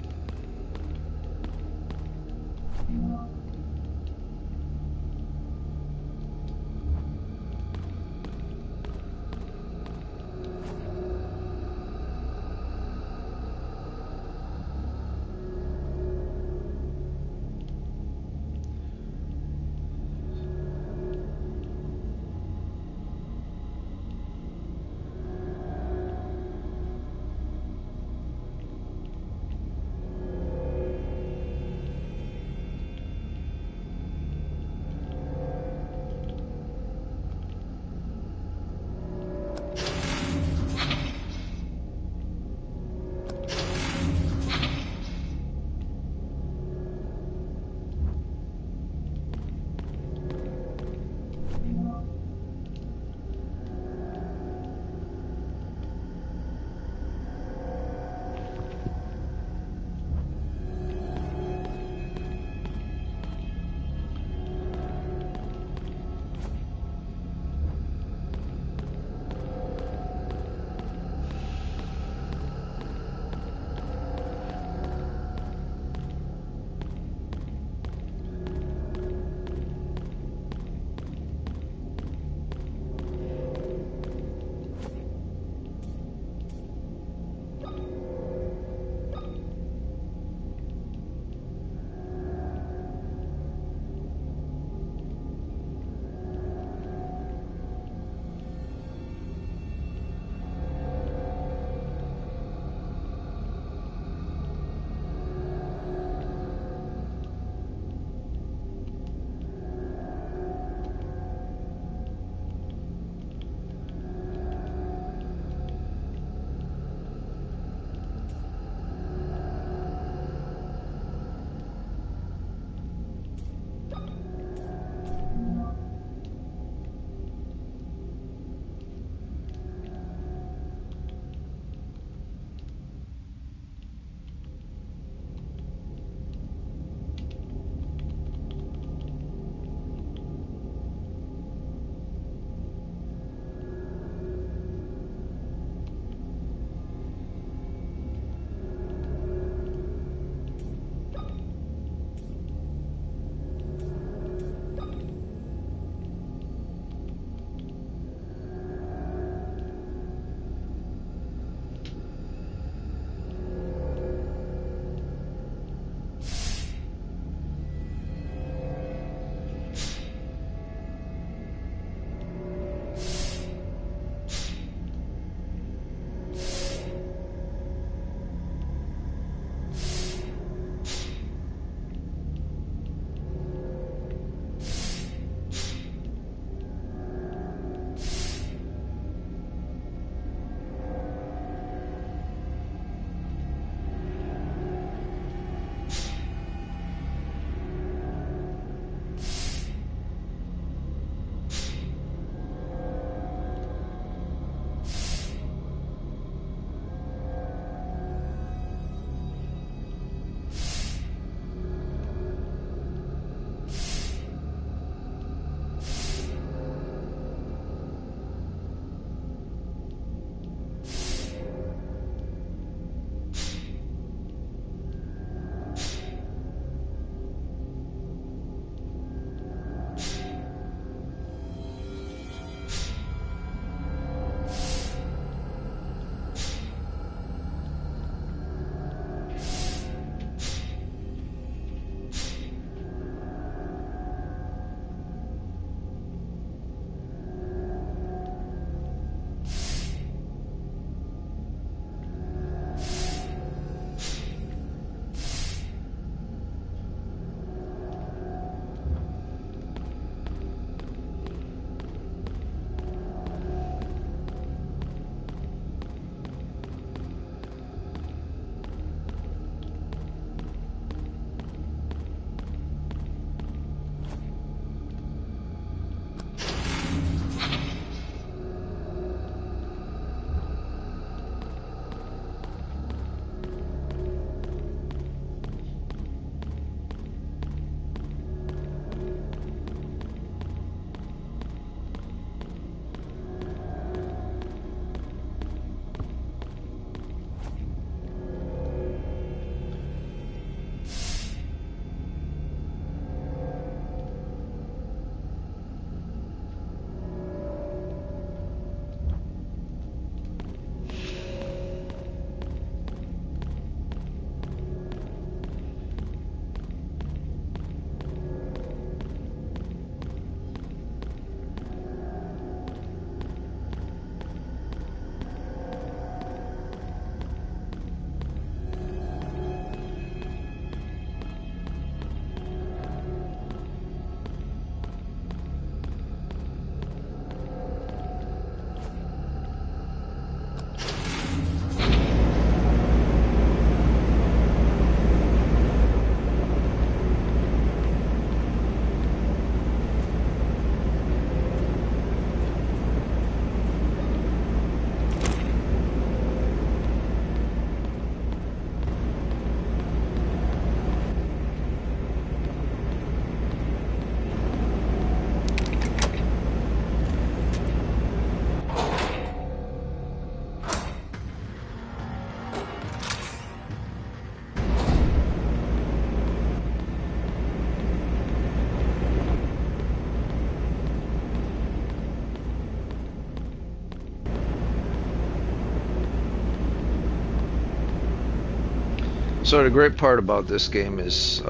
So the great part about this game is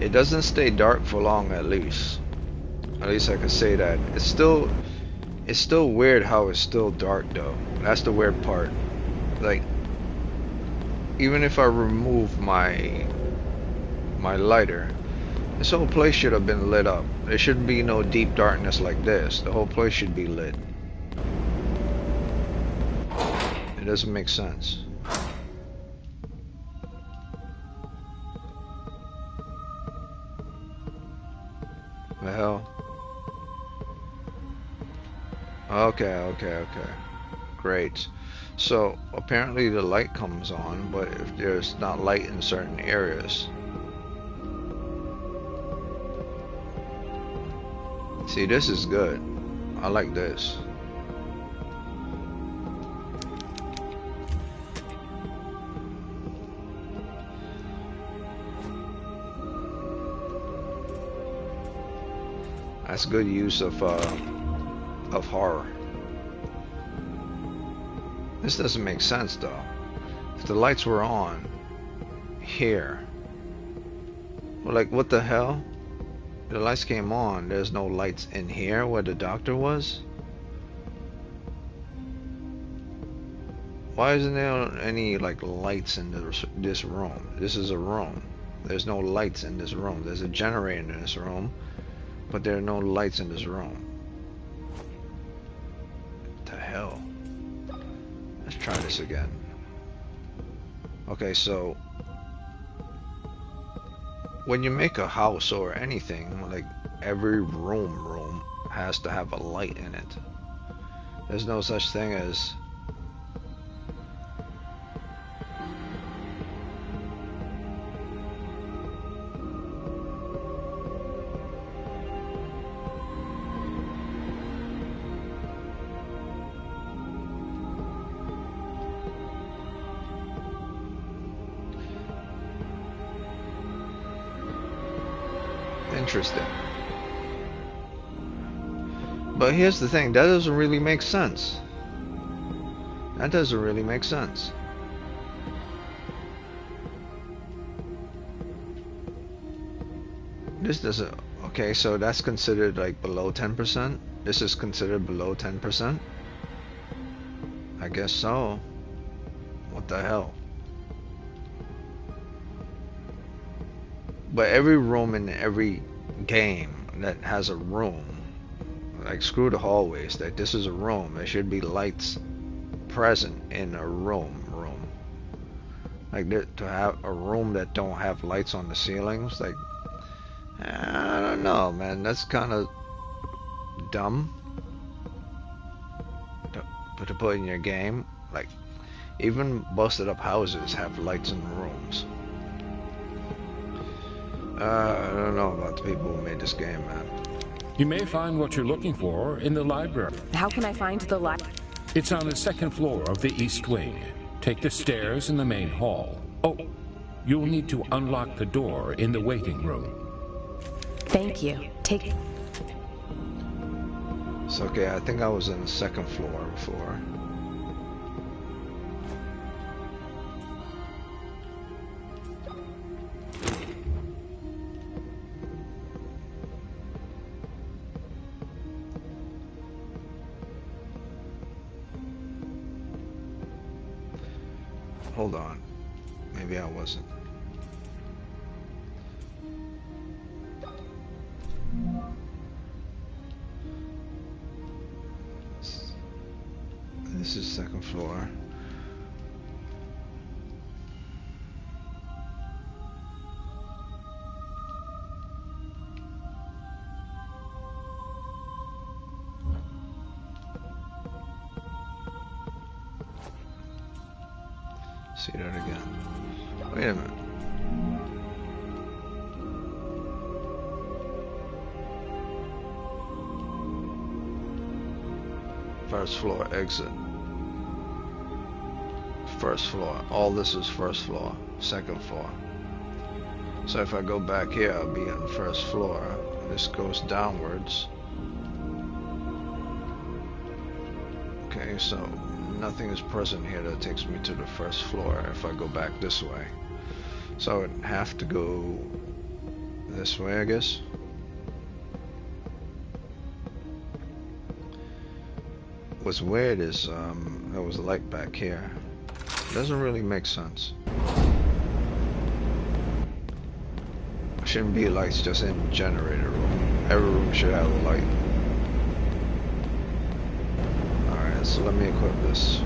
it doesn't stay dark for long, at least. At least I can say that. It's still weird how it's still dark though. That's the weird part. Like, even if I remove my lighter, this whole place should have been lit up. There shouldn't be no deep darkness like this. The whole place should be lit. It doesn't make sense. The hell? Okay. Great. So apparently the light comes on, but if there's not light in certain areas. See, this is good. I like this. That's good use of horror. This doesn't make sense though. If the lights were on here, well, like, what the hell? The lights came on. There's no lights in here where the doctor was. Why isn't there any like lights in this room? This is a room. There's no lights in this room. There's a generator in this room, but there are no lights in this room. What the hell? Let's try this again. Okay, so when you make a house or anything, like, every room has to have a light in it. There's no such thing as interesting. But here's the thing, that doesn't really make sense. That doesn't really make sense. This doesn't... Okay, so that's considered like below 10%? This is considered below 10%? I guess so. What the hell? But every room in every game that has a room, like, screw the hallways, that this is a room, there should be lights present in a room. Like, to have a room that don't have lights on the ceilings, like, I don't know, man, that's kind of dumb to put in your game. Like, even busted up houses have lights in the rooms. I don't know about the people who made this game, man. You may find what you're looking for in the library. How can I find the library? It's on the second floor of the East Wing. Take the stairs in the main hall. Oh, you'll need to unlock the door in the waiting room. Thank you. Take... It's okay, I think I was in the second floor before. Hold on. Maybe I wasn't. This is second floor. See that again. Wait a minute. First floor exit. First floor. All this is first floor. Second floor. So if I go back here, I'll be on the first floor. This goes downwards. Okay, so nothing is present here that takes me to the first floor if I go back this way. So I would have to go this way, I guess. What's weird is there was a light back here. Doesn't really make sense. Shouldn't be lights just in the generator room. Every room should have a light. Alright, so let me equip this.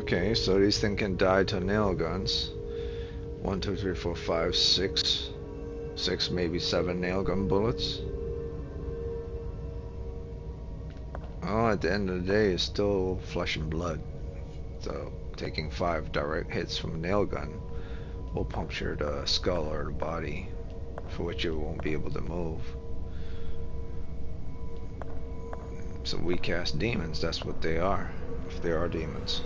Okay, so these things can die to nail guns. 1, 2, 3, 4, 5, 6. 6, maybe 7 nail gun bullets. Oh, at the end of the day, it's still flesh and blood. So, taking 5 direct hits from a nail gun will puncture the skull or the body, for which it won't be able to move. So weak ass demons, that's what they are, if they are demons.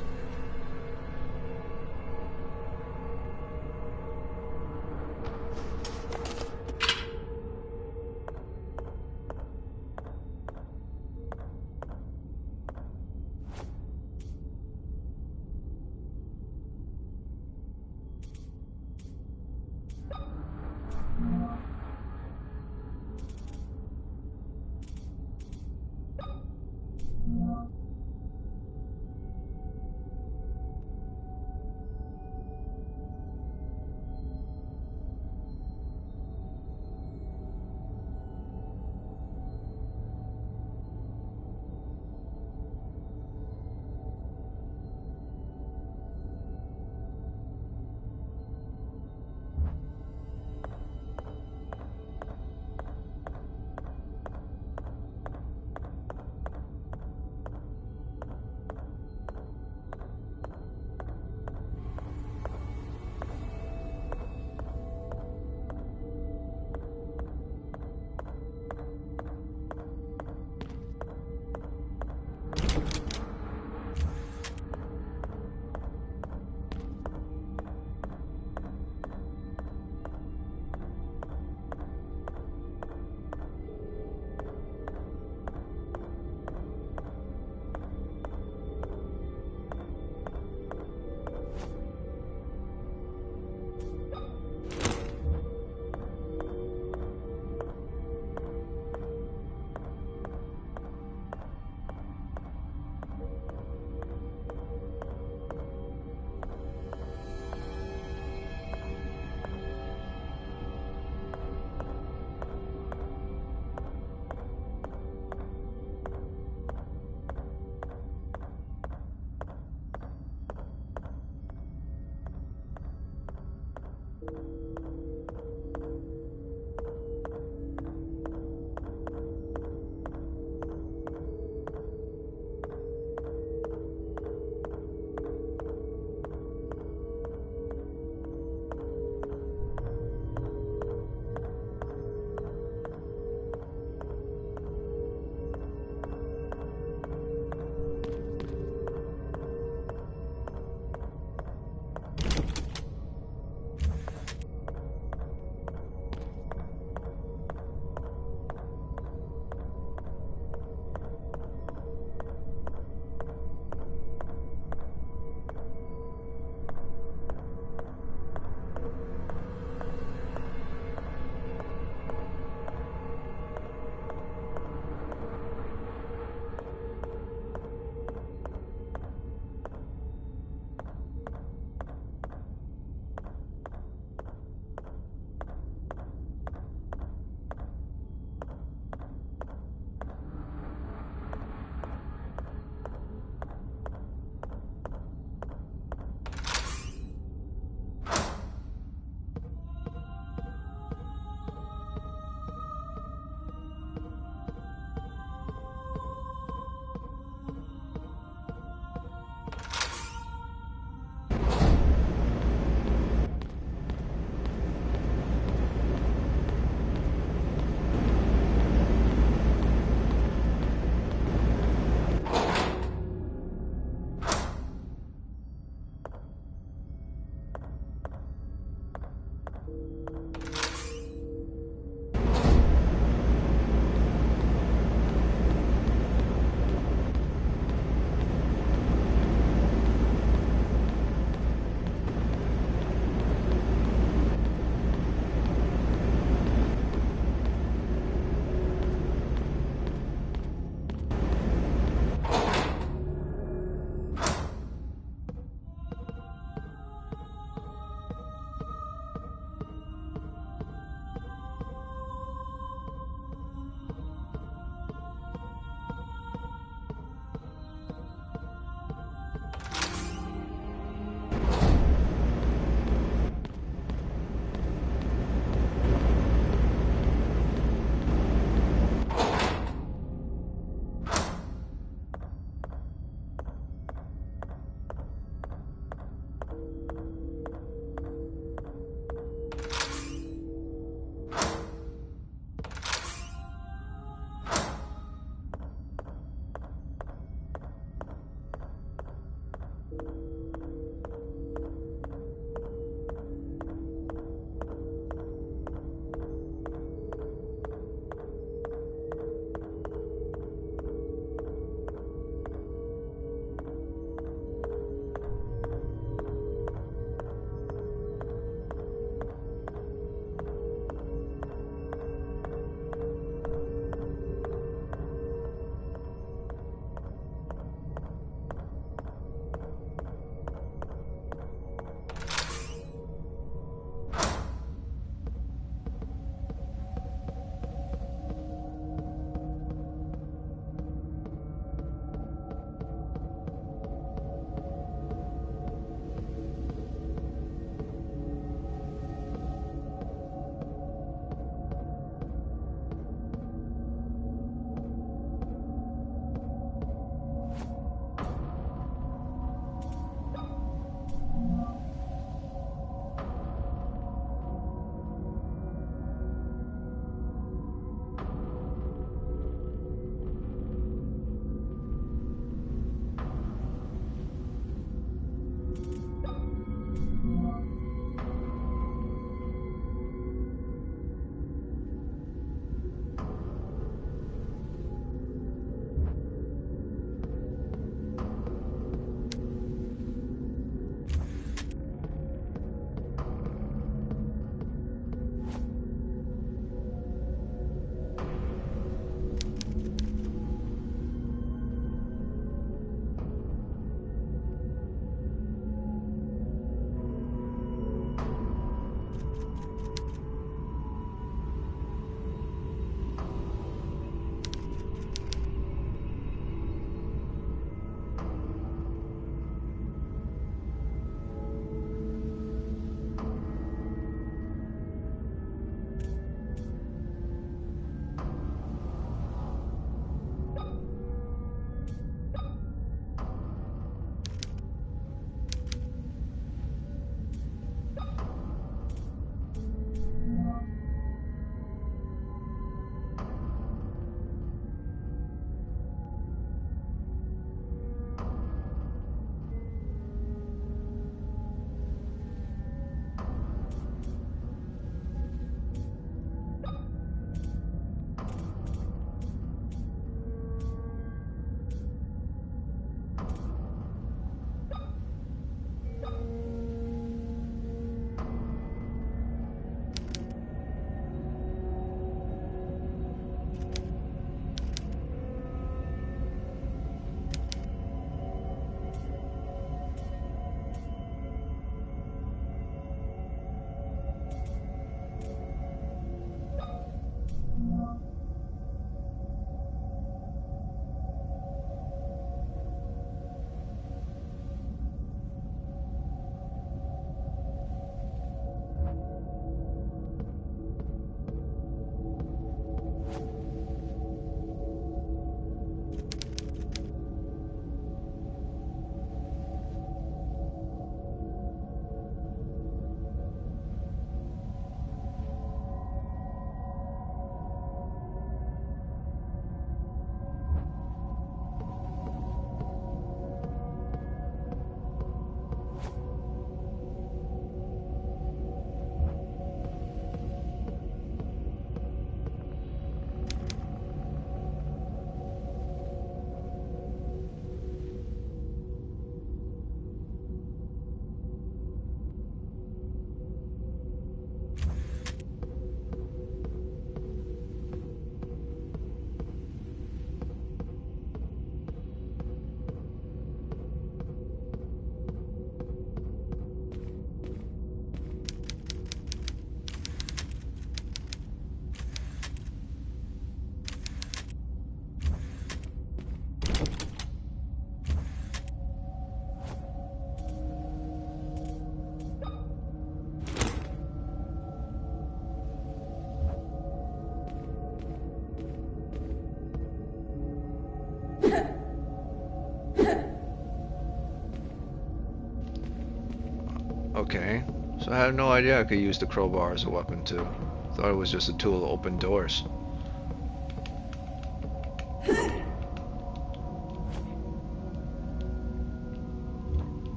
Okay. So I had no idea I could use the crowbar as a weapon too. Thought it was just a tool to open doors.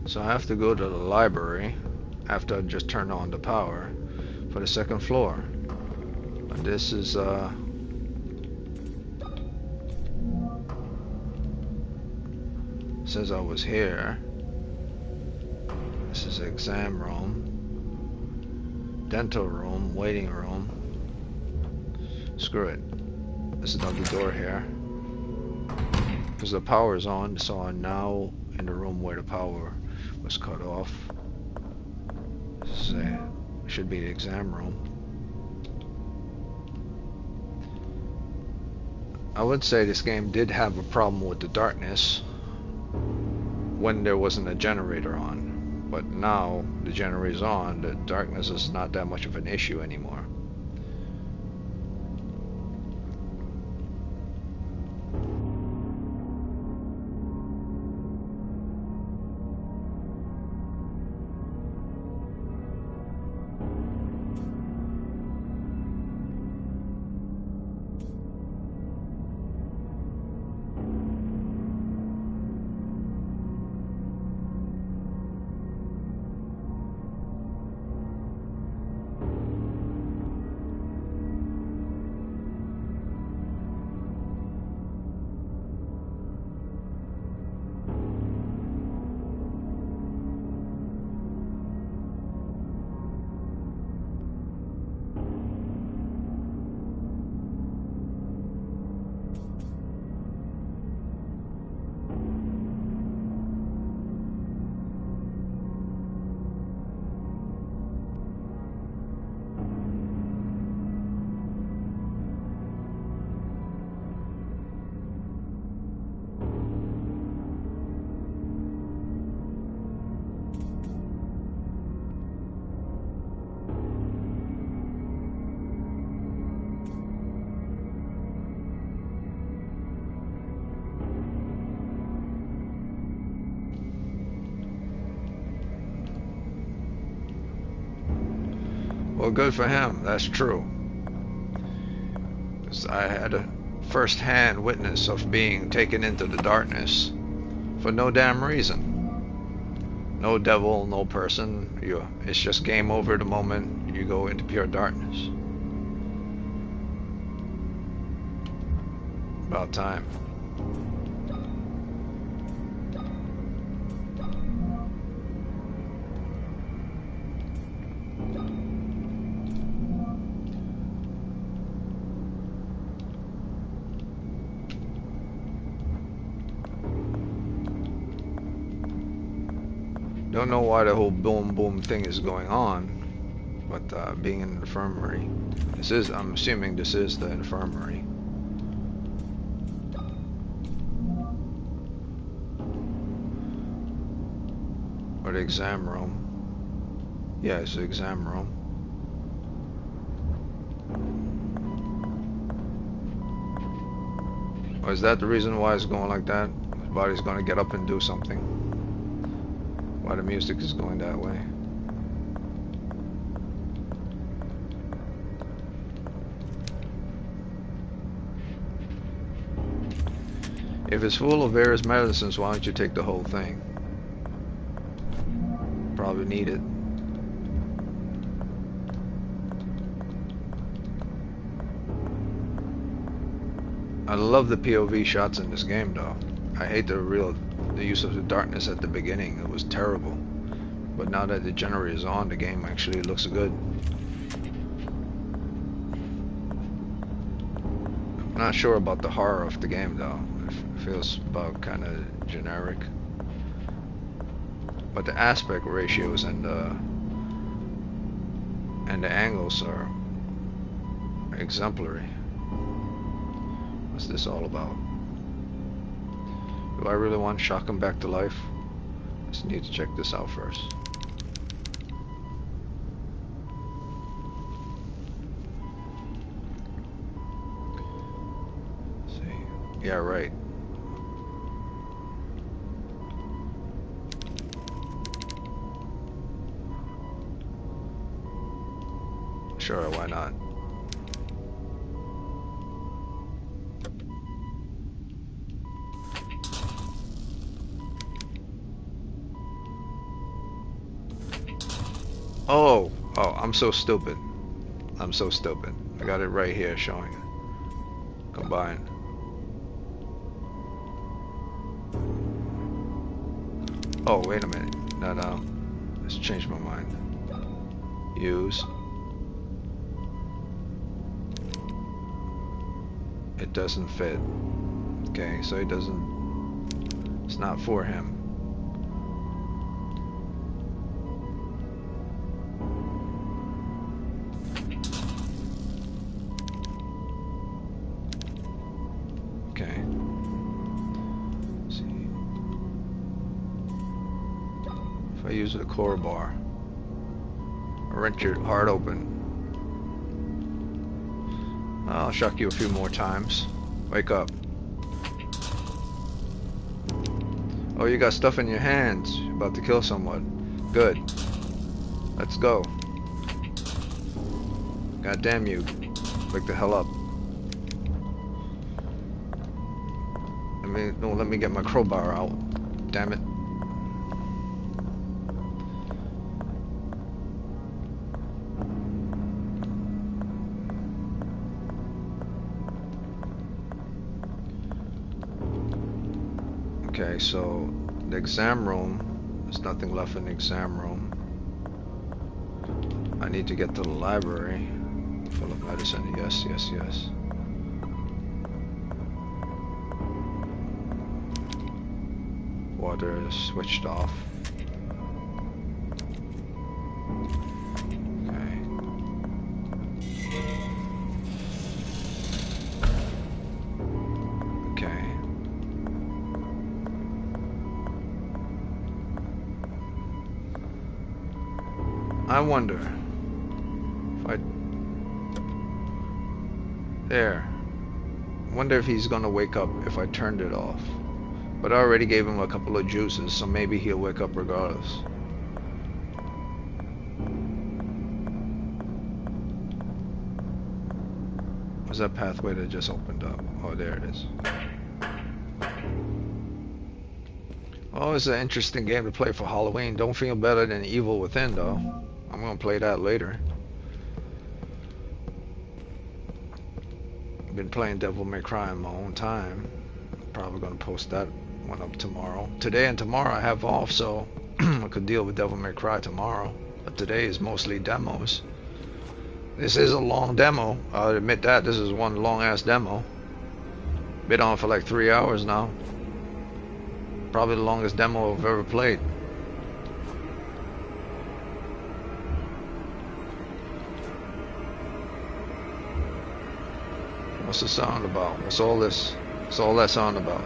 So I have to go to the library after I just turn on the power for the second floor. And this is since I was here. This is exam room, dental room, waiting room. Screw it. There's another door here. Because the power is on, so I'm now in the room where the power was cut off. This is should be the exam room. I would say this game did have a problem with the darkness when there wasn't a generator on, but now the generator's on, the darkness is not that much of an issue anymore. Well, good for him, that's true. Because I had a first-hand witness of being taken into the darkness for no damn reason. No devil, no person. It's just game over the moment you go into pure darkness. About time. Don't know why the whole boom boom thing is going on, but being in an infirmary. I'm assuming this is the infirmary. Or the exam room. Yeah, it's the exam room. Or is that the reason why it's going like that? His body's gonna get up and do something. Why the music is going that way. If it's full of various medicines, why don't you take the whole thing? Probably need it. I love the POV shots in this game though. I hate the use of the darkness at the beginning. It was terrible. But now that the generator is on, the game actually looks good. I'm not sure about the horror of the game though. It feels about kind of generic. But the aspect ratios and the angles are exemplary. What's this all about? Do I really want to shock him back to life? Just need to check this out first. Yeah, right. Sure, why not? Oh, I'm so stupid. I'm so stupid. I got it right here showing it. Combine. Oh, wait a minute. No. Let's change my mind. Use. It doesn't fit. Okay, so it doesn't... It's not for him. Okay. Let's see. If I use the core bar, I'll wrench your heart open. I'll shock you a few more times. Wake up. Oh, you got stuff in your hands. You're about to kill someone. Good. Let's go. God damn you. Wake the hell up. Let me get my crowbar out. Damn it. Okay, so the exam room, there's nothing left in the exam room. I need to get to the library. Full of medicine, yes. Water is switched off. Okay. Okay. I wonder if I... There. Wonder if he's gonna wake up if I turned it off. But I already gave him a couple of juices, so maybe he'll wake up regardless. What's that pathway that just opened up? Oh, there it is. Oh, it's an interesting game to play for Halloween. Don't feel better than Evil Within, though. I'm gonna play that later. Been playing Devil May Cry in my own time. Probably gonna post that one up tomorrow. Today and tomorrow I have off, so I could deal with Devil May Cry tomorrow. But today is mostly demos. This is a long demo. I'll admit that. This is one long ass demo. Been on for like 3 hours now. Probably the longest demo I've ever played. What's the sound about? What's all this? What's all that sound about?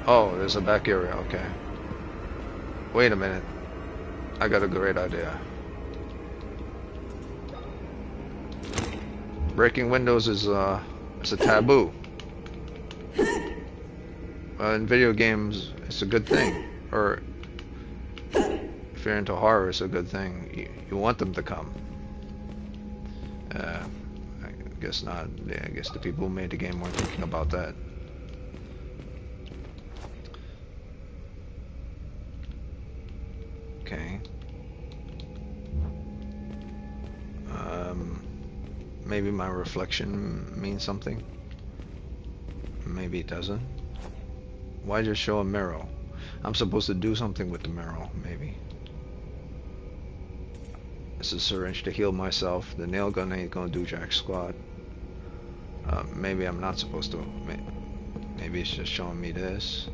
Oh, there's a back area, okay. Wait a minute. I got a great idea. Breaking windows is it's a taboo. In video games, it's a good thing. Or if you're into horror, it's a good thing. You want them to come. I guess not. Yeah, I guess the people who made the game weren't thinking about that. Okay. Maybe my reflection means something. Maybe it doesn't. Why just show a mirror? I'm supposed to do something with the mirror, maybe. It's a syringe to heal myself. The nail gun ain't gonna do jack squat. Maybe I'm not supposed to. Maybe it's just showing me this,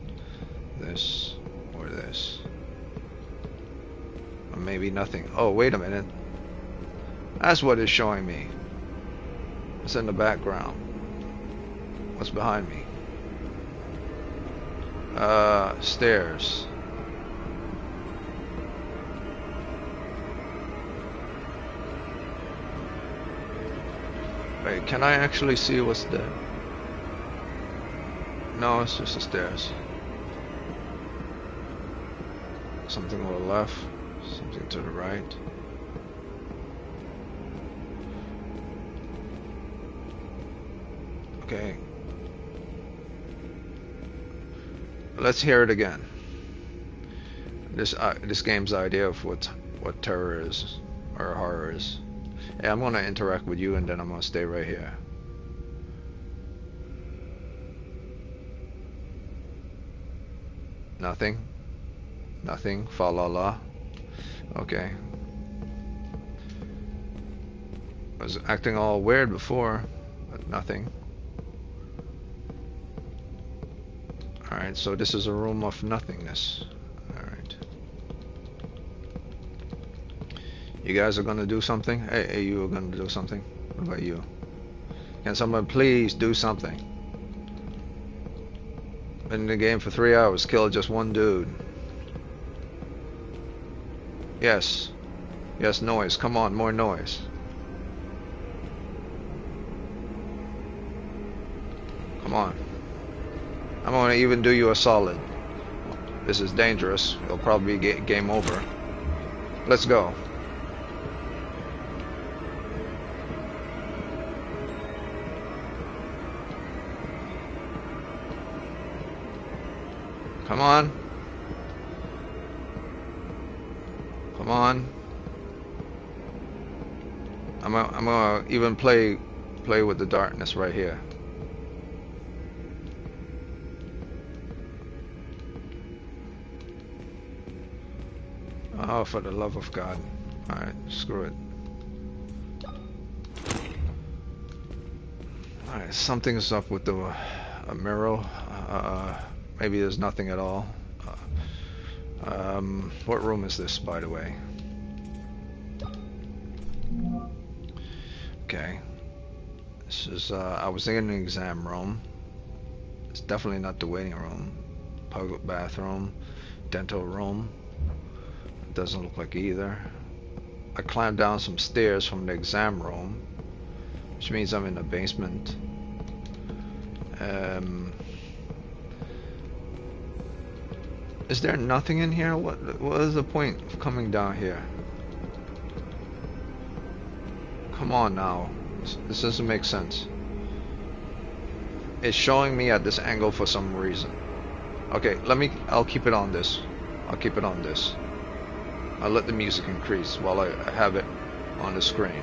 or this. Or maybe nothing. Oh, wait a minute. That's what it's showing me. It's in the background. What's behind me? Stairs. Wait, can I actually see what's there? No, it's just the stairs. Something on the left, something to the right. Okay. Let's hear it again. This game's idea of what terror is or horror is. Hey, I'm gonna interact with you and then I'm gonna stay right here. Nothing. Nothing. Fa la la. Okay. I was acting all weird before, but nothing. Alright, so this is a room of nothingness. Alright. You guys are gonna do something? Hey, you are gonna do something? What about you? Can someone please do something? Been in the game for 3 hours, killed just one dude. Yes. Yes, noise. Come on, more noise. Come on. I'm gonna even do you a solid. This is dangerous. It'll probably be game over. Let's go. Come on. Come on. I'm gonna even play with the darkness right here. Oh, for the love of God. Alright, screw it. Alright, something's up with the mirror. Maybe there's nothing at all. What room is this, by the way? Okay. This is, I was in an exam room. It's definitely not the waiting room. Public bathroom. Dental room. Doesn't look like either. I climbed down some stairs from the exam room, which means I'm in the basement. Is there nothing in here? What is the point of coming down here? Come on now. This doesn't make sense. It's showing me at this angle for some reason. Okay, I'll keep it on this. I'll keep it on this. I'll let the music increase while I have it on the screen.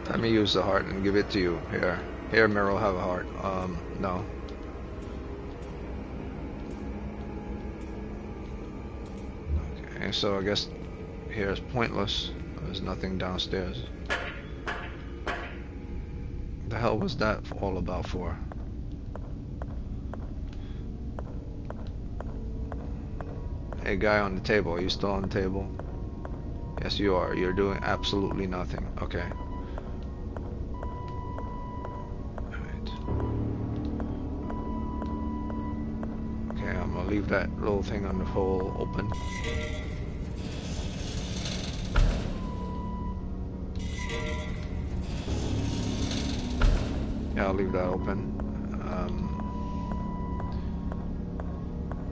Let me use the heart and give it to you. Here, Meryl, have a heart. No. Okay, so I guess here is pointless. There's nothing downstairs. The hell was that all about for? Hey, guy on the table, are you still on the table? Yes, you are. You're doing absolutely nothing. Okay. Alright. Okay, I'm gonna leave that little thing on the hole open. Yeah, I'll leave that open.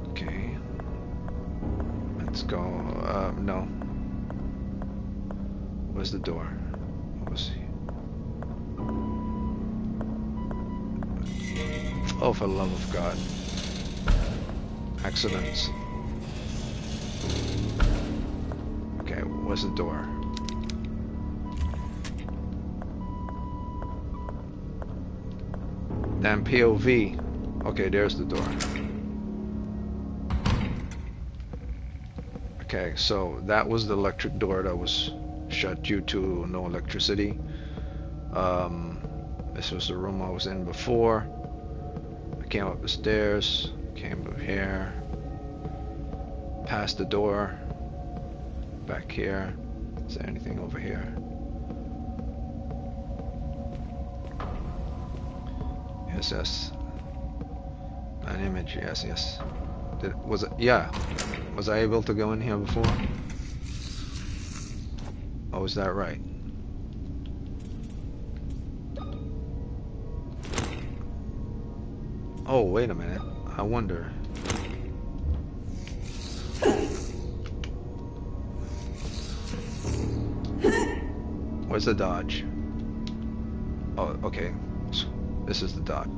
Okay. Let's go. No. Where's the door? Let's see. Oh, for the love of God. Accidents. Okay, where's the door? Damn POV. Okay, there's the door. Okay, so that was the electric door that was shut due to no electricity. This was the room I was in before. I came up the stairs, came over here, past the door, back here. Is there anything over here? Yes, yes. An image, yes, yes. Was it? Yeah. Was I able to go in here before? Oh, is that right? Oh, wait a minute. I wonder. Where's the dodge? Oh, okay. This is the dodge.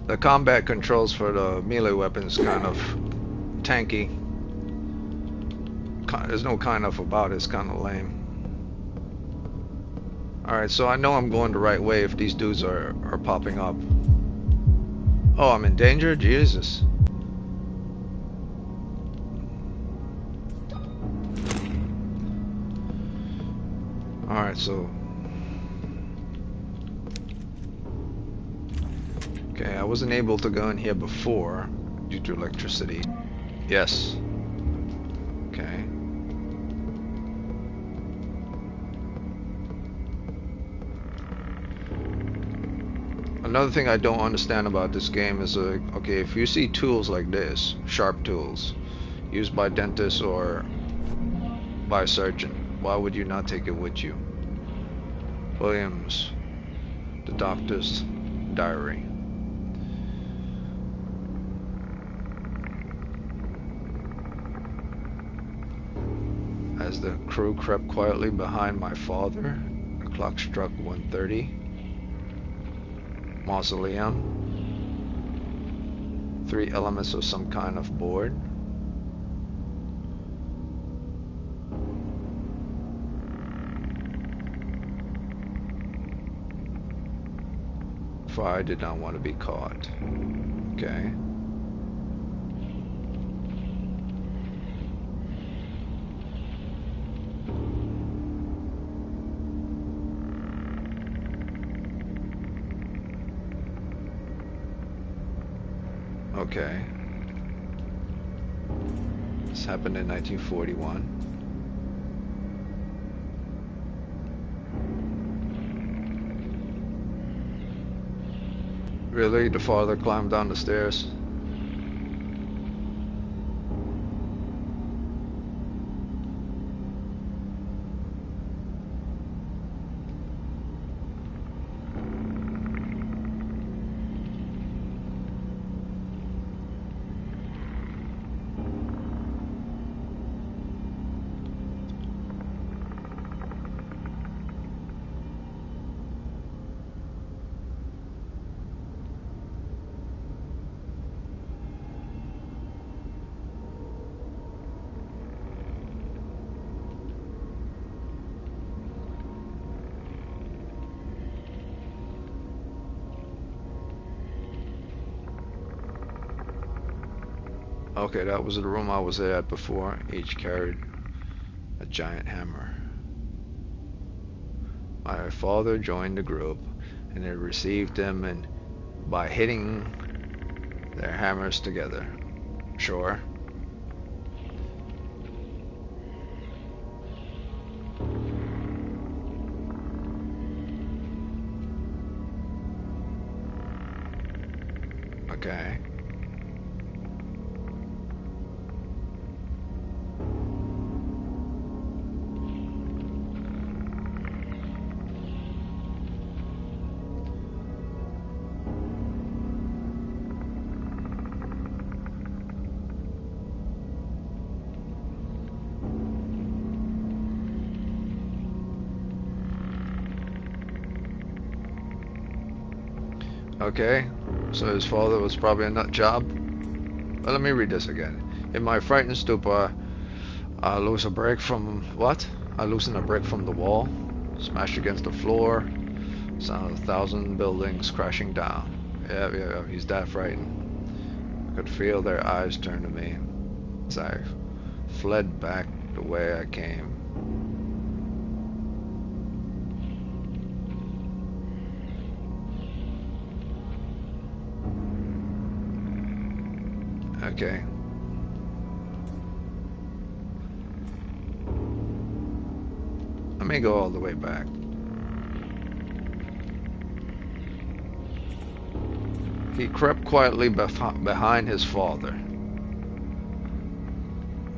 The combat controls for the melee weapons kind of tanky. There's no kind of about it, it's kind of lame. Alright, so I know I'm going the right way if these dudes are popping up. Oh, I'm in danger? Jesus. Alright, so... Okay, I wasn't able to go in here before due to electricity. Yes. Okay. Another thing I don't understand about this game is, okay, if you see tools like this, sharp tools, used by dentists or by a surgeon, why would you not take it with you? Williams, the doctor's diary. As the crew crept quietly behind my father, the clock struck 1:30. Mausoleum. 3 elements of some kind of board. For I did not want to be caught. Okay. Okay. This happened in 1941. Really? The father climbed down the stairs? Okay, that was the room I was at before. Each carried a giant hammer. My father joined the group, and they received them and by hitting their hammers together. Sure. Okay. Okay, so his father was probably a nut job. Well, let me read this again. In my frightened stupor, I lose a brick from... what? I loosen a brick from the wall, smash against the floor, sound of 1,000 buildings crashing down. Yeah, he's that frightened. I could feel their eyes turn to me as I fled back the way I came. Okay. Let me go all the way back. He crept quietly behind his father.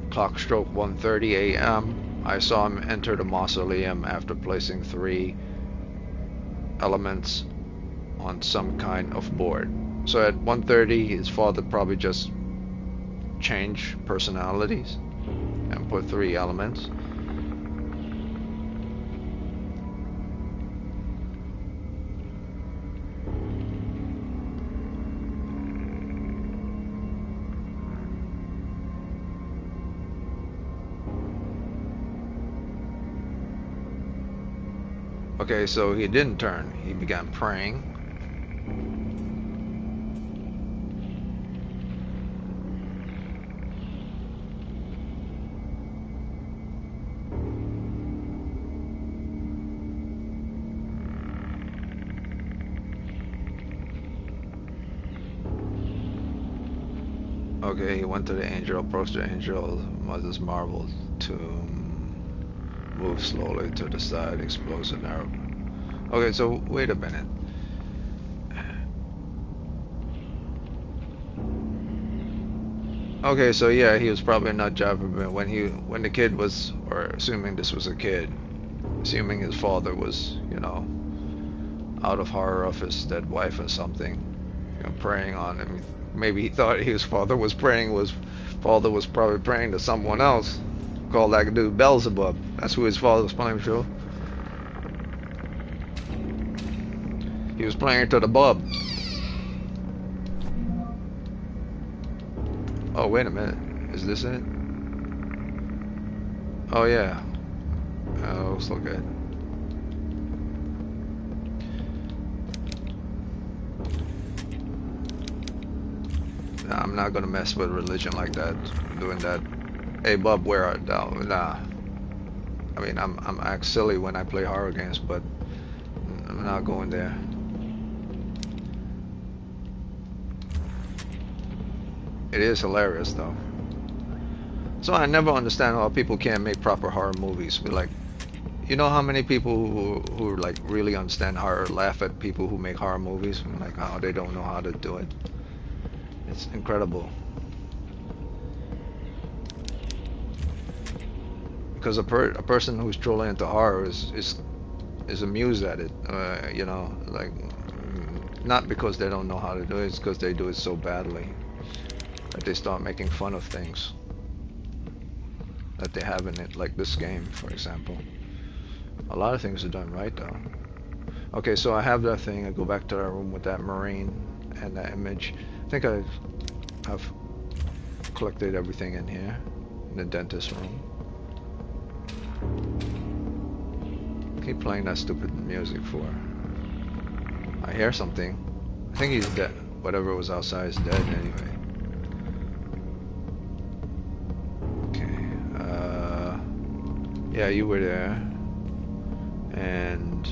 Clock struck 1:30 a.m. I saw him enter the mausoleum after placing 3 elements on some kind of board. So at 1:30, his father probably just changed personalities and put 3 elements. Okay, so he didn't turn. He began praying. Okay, he went to the angel, approached the angel, Mother's marble tomb, moved slowly to the side, exposed an arrow. Okay, so wait a minute. Okay, so yeah, he was probably not Jabberman when the kid was, or assuming this was a kid, assuming his father was, you know, out of horror of his dead wife or something, you know, praying on him. Maybe he thought his father was probably praying to someone else. Called that dude Beelzebub. That's who his father was praying to. He was praying to the bub. Oh, wait a minute. Is this it? Oh, yeah. Oh, looks so good. Nah, I'm not gonna mess with religion like that. Doing that. Hey, bub, where art thou? Nah. I mean, I'm act silly when I play horror games, but I'm not going there. It is hilarious though. So I never understand how people can't make proper horror movies. Be like, you know how many people who like really understand horror laugh at people who make horror movies? I'm like, oh, they don't know how to do it. It's incredible. Because a person who's truly into horror is amused at it. You know, like not because they don't know how to do it, it's because they do it so badly that they start making fun of things that they have in it, like this game, for example. A lot of things are done right though. Okay, so I have that thing. I go back to that room with that marine and that image. I think I've collected everything in here, in the dentist room. Keep playing that stupid music for. I hear something. I think he's dead. Whatever was outside is dead anyway. Okay. Yeah, you were there. And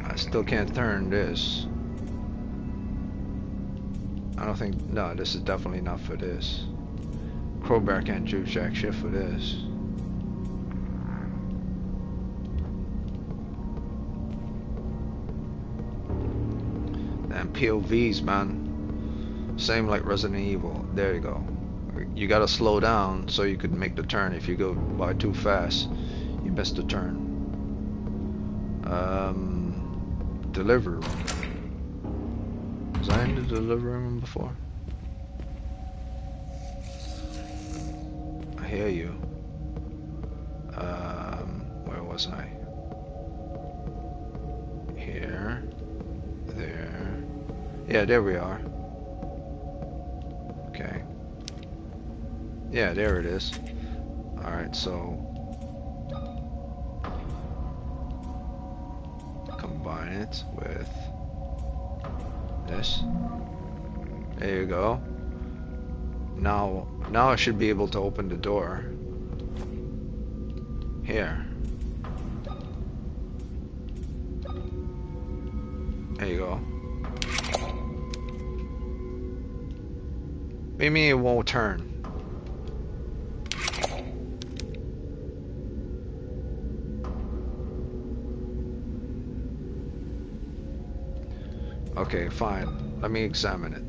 I still can't turn this. I don't think, no, this is definitely not for this. Crowbar can't do jack shit for this. And POVs, man. Same like Resident Evil. There you go. You gotta slow down so you could make the turn. If you go by too fast, you missed the turn. Delivery room. Was I in the delivery room before? I hear you. Where was I? Here. There. Yeah, there we are. Okay. Yeah, there it is. Alright, so combine it with this. There you go. Now I should be able to open the door. Here. There you go. Maybe it won't turn. Okay, fine. Let me examine it.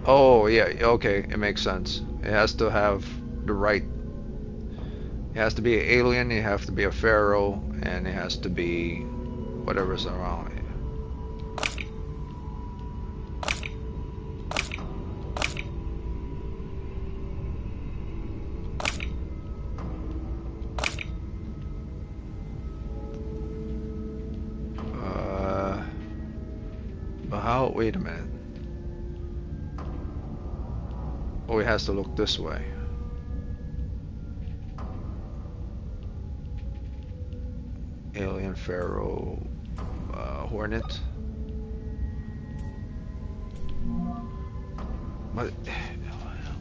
Oh, yeah, okay, it makes sense. It has to have the right... It has to be an alien, it has to be a pharaoh, and it has to be whatever's around it. But how? Wait a minute. Oh, it has to look this way. Alien, pharaoh, hornet.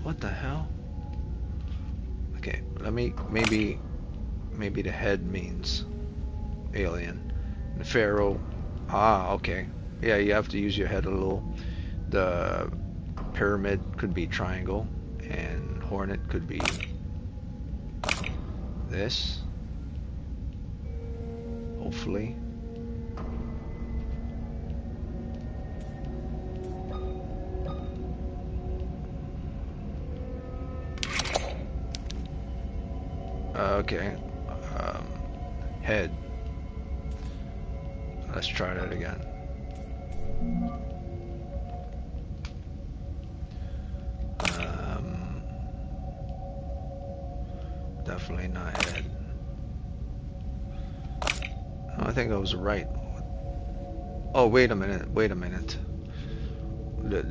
What the hell? Okay, let me maybe the head means alien. The pharaoh. Ah, okay. Yeah, you have to use your head a little. The pyramid could be triangle, and hornet could be this. Hopefully. Okay. Head. Let's try that again. Definitely not head. Oh, I think I was right. Oh, wait a minute. Wait a minute. I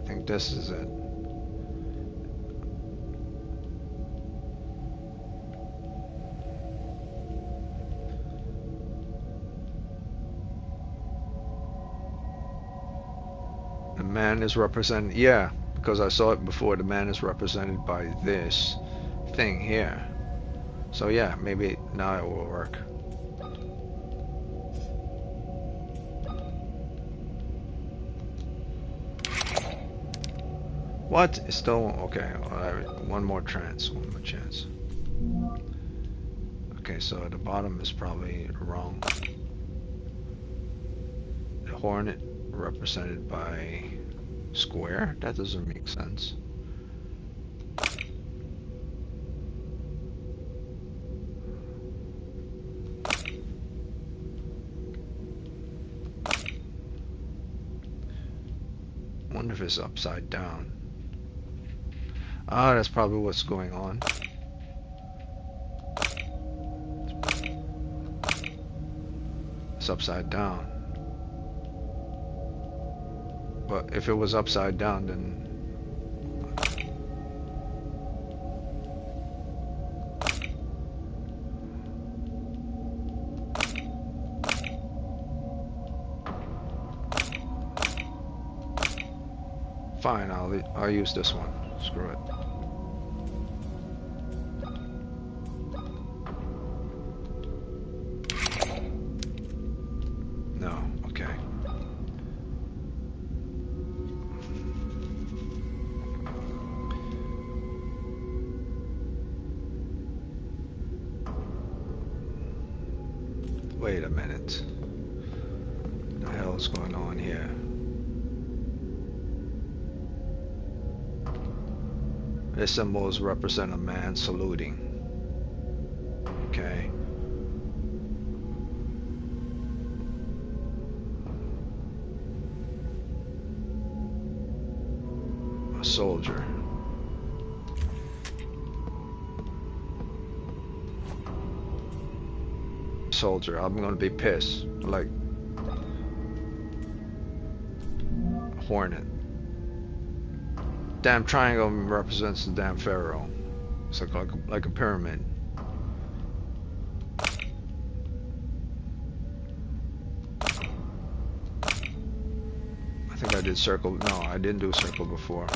think this is it. The man is represented, yeah, because I saw it before. The man is represented by this thing here. So yeah, maybe now it will work. What? It's still okay. One more chance. One more chance. Okay, so the bottom is probably wrong. The hornet represented by square? That doesn't make sense. I wonder if it's upside down. Ah, that's probably what's going on. It's upside down. But if it was upside down, then... Fine, I'll use this one. Screw it. No, okay. Wait a minute. What the hell is going on here? This symbols represent a man saluting. Okay. A soldier. Soldier, I'm gonna be pissed. Like a hornet. Damn triangle represents the damn pharaoh. It's like a pyramid. I think I did circle. No, I didn't do circle before.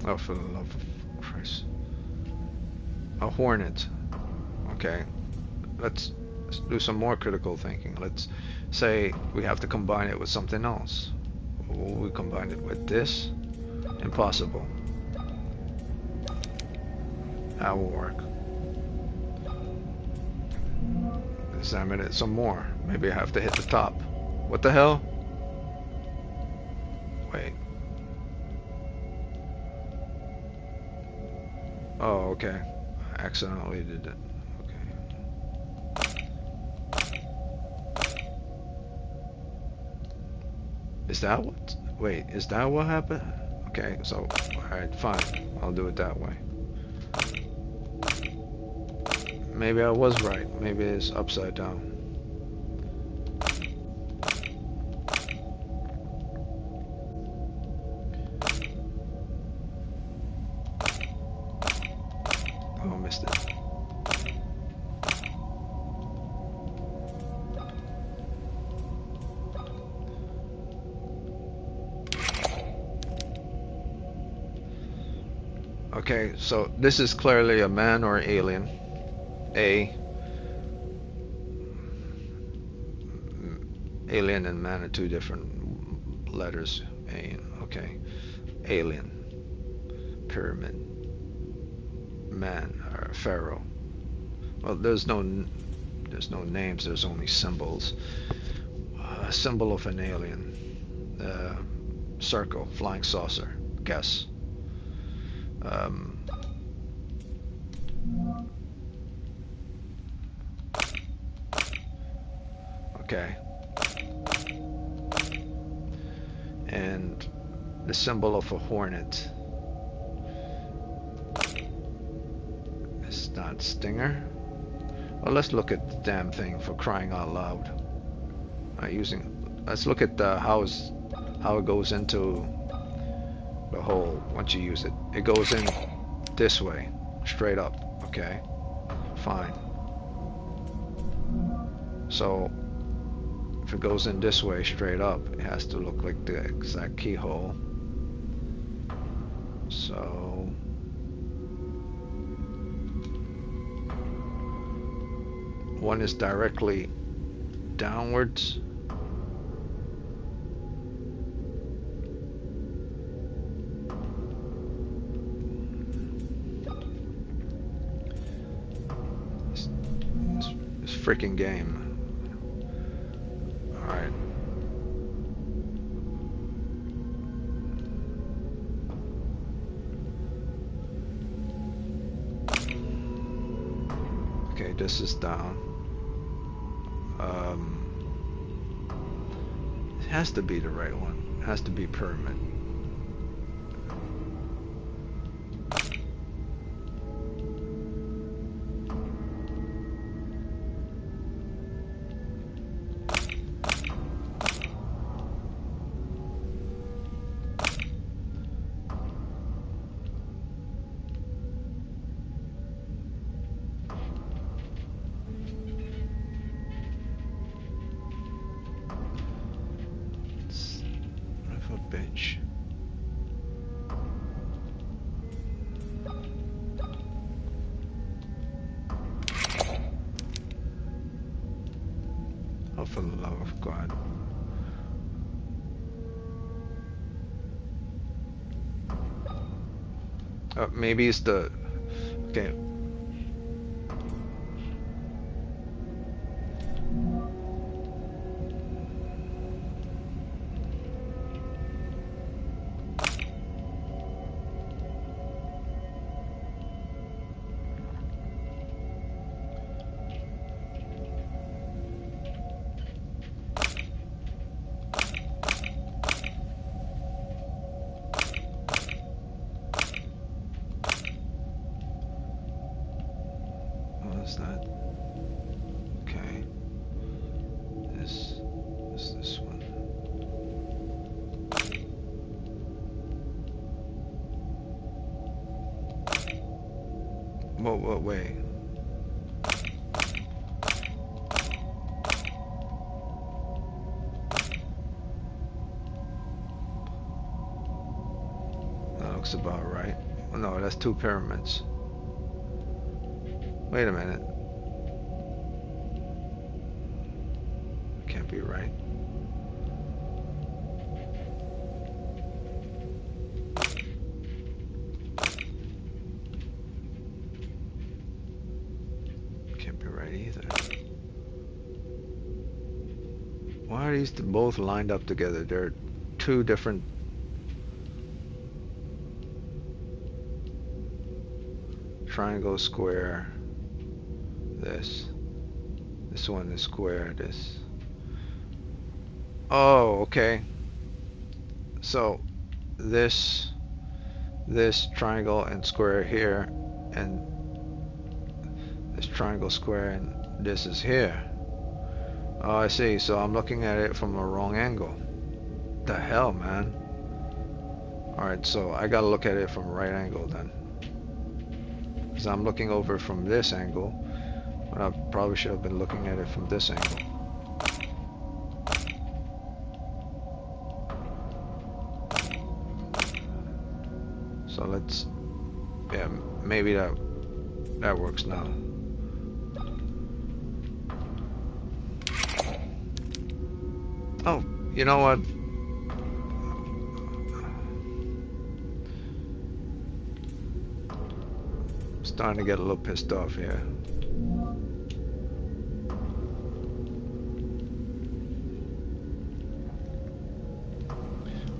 Oh, for the love of Christ. A hornet. Okay. Let's do some more critical thinking. Let's say we have to combine it with something else. Will we combine it with this? Impossible. That will work. Examine it some more. Maybe I have to hit the top. What the hell? Wait. Oh, okay. I accidentally did it. Okay. Is that what? Wait, is that what happened? Okay, so, alright, fine. I'll do it that way. Maybe I was right. Maybe it's upside down. Oh, missed it. Okay, so this is clearly a man or alien. Alien and man are two different letters. Okay. Alien. Pyramid. Man or pharaoh. Well, there's no names. There's only symbols. A symbol of an alien. Circle. Flying saucer. Guess. Okay. And the symbol of a hornet. It's not stinger. Well, let's look at the damn thing, for crying out loud. Let's look at how it goes into the hole once you use it. It goes in this way, straight up. Okay, fine. So if it goes in this way straight up, it has to look like the exact keyhole. So one is directly downwards. This freaking game. Alright. Okay, this is down. It has to be the right one. It has to be pyramid. Bench. Oh, for the love of God. Maybe it's the... Okay. That okay, this is this one. What way? That looks about right. no, that's two pyramids. Wait a minute. Can't be right. Can't be right either. Why are these both lined up together? They're two different. Triangle, square. This one is square. This. Oh, okay. So this triangle and square here, and this triangle, square, and this is here. Oh, I see. So I'm looking at it from a wrong angle. The hell, man. Alright, so I gotta look at it from a right angle then. Because I'm looking over from this angle, but I probably should have been looking at it from this angle. So let's, yeah, maybe that works now. Oh, you know what? I'm starting to get a little pissed off here.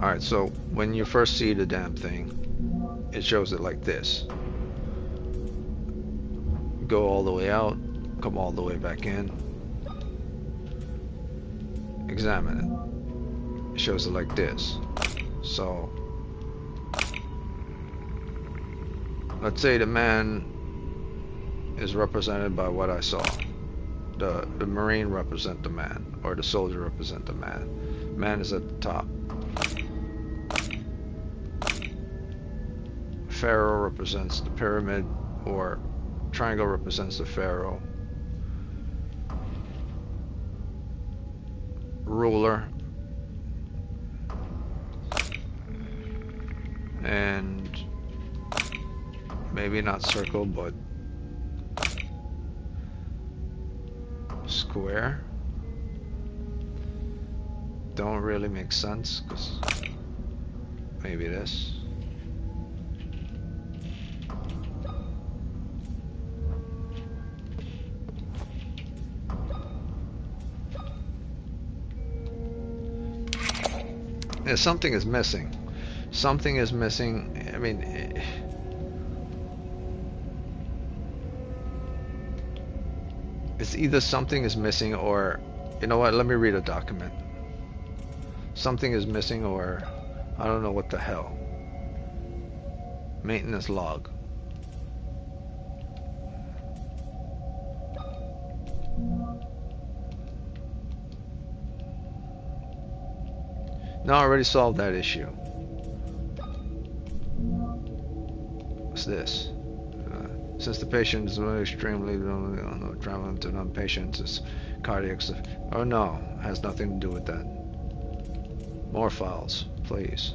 Alright, so when you first see the damn thing, it shows it like this. Go all the way out, come all the way back in. Examine it. It shows it like this. So let's say the man is represented by what I saw. The Marine represent the man, or the soldier represent the man. Man is at the top. Pharaoh represents the pyramid, or triangle represents the pharaoh. Ruler. And maybe not circle, but square. Don't really make sense, because maybe this. Yeah, something is missing. Something is missing. I mean, it's either something is missing, or, you know what, let me read a document. Something is missing, or I don't know what the hell. Maintenance log. No, I already solved that issue. What's this? Since the patient is extremely traveling to non-patients is cardiac. Oh no, has nothing to do with that. More files, please.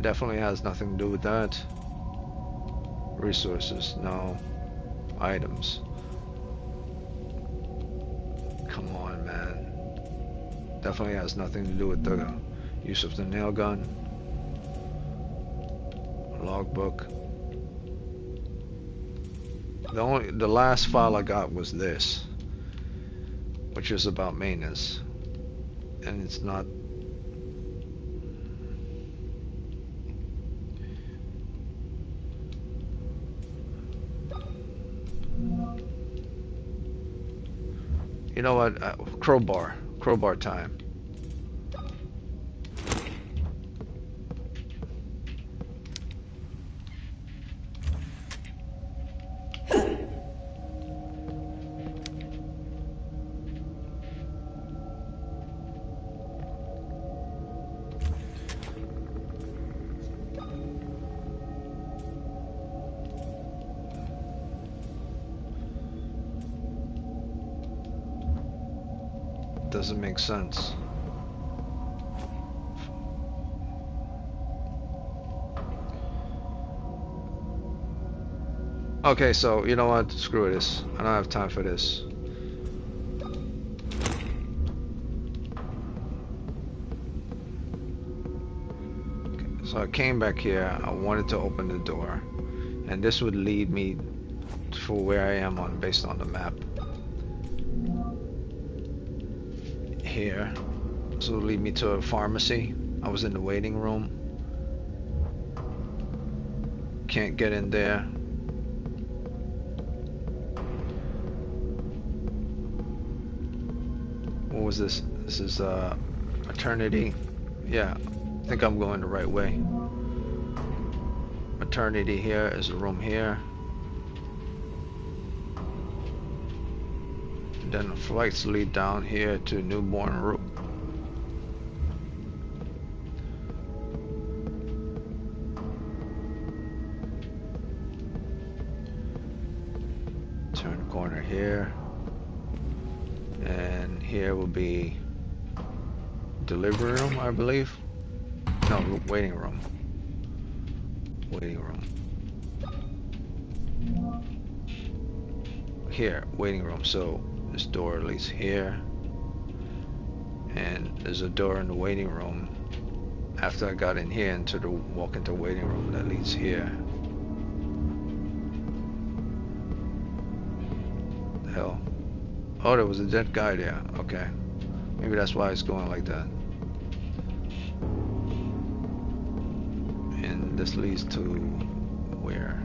Definitely has nothing to do with that. Resources, no. Items. Come on, man. Definitely has nothing to do with the use of the nail gun. Logbook. The last file I got was this, which is about maintenance, and it's not. You know what? Crowbar time. Doesn't make sense. Okay, so you know what? Screw this. I don't have time for this. Okay, so I came back here. I wanted to open the door, and this would lead me for where I am on based on the map. Here, this will lead me to a pharmacy. I was in the waiting room. Can't get in there. What was this? This is maternity. Yeah, I think I'm going the right way. Maternity here is a room here. And then the flights lead down here to newborn room. Turn the corner here. And here will be delivery room, I believe. No, waiting room. Waiting room. Here, waiting room. So this door leads here. And there's a door in the waiting room. After I got in here into the walk into waiting room that leads here. The hell? Oh, there was a dead guy there. Okay. Maybe that's why it's going like that. And this leads to where?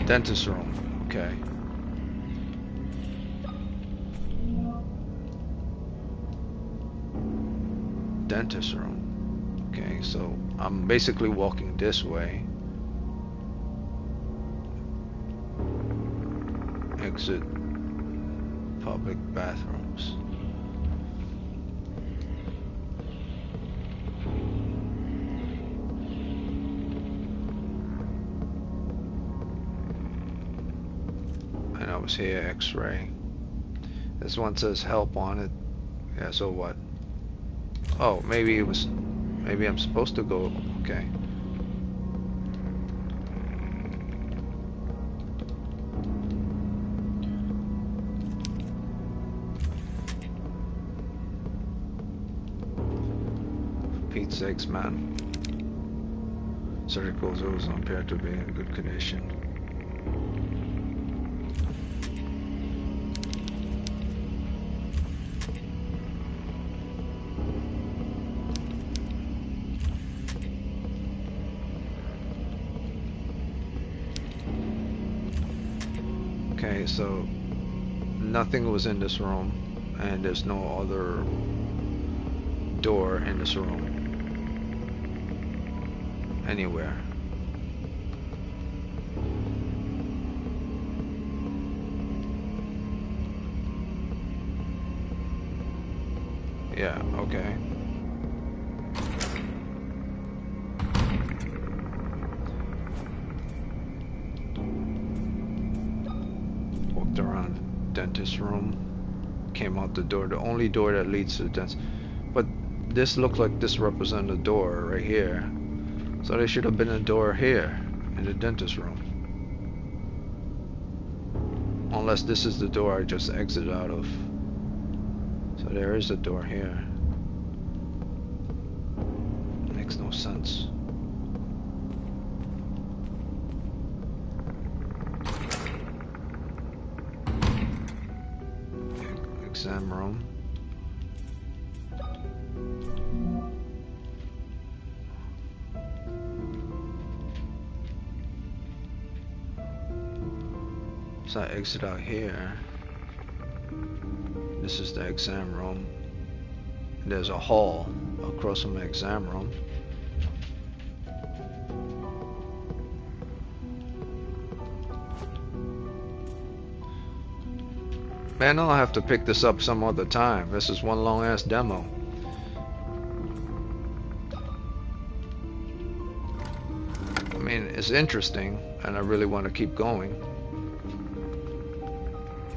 Dentist room. Okay. Dentist room. Okay, so I'm basically walking this way. Exit public bathrooms. And I was here, X-ray. This one says help on it. Yeah, so what? Oh, maybe it was. Maybe I'm supposed to go. Okay. Pete's sakes, man. Surgical zoos appear to be in good condition. Okay, so nothing was in this room, and there's no other door in this room anywhere. Yeah, okay. Walked around the dentist room, came out the door, the only door that leads to the dentist. But this looked like this represented a door right here. So there should have been a door here in the dentist room. Unless this is the door I just exited out of. So there is a door here. Makes no sense. Exam room. So I exit out here. This is the exam room. There's a hall across from the exam room. Man, I'll have to pick this up some other time. This is one long ass demo. I mean, it's interesting and I really want to keep going.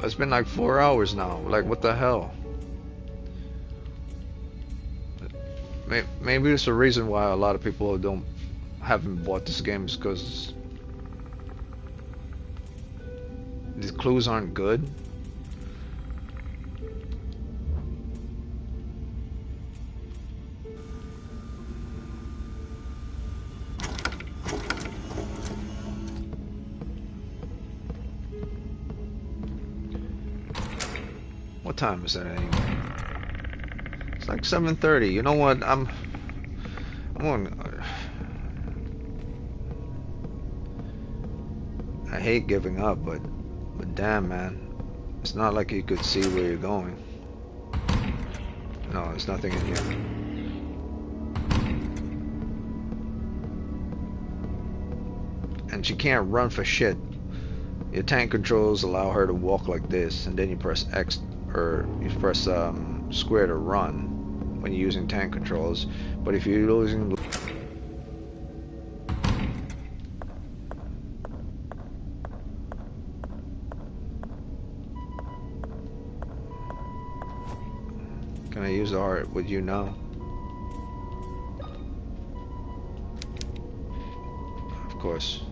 It's been like 4 hours now. Like, what the hell? Maybe it's a reason why a lot of people don't haven't bought this game is because the clues aren't good. What time is it anyway? It's like 7:30. You know what? I'm on. I hate giving up, but damn, man, it's not like you could see where you're going. No, there's nothing in here. And she can't run for shit. Your tank controls allow her to walk like this, and then you press X or you press square to run when you're using tank controls. But if you're using can I use the heart with you now? Of course.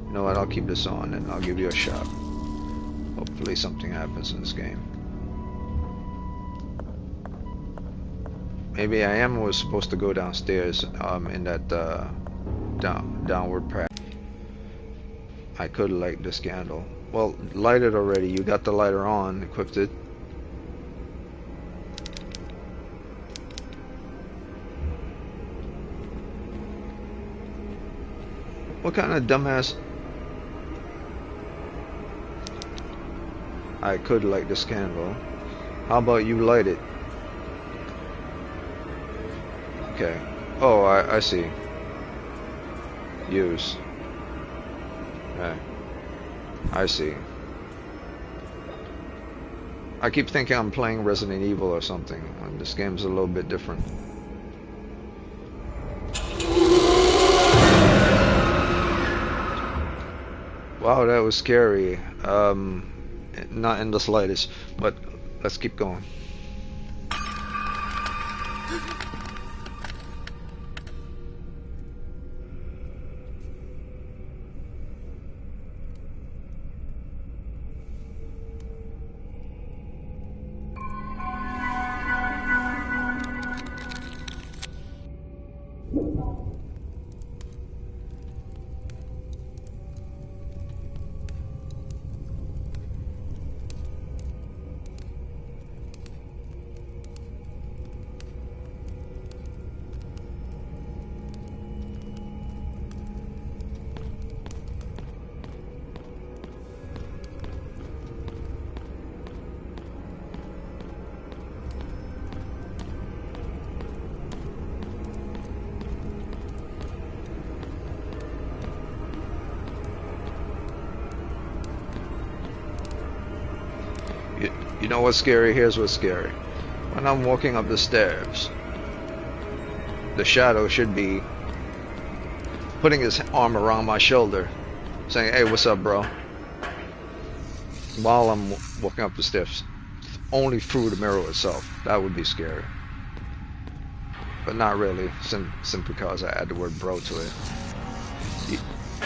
You know what, I'll keep this on and I'll give you a shot. Hopefully something happens in this game. Maybe I was supposed to go downstairs in that downward path. I could light this candle. Well, light it already. You got the lighter on, equipped it. What kind of dumbass? I could light this candle. How about you light it? Okay. Oh, I see. Use. Okay. I see. I keep thinking I'm playing Resident Evil or something. This game's a little bit different. Wow, that was scary. Not in the slightest, but let's keep going. You know what's scary? Here's what's scary. When I'm walking up the stairs, the shadow should be putting his arm around my shoulder, saying, "Hey, what's up, bro?" While I'm walking up the steps, only through the mirror itself. That would be scary. But not really, simply because I add the word bro to it.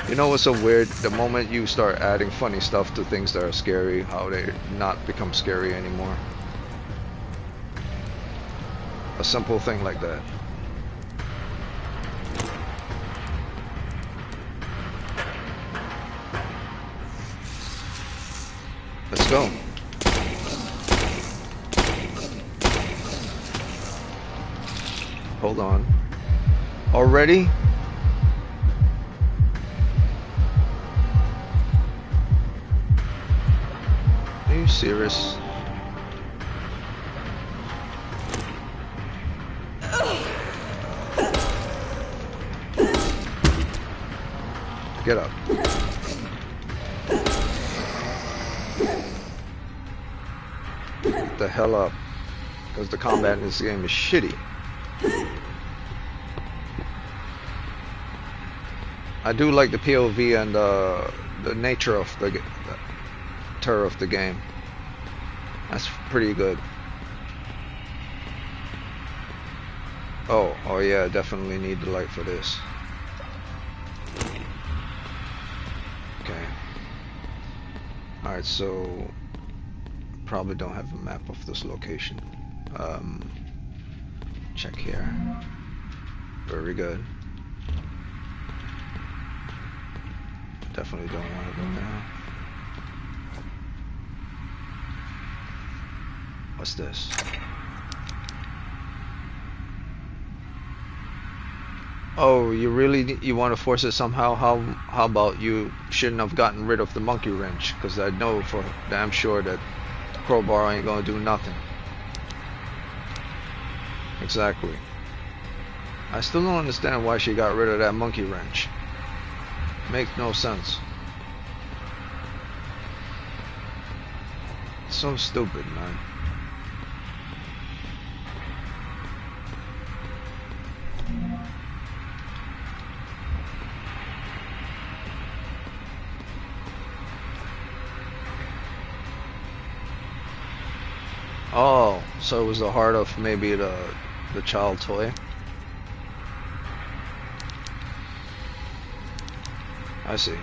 You know what's so weird? The moment you start adding funny stuff to things that are scary, how they not become scary anymore. A simple thing like that. Let's go. Hold on. Already? Are you serious? Get up. Get the hell up. Because the combat in this game is shitty. I do like the POV and the nature of the terror of the game. That's pretty good. Oh yeah, definitely need the light for this. Alright, so probably don't have a map of this location. Check here. Very good. Definitely don't want to go now. What's this? Oh, you want to force it somehow? How about you shouldn't have gotten rid of the monkey wrench? Because I know for damn sure that the crowbar ain't gonna do nothing. Exactly. I still don't understand why she got rid of that monkey wrench. Makes no sense. So stupid, man. Oh, so it was the heart of maybe the child toy. I see.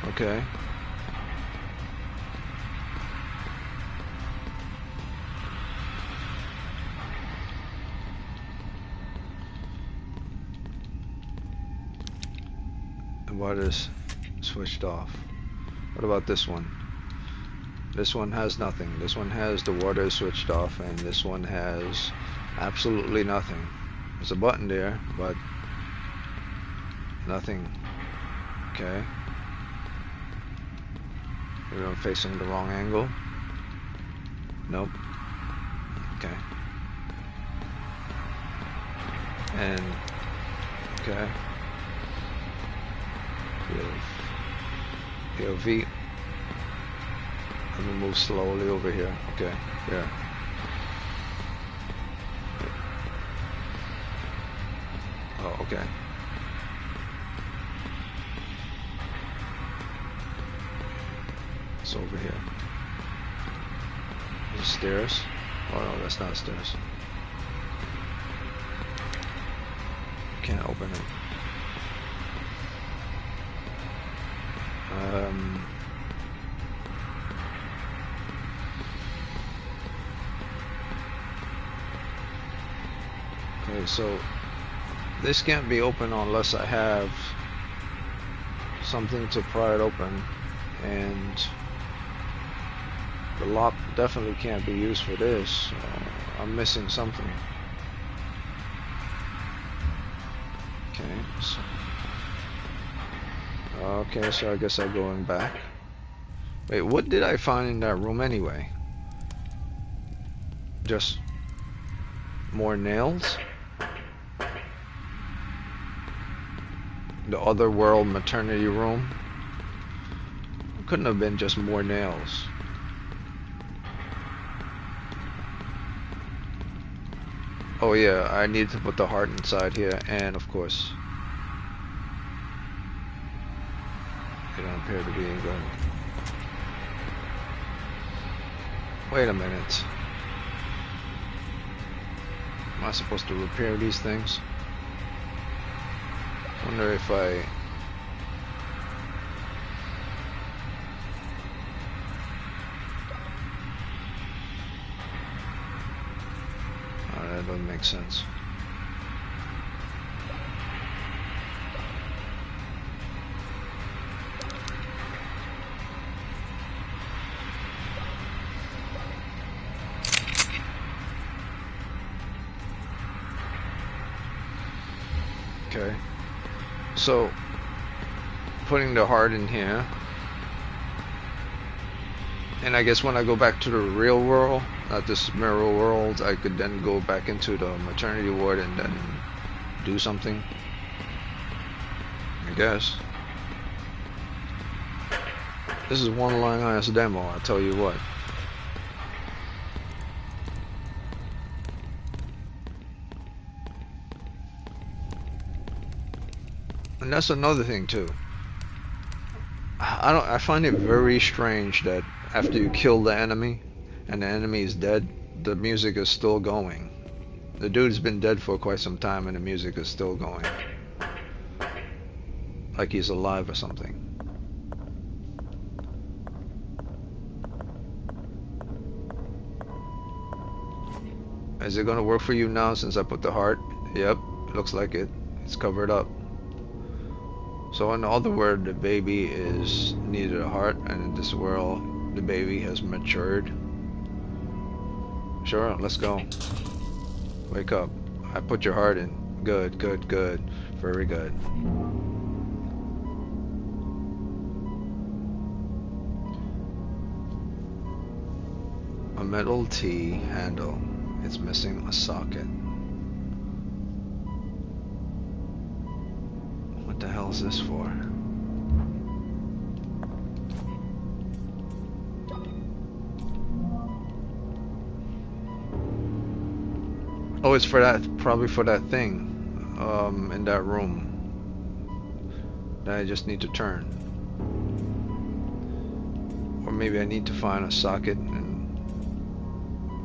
Okay. The water's switched off. What about this one? This one has nothing. This one has the water switched off, and this one has absolutely nothing. There's a button there, but nothing. Okay. Maybe I'm facing the wrong angle. Nope. Okay. And okay. POV. Let me move slowly over here. Okay. Yeah. Oh, okay. It's over here. There's stairs. Oh no, that's not stairs. Can't open it. Okay, so this can't be open unless I have something to pry it open, and the lock definitely can't be used for this. I'm missing something. Okay, so I guess I'm going back. Wait, what did I find in that room anyway? Just more nails? The other world maternity room? It couldn't have been just more nails. Oh yeah, I need to put the heart inside here, and of course they don't appear to be good. Wait a minute. Am I supposed to repair these things? Wonder if I... that doesn't make sense. Okay, so putting the heart in here, and I guess when I go back to the real world, not this mirror world, I could then go back into the maternity ward and then do something, I guess. This is one long ass demo, I'll tell you what. And that's another thing too. I find it very strange that after you kill the enemy and the enemy is dead, the music is still going. The dude's been dead for quite some time and the music is still going. Like he's alive or something. Is it gonna work for you now since I put the heart? Yep, looks like it. It's covered up. So in other words, the baby is needed a heart, and in this world, the baby has matured. Sure, let's go. Wake up. I put your heart in. Good, good, good. Very good. A metal T handle. It's missing a socket. What the hell is this for? Oh, it's for that, probably for that thing, in that room that I just need to turn. Or maybe I need to find a socket and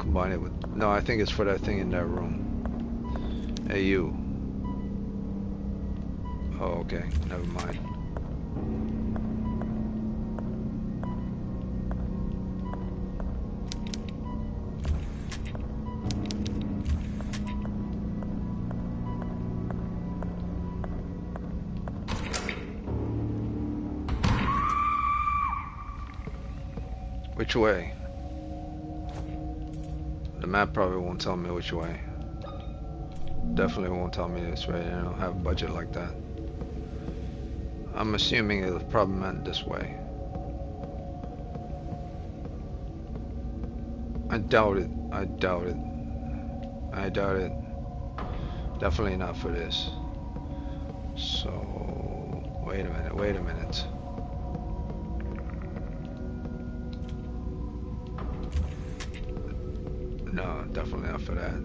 combine it with, no, I think it's for that thing in that room. Hey, you. Oh, okay, never mind. Which way? The map probably won't tell me which way. Definitely won't tell me this way. I don't have a budget like that. I'm assuming it was probably meant this way. I doubt it. I doubt it. I doubt it. Definitely not for this. So, wait a minute, wait a minute. No, definitely not for that.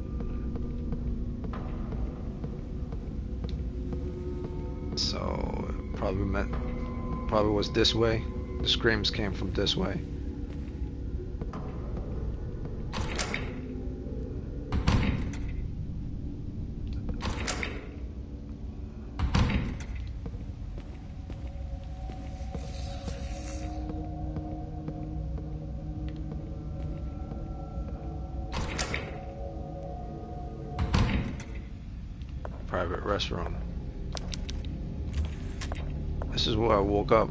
So, probably was this way. The screams came from this way. Private restroom. This is where I woke up.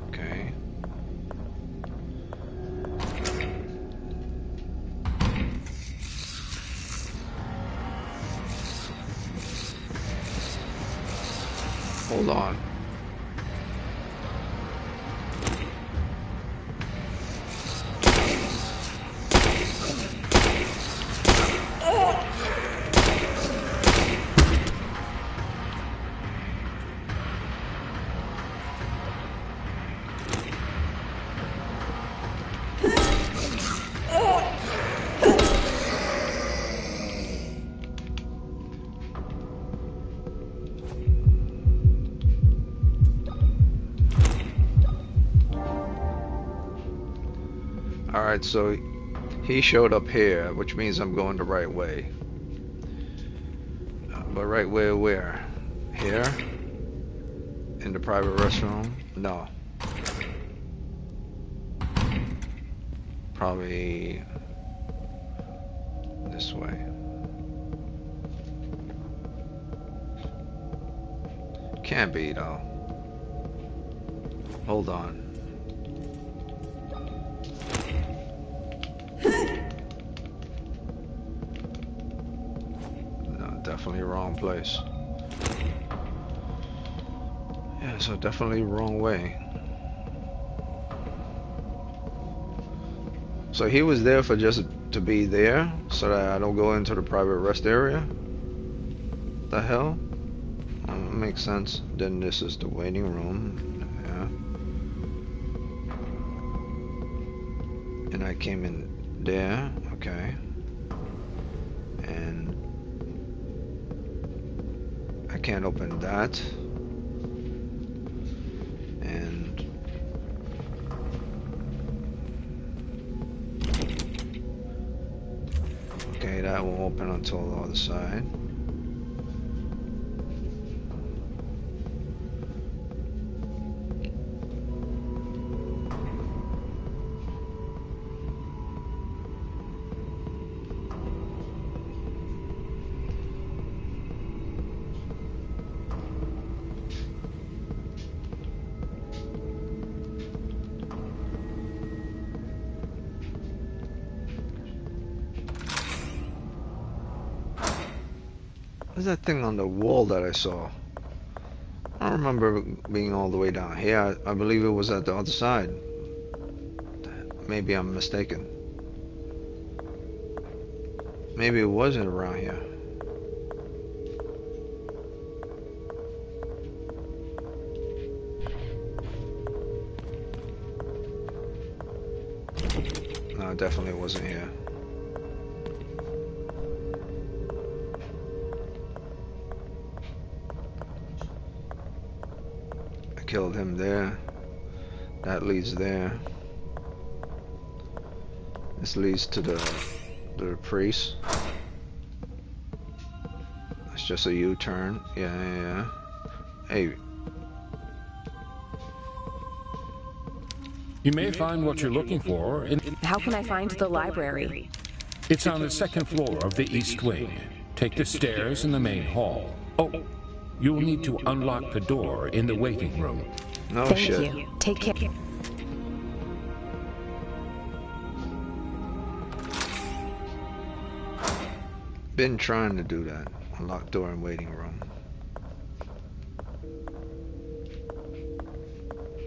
Okay. Hold on. Alright, so he showed up here, which means I'm going the right way. But right way where? Here? In the private restroom? No. Probably this way. Can't be though. Hold on. Definitely wrong place. Yeah, so definitely wrong way. So he was there for just to be there so that I don't go into the private rest area? The hell? Makes sense. Then this is the waiting room Yeah. And I came in there. Okay. And I can't open that. And okay, that won't open until the other side. What's that thing on the wall that I saw? I don't remember being all the way down here. I believe it was at the other side. Maybe I'm mistaken. Maybe it wasn't around here. No, it definitely wasn't here. I killed him there. That leads there. This leads to the priest. It's just a U-turn. Yeah. Hey. You may find what you're looking for in... How can I find the library? It's on the second floor of the East Wing. Take the stairs in the main hall. Oh, you'll need to unlock the door in the waiting room. No Thank shit. you. Take care. Been trying to do that. Unlock door in waiting room.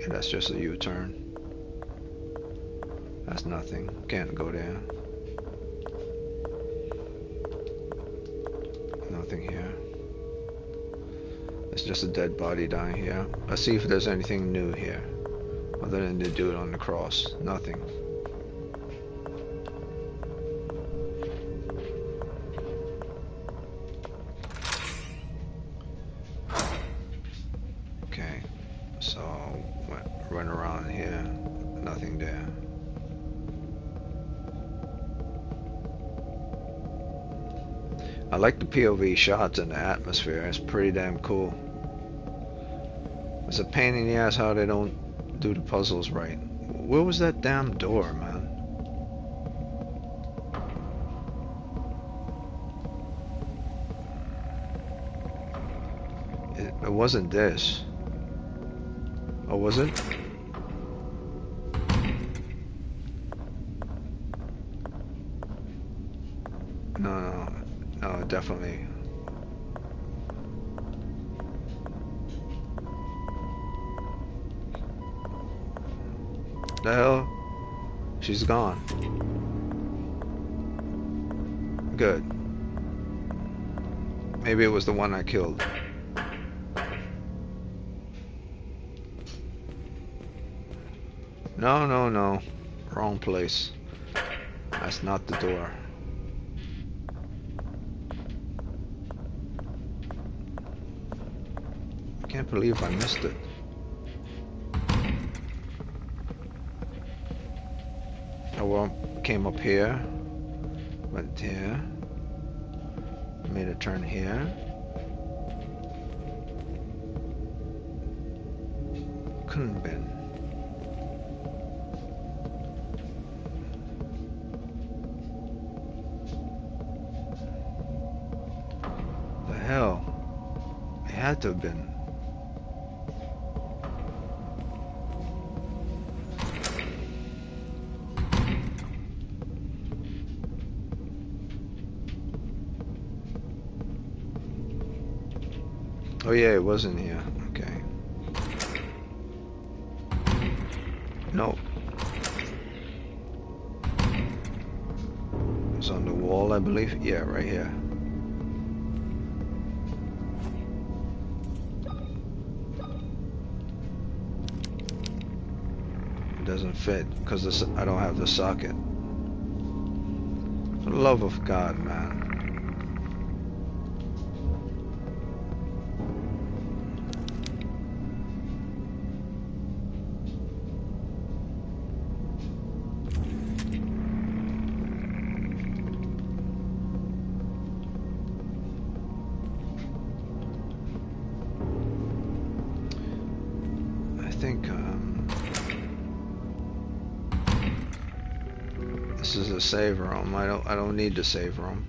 And that's just a U-turn. That's nothing. Can't go there. Nothing here. It's just a dead body dying here. Let's see if there's anything new here. Other than the dude on the cross. Nothing. Okay. So, run around here. Nothing there. I like the POV shots and the atmosphere. It's pretty damn cool. It's a pain in the ass how they don't do the puzzles right. Where was that damn door, man? It wasn't this. Oh, was it? No, definitely. The hell? She's gone. Good. Maybe it was the one I killed. No. Wrong place. That's not the door. I can't believe I missed it. I came up here, went here, made a turn here. Couldn't have been. The hell? It had to have been. Oh yeah, it wasn't here. Okay. Nope. It's on the wall, I believe. Yeah, right here. It doesn't fit because I don't have the socket. For the love of God, man. I think this is a save room. I don't need the save room.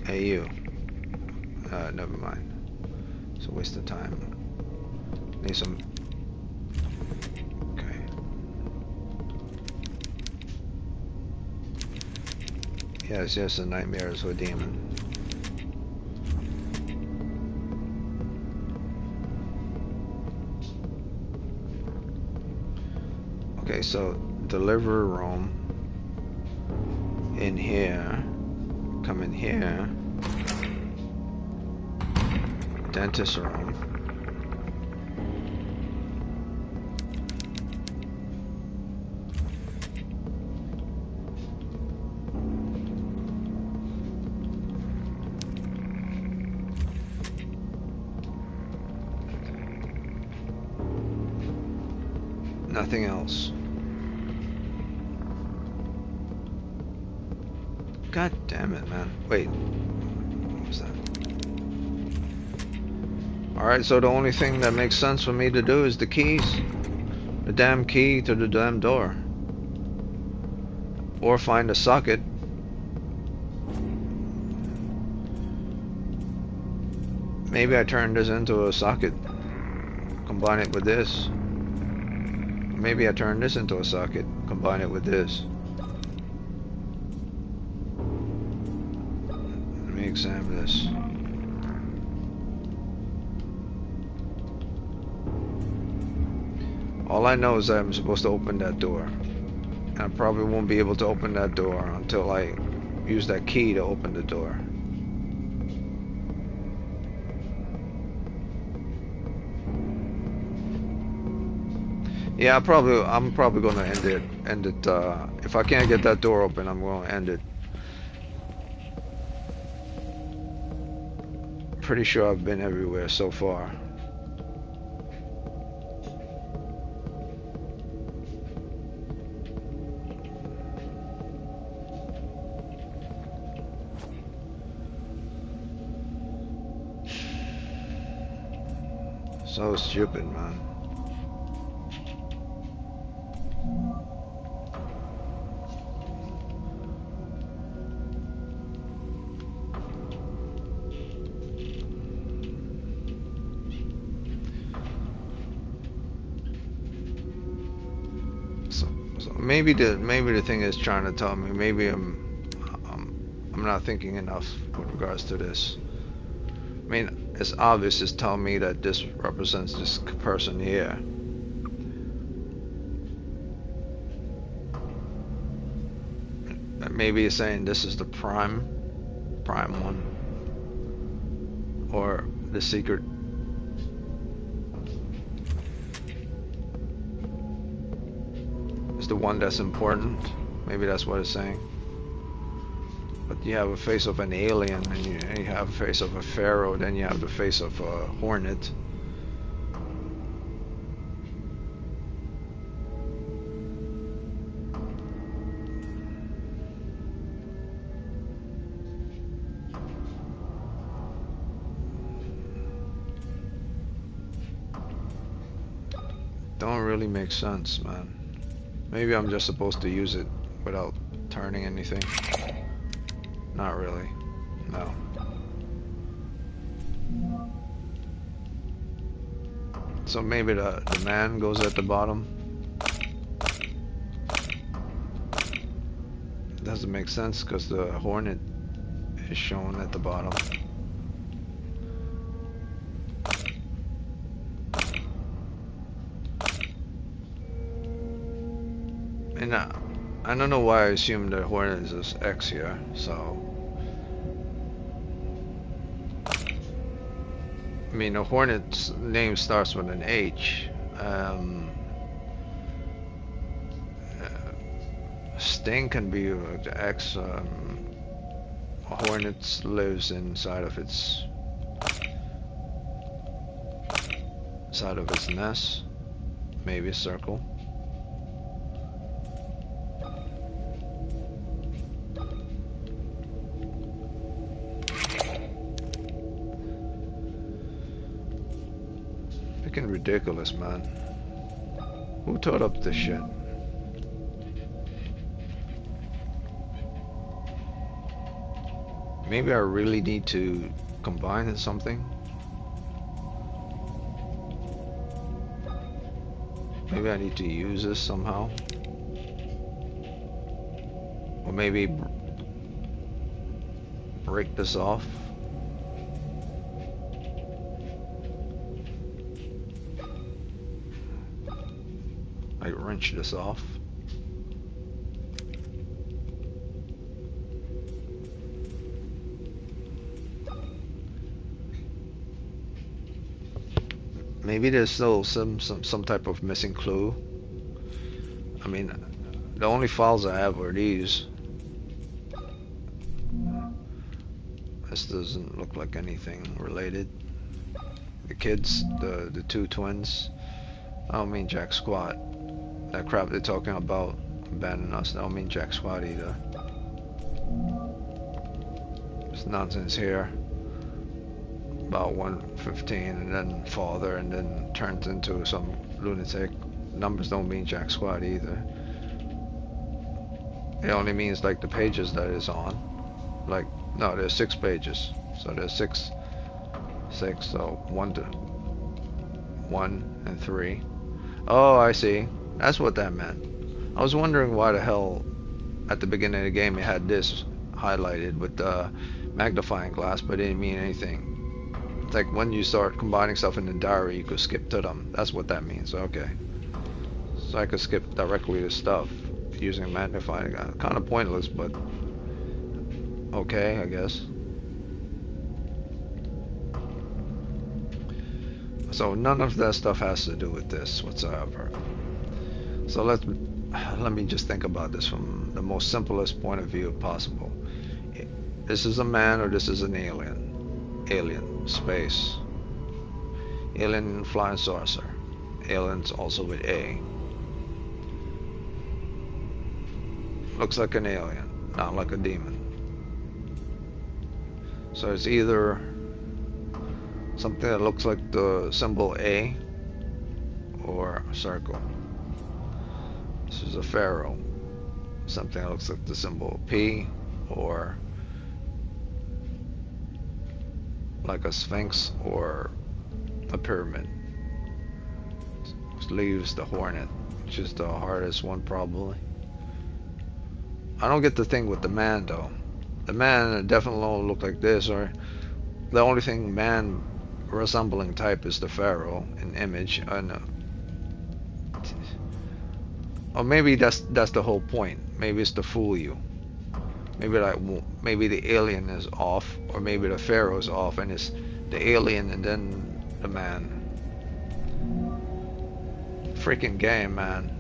Hey you. Never mind. It's a waste of time. Need some. Okay. Yeah, it's just a nightmares with a demon. Okay, so delivery room in here. Come in here. Dentist room. Nothing else. God damn it, man. Wait. What was that? Alright, so the only thing that makes sense for me to do is the keys. The damn key to the damn door. Or find a socket. Maybe I turn this into a socket. Combine it with this. Maybe I turn this into a socket. Combine it with this. Let me examine this. All I know is that I'm supposed to open that door. And I probably won't be able to open that door until I use that key to open the door. Yeah, I'm probably gonna end it, if I can't get that door open, I'm gonna end it. Pretty sure I've been everywhere so far. So stupid, man. So maybe the thing is trying to tell me maybe I'm not thinking enough with regards to this. I mean, it's obvious it's telling me that this represents this person here. Maybe it's saying this is the prime one, or the secret. It's the one that's important. Maybe that's what it's saying. But you have a face of an alien, and you have a face of a pharaoh, then you have the face of a hornet. Don't really make sense, man. Maybe I'm just supposed to use it without turning anything. Not really. No. So maybe the man goes at the bottom. Doesn't make sense because the hornet is shown at the bottom. And I don't know why I assumed the hornet is this X here, so I mean, a hornet's name starts with an H. Sting can be X. A hornet lives inside of its nest. Maybe a circle. Freaking ridiculous, man. Who thought up this shit? Maybe I really need to combine it something. Maybe I need to use this somehow. Or maybe break this off. I wrench this off. Maybe there's still some type of missing clue. I mean, the only files I have are these. This doesn't look like anything related. The kids, the two twins. I don't mean jack squat. That crap they're talking about abandoning us. I don't mean jack squat either. There's nonsense here about 115 and then father and then turns into some lunatic. Numbers don't mean jack squat either. It only means like the pages that it's on. Like, no, there's 6 pages, so there's six, so 1 and 3. Oh, I see. That's what that meant. I was wondering why the hell at the beginning of the game it had this highlighted with the magnifying glass, but it didn't mean anything. It's like when you start combining stuff in the diary, you could skip to them. That's what that means. Okay. So I could skip directly to stuff using magnifying glass. Kind of pointless, but okay, I guess. So none of that stuff has to do with this whatsoever. So let me just think about this from the most simplest point of view possible. This is a man or this is an alien? Alien, space. Alien flying saucer. Aliens also with A. Looks like an alien, not like a demon. So it's either something that looks like the symbol A or a circle. This is a pharaoh. Something that looks like the symbol P or like a sphinx or a pyramid. This leaves the hornet, which is the hardest one probably. I don't get the thing with the man though. The man definitely don't look like this, or the only thing man resembling type is the pharaoh in image. Or maybe that's the whole point. Maybe it's to fool you. Maybe like maybe the alien is off, or maybe the pharaoh is off, and it's the alien and then the man. Freaking game, man.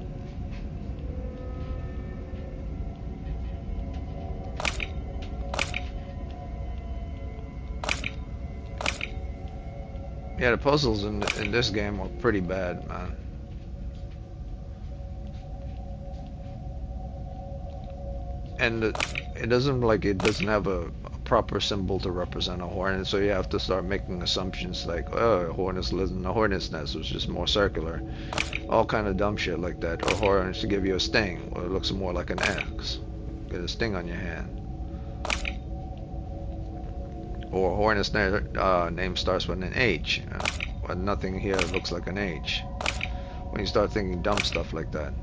Yeah, the puzzles in this game are pretty bad, man. And it doesn't have a proper symbol to represent a hornet, so you have to start making assumptions like, oh, hornets live in a hornet's nest, which is more circular. All kind of dumb shit like that. Or hornets to give you a sting, or it looks more like an X. Get a sting on your hand. Or a hornet's name starts with an H, but nothing here looks like an H. When you start thinking dumb stuff like that.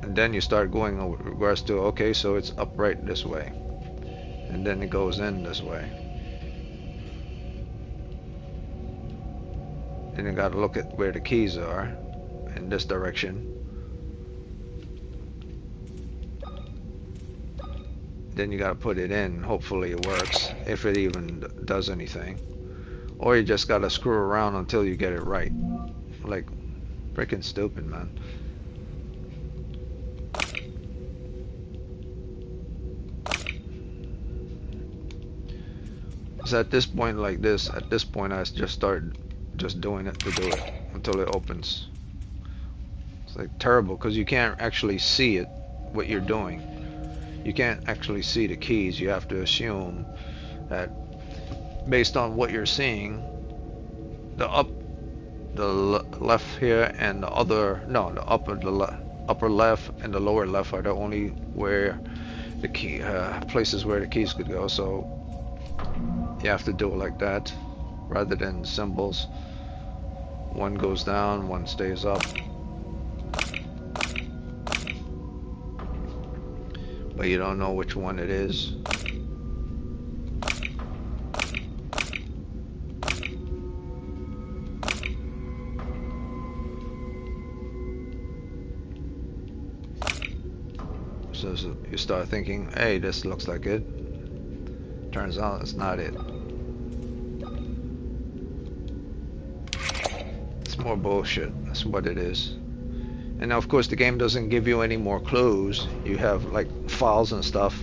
And then you start going over regards to, okay, so it's upright this way, and then it goes in this way. Then you gotta look at where the keys are in this direction. then you gotta put it in. Hopefully it works, if it even does anything. Or you just gotta screw around until you get it right. Like, freaking stupid, man. So at this point, like this, at this point I just start just doing it to do it until it opens. It's like terrible because you can't actually see it, what you're doing. You can't actually see the keys. You have to assume that based on what you're seeing, the left here and the other, no, the upper left and the lower left are the only where the key places where the keys could go. So you have to do it like that rather than symbols. One goes down, one stays up. But you don't know which one it is. So you start thinking, hey, this looks like it. Turns out it's not it. It's more bullshit. That's what it is. And of course the game doesn't give you any more clues. You have like files and stuff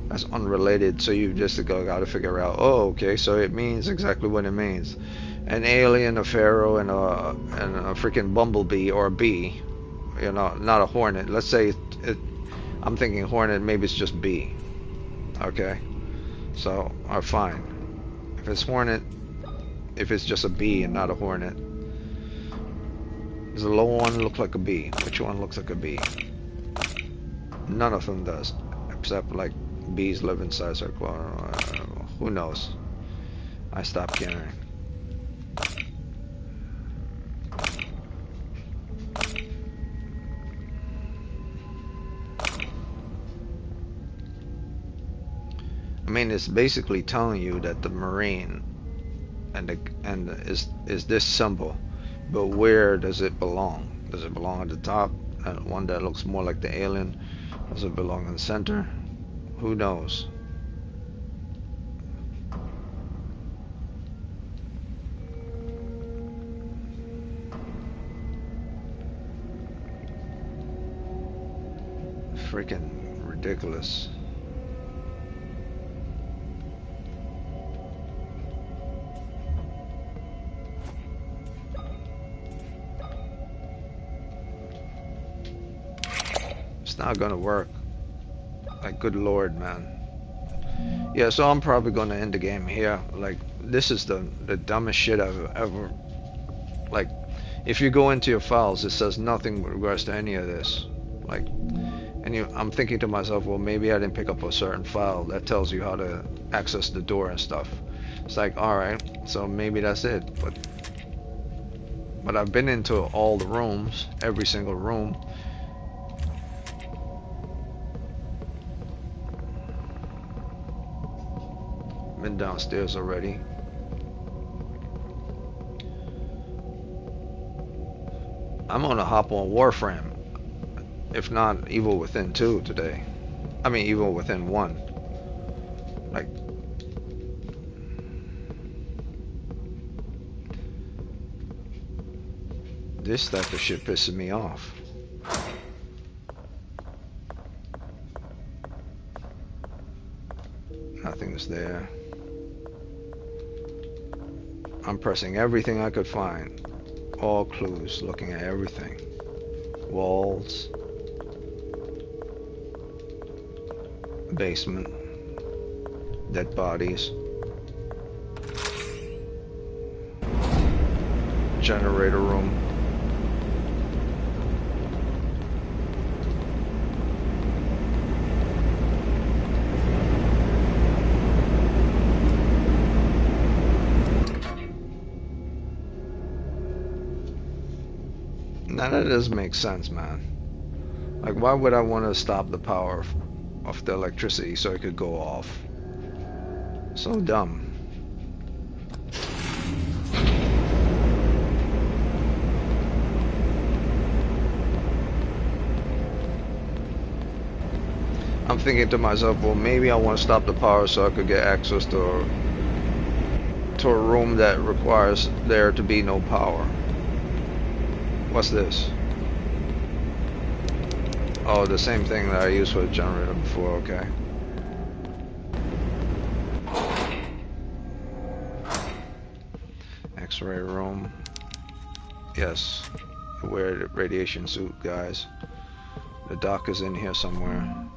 that's unrelated, so you just gotta figure out, oh, okay, so it means exactly what it means. An alien, a pharaoh, and a freaking bumblebee or a bee. You know, not a hornet. Let's say I'm thinking hornet, maybe it's just bee. Okay, so fine. If it's hornet, if it's just a bee and not a hornet. Does the lower one look like a bee? Which one looks like a bee? None of them does, except like bees live inside circle. Who knows? I stopped caring. I mean, it's basically telling you that the marine is this symbol. But where does it belong? Does it belong at the top? That one that looks more like the alien? Does it belong in the center? Who knows? Freaking ridiculous. It's not gonna work. Like, good lord, man. Yeah, so I'm probably gonna end the game here. Like, this is the dumbest shit I've ever. Like, if you go into your files, it says nothing with regards to any of this. Like, and I'm thinking to myself, well, maybe I didn't pick up a certain file that tells you how to access the door and stuff. It's like, all right, so maybe that's it. But I've been into all the rooms, every single room. Been downstairs already. I'm gonna hop on Warframe, if not Evil Within 2 today. I mean Evil Within 1. Like, this type of shit pisses me off. Nothing's there. I'm pressing everything I could find. All clues, looking at everything. Walls. Basement. Dead bodies. Generator room. Now that doesn't make sense, man. Like, why would I want to stop the power of the electricity so it could go off? So dumb. I'm thinking to myself, well, maybe I want to stop the power so I could get access to a room that requires there to be no power. What's this? Oh, the same thing that I used for the generator before, okay. X-ray room. Yes. Wear the radiation suit, guys. The doc is in here somewhere.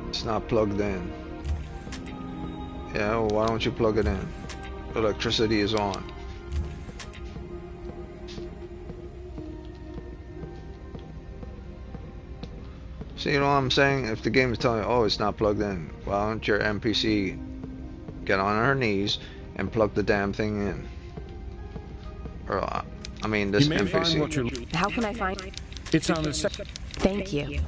It's not plugged in. Yeah, well, why don't you plug it in? Electricity is on. See, you know what I'm saying? If the game is telling you, oh, it's not plugged in, why don't your NPC get on her knees and plug the damn thing in? Or, I mean, this You may find NPC. what you're... How can I find? It's on the second... Thank you.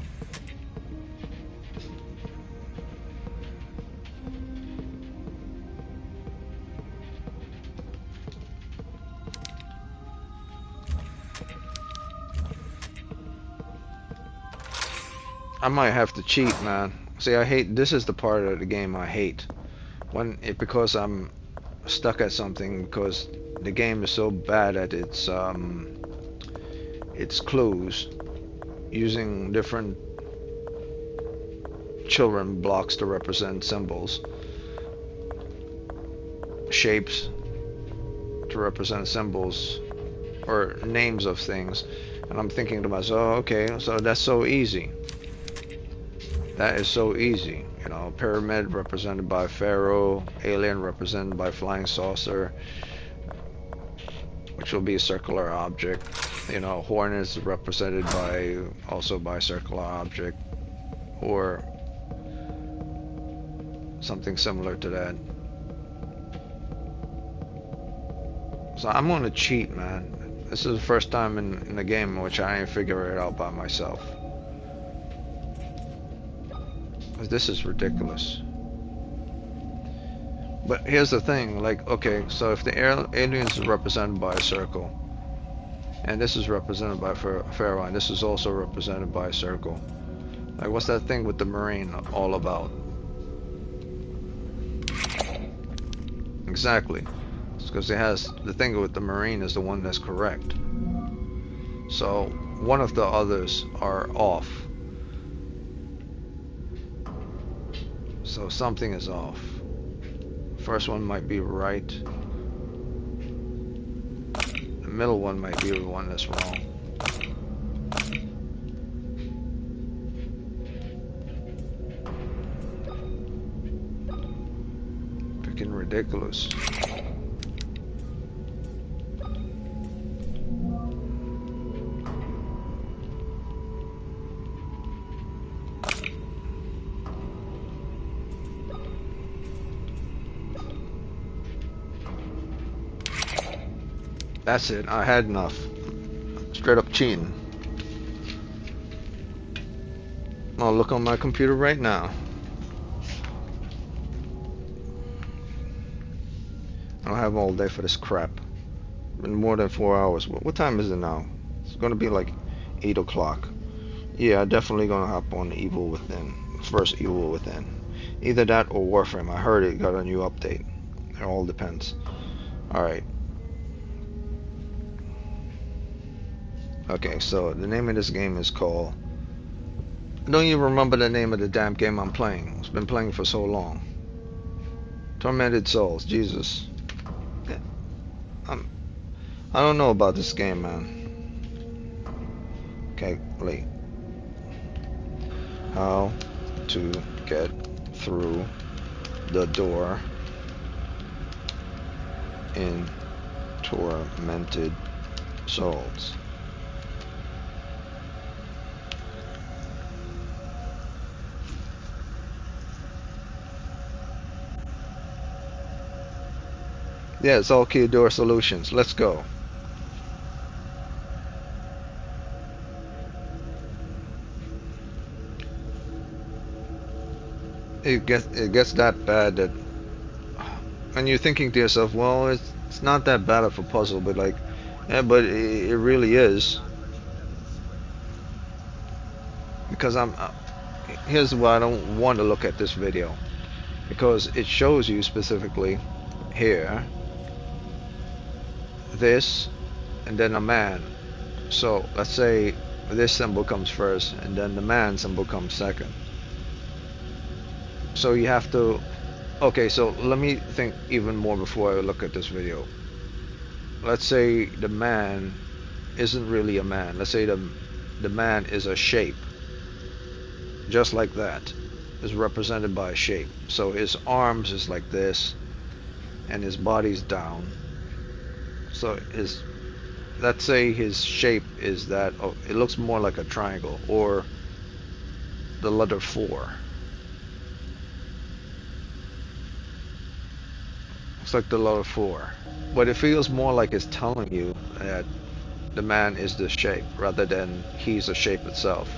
I might have to cheat, man. See, I hate, this is the part of the game I hate. Because I'm stuck at something, because the game is so bad at its clues, using different children blocks to represent symbols, shapes to represent symbols, or names of things. And I'm thinking to myself, oh, okay, so that's so easy. That is so easy, you know. Pyramid represented by pharaoh, alien represented by flying saucer, which will be a circular object. You know, horn is represented by also by circular object, or something similar to that. So I'm gonna cheat, man. This is the first time in the game in which I ain't figure it out by myself. This is ridiculous. But here's the thing, like, okay, so if the aliens is represented by a circle, and this is represented by pharaoh, and this is also represented by a circle, like, what's that thing with the marine all about? Exactly. It's because it has, the thing with the marine is the one that's correct. So one of the others are off. So something is off. First one might be right. The middle one might be the one that's wrong. Freaking ridiculous. That's it. I had enough. Straight up cheating. I'll look on my computer right now. I don't have all day for this crap. Been more than 4 hours. What time is it now? It's gonna be like 8 o'clock. Yeah, definitely gonna hop on Evil Within. First Evil Within. Either that or Warframe. I heard it got a new update. It all depends. Alright. Okay, so the name of this game is called... I don't even remember the name of the damn game I'm playing. It's been playing for so long. Tormented Souls, Jesus. Yeah. I don't know about this game, man. Okay, wait. How to get through the door in Tormented Souls. Yeah, it's all key door solutions. Let's go. It gets that bad that, and you're thinking to yourself, well, it's not that bad of a puzzle, but like, yeah, but it really is. Because here's why I don't want to look at this video, because it shows you specifically here this and then a man. So let's say this symbol comes first and then the man symbol comes second. So you have to, okay, so let me think even more before I look at this video. Let's say the man isn't really a man. Let's say the man is a shape, just like that, is represented by a shape. So his arms is like this and his body's down. So let's say his shape is that, oh, it looks more like a triangle or the letter 4. Looks like the letter 4. But it feels more like it's telling you that the man is the shape rather than he's a shape itself.